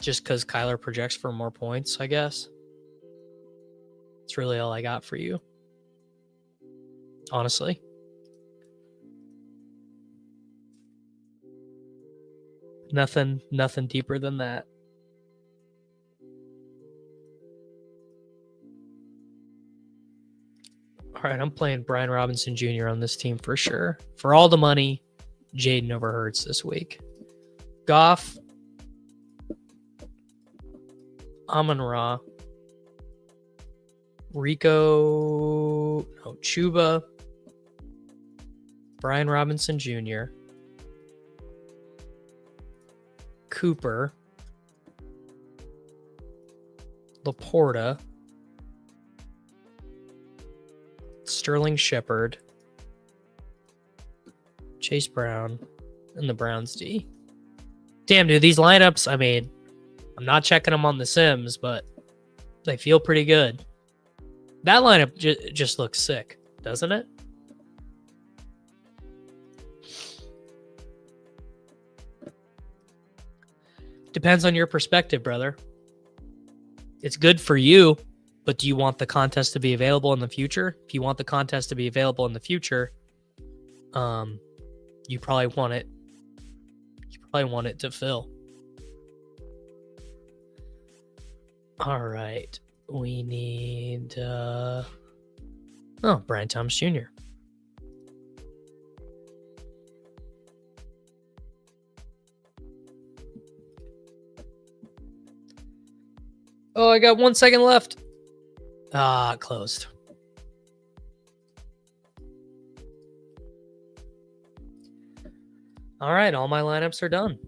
Just because Kyler projects for more points, I guess. That's really all I got for you. Honestly. Nothing deeper than that. All right, I'm playing Brian Robinson Jr. on this team for sure. For all the money, Jaden over Hurts this week. Goff, Amon-Ra, Chuba, Brian Robinson Jr., Cooper, Laporta, Sterling Shepard, Chase Brown, and the Browns D. Damn, dude, these lineups, I mean, I'm not checking them on the Sims, but they feel pretty good. That lineup just looks sick, doesn't it? Depends on your perspective, brother. It's good for you, but do you want the contest to be available in the future? If you want the contest to be available in the future, you probably want it. You probably want it to fill. All right, we need Brian Thomas Jr. Oh, I got 1 second left. It closed. All right, all my lineups are done.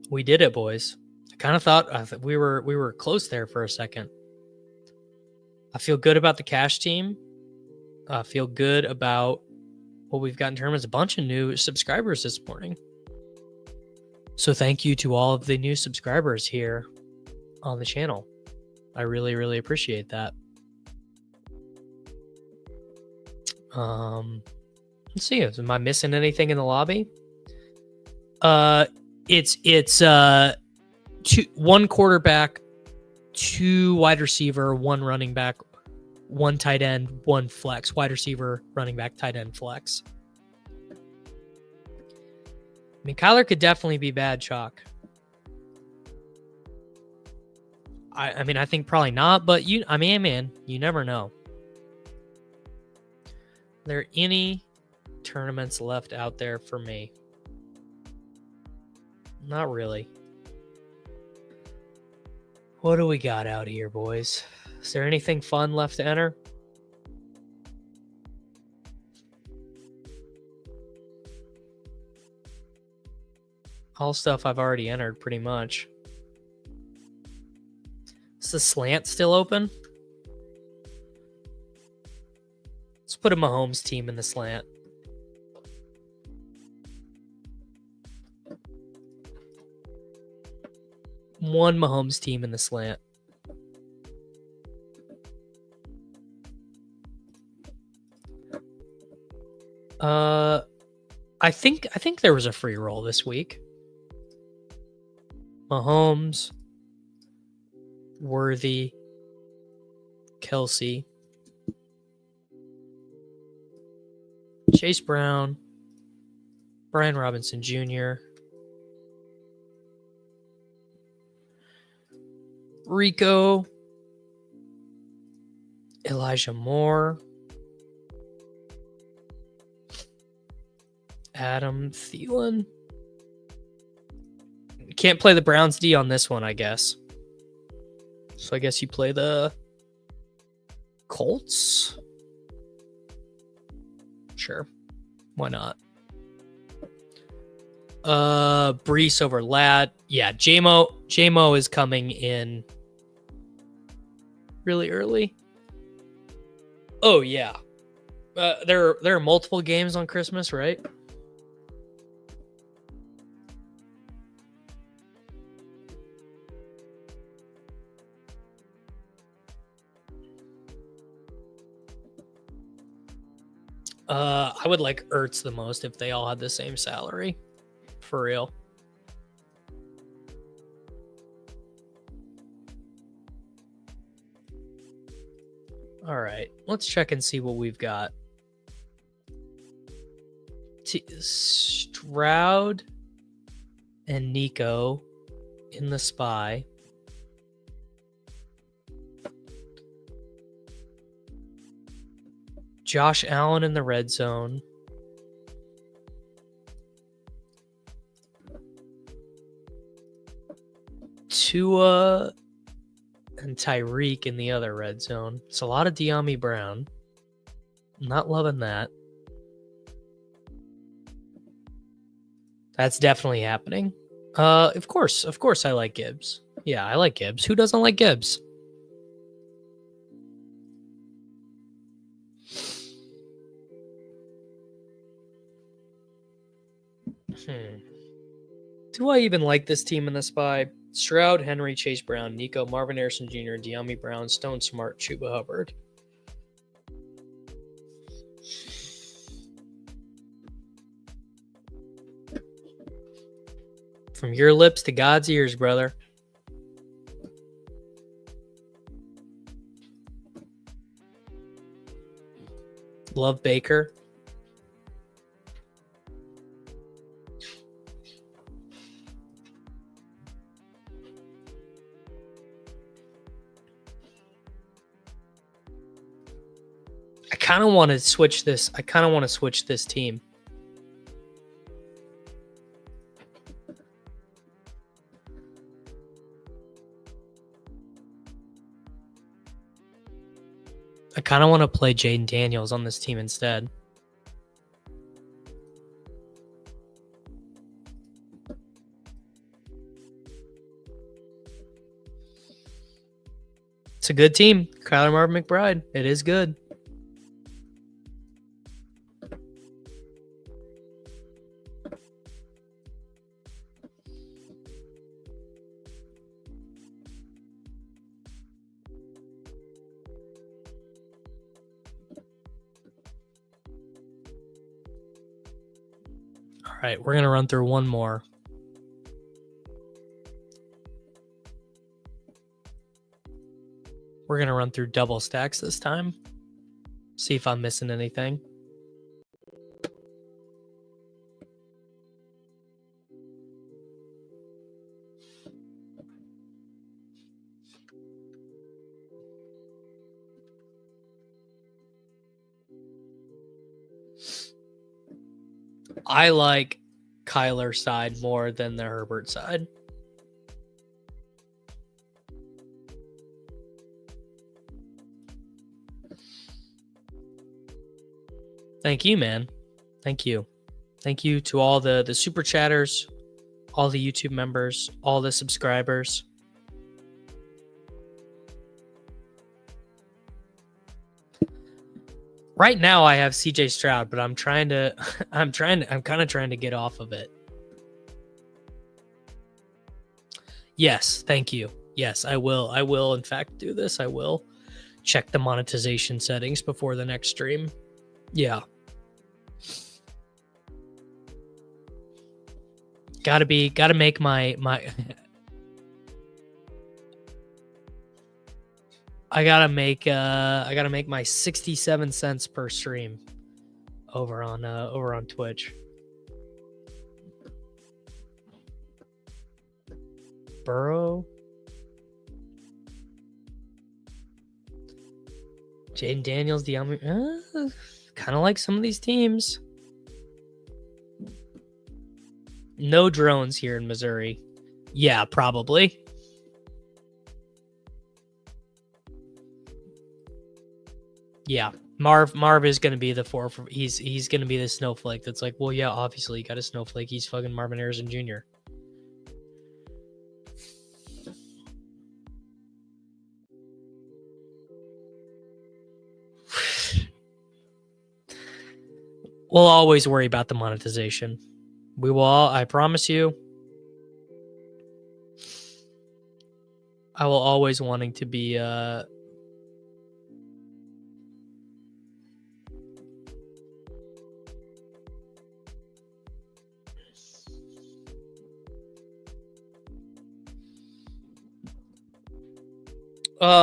We did it, boys. I kind of thought we were close there for a second. I feel good about the cash team. I feel good about what we've got in terms of a bunch of new subscribers this morning. So thank you to all of the new subscribers here on the channel. I really, really appreciate that. Let's see. Am I missing anything in the lobby? It's one quarterback, 2 wide receiver, 1 running back, 1 tight end, 1 flex. Wide receiver, running back, tight end, flex. I mean, Kyler could definitely be bad chalk. I mean, I think probably not, but man, you never know. Are there any tournaments left out there for me? Not really. What do we got out here, boys? Is there anything fun left to enter? All stuff I've already entered, pretty much. Is the slant still open? Let's put a Mahomes team in the slant. One Mahomes team in the slant. I think there was a free roll this week. Mahomes, Worthy, Kelsey, Chase Brown, Brian Robinson Jr., Rico, Elijah Moore, Adam Thielen. Can't play the Browns D on this one, I guess. So I guess you play the Colts. Sure. Why not? Brees over Ladd. Yeah, JMO is coming in really early. Oh yeah. There are multiple games on Christmas, right? I would like Ertz the most if they all had the same salary. For real. All right. Let's check and see what we've got. Stroud and Nico in the spy. Josh Allen in the red zone. Tua and Tyreek in the other red zone. It's a lot of De'Ami Brown. Not loving that. That's definitely happening. Of course I like Gibbs. Yeah, I like Gibbs. Who doesn't like Gibbs? Do I even like this team in the SPY? Stroud, Henry, Chase Brown, Nico, Marvin Harrison Jr., De'Ami Brown, Stone Smart, Chuba Hubbard. From your lips to God's ears, brother. Love Baker. I kind of want to switch this. I kind of want to switch this team. I kind of want to play Jaden Daniels on this team instead. It's a good team. Kyler Marvin McBride. It is good. All right, we're going to run through one more. We're going to run through double stacks this time. See if I'm missing anything. I like Kyler's side more than the Herbert side. Thank you, man. Thank you. Thank you to all the super chatters, all the YouTube members, all the subscribers. Right now I have CJ Stroud, but I'm kind of trying to get off of it. Yes, thank you. Yes, I will in fact do this. I will check the monetization settings before the next stream. Yeah. Gotta make my I gotta make my 67 cents per stream over on Twitch. Burrow, Jaden Daniels, De'Ami, kind of like some of these teams. No drones here in Missouri. Yeah, probably. Yeah, Marv is going to be the four. He's going to be the snowflake that's like, well, yeah, obviously you got a snowflake. He's fucking Marvin Harrison Jr. We'll always worry about the monetization. We will all, I promise you. I will always wanting to be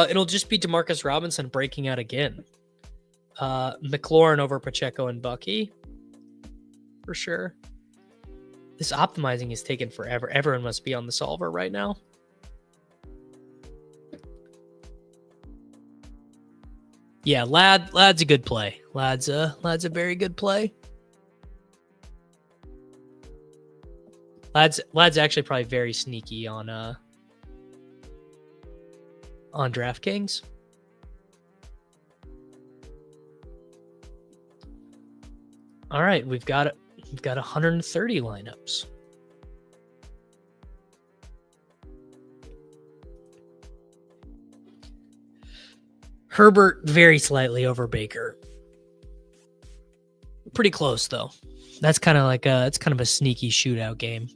it'll just be Demarcus Robinson breaking out again. McLaurin over Pacheco and Bucky. For sure. This optimizing is taking forever. Everyone must be on the solver right now. Yeah, Lad's a good play. Lad's a very good play. Lad's actually probably very sneaky on on DraftKings. All right, we've got 130 lineups. Herbert very slightly over Baker. Pretty close though. That's kind of like it's kind of a sneaky shootout game.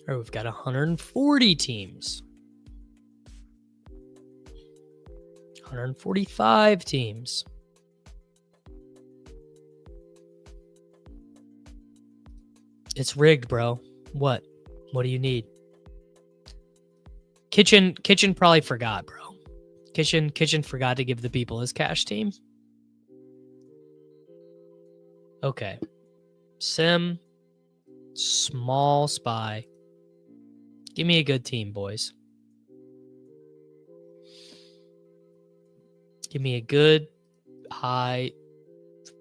All right, we've got 140 teams. 145 teams. It's rigged, bro. What? What do you need? Kitchen probably forgot, bro. Kitchen forgot to give the people his cash team. Okay. Sim. Small spy. Give me a good team, boys. Give me a good high.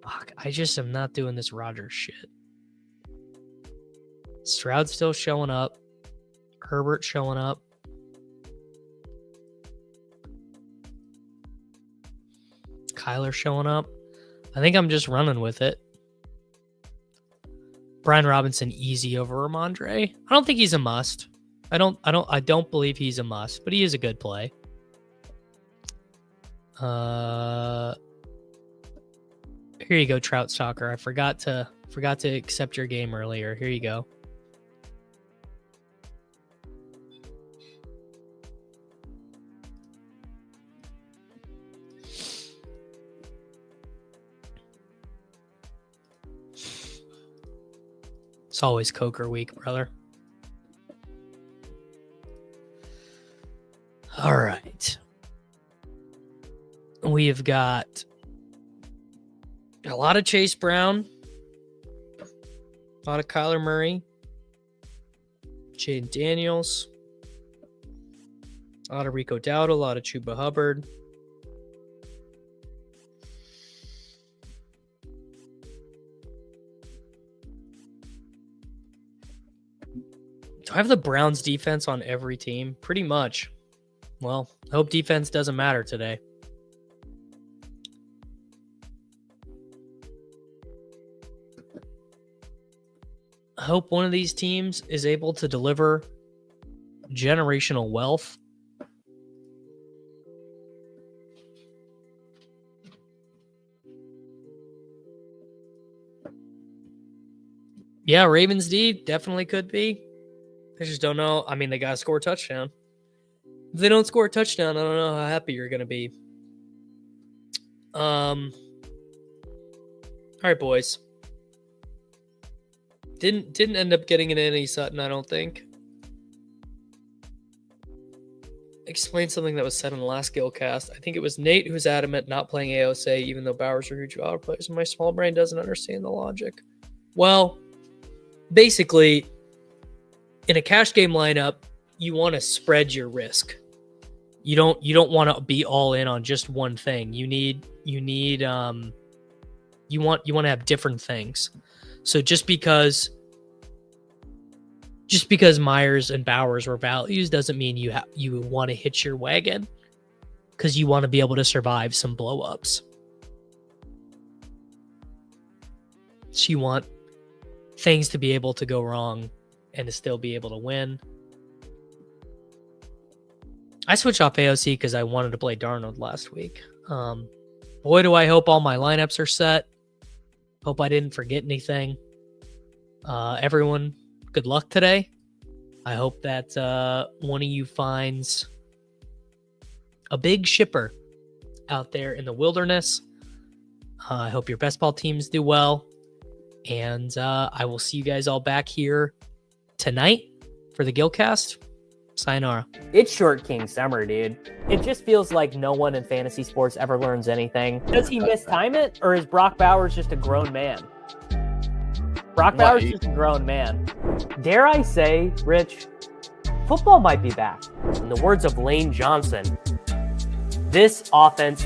Fuck, I just am not doing this Rodgers shit. Stroud still showing up. Herbert showing up. Kyler showing up. I think I'm just running with it. Brian Robinson easy over Ramondre. I don't think he's a must. I don't believe he's a must, but he is a good play. Here you go, Trout Stalker. I forgot to accept your game earlier. Here you go. It's always Coker week, brother. All right. We've got a lot of Chase Brown, a lot of Kyler Murray, Jaden Daniels, a lot of Rico Dowdle, a lot of Chuba Hubbard. Do I have the Browns defense on every team? Pretty much. Well, I hope defense doesn't matter today. I hope one of these teams is able to deliver generational wealth. Yeah, Ravens D definitely could be. I just don't know. I mean, they got to score a touchdown. If they don't score a touchdown, I don't know how happy you're going to be. All right, boys. Didn't end up getting an any Sutton, I don't think. Explain something that was said in the last Gillcast. I think it was Nate who was adamant not playing AOSA, even though Bowers are huge auto players. My small brain doesn't understand the logic. Well, basically, in a cash game lineup, you want to spread your risk. You don't want to be all in on just one thing. You want to have different things. So just because Myers and Bowers were values doesn't mean you want to hitch your wagon, because you want to be able to survive some blow-ups. So you want things to be able to go wrong and to still be able to win. I switched off AOC because I wanted to play Darnold last week. Boy, do I hope all my lineups are set. Hope I didn't forget anything. Everyone, good luck today. I hope that one of you finds a big shipper out there in the wilderness. I hope your best ball teams do well. And I will see you guys all back here tonight for the Gillcast. Sayonara. It's Short King summer, dude. It just feels like no one in fantasy sports ever learns anything. Does he mistime it, or is Brock Bowers just a grown man? Brock Bowers is just a grown man. Dare I say, Rich, football might be back. In the words of Lane Johnson, this offense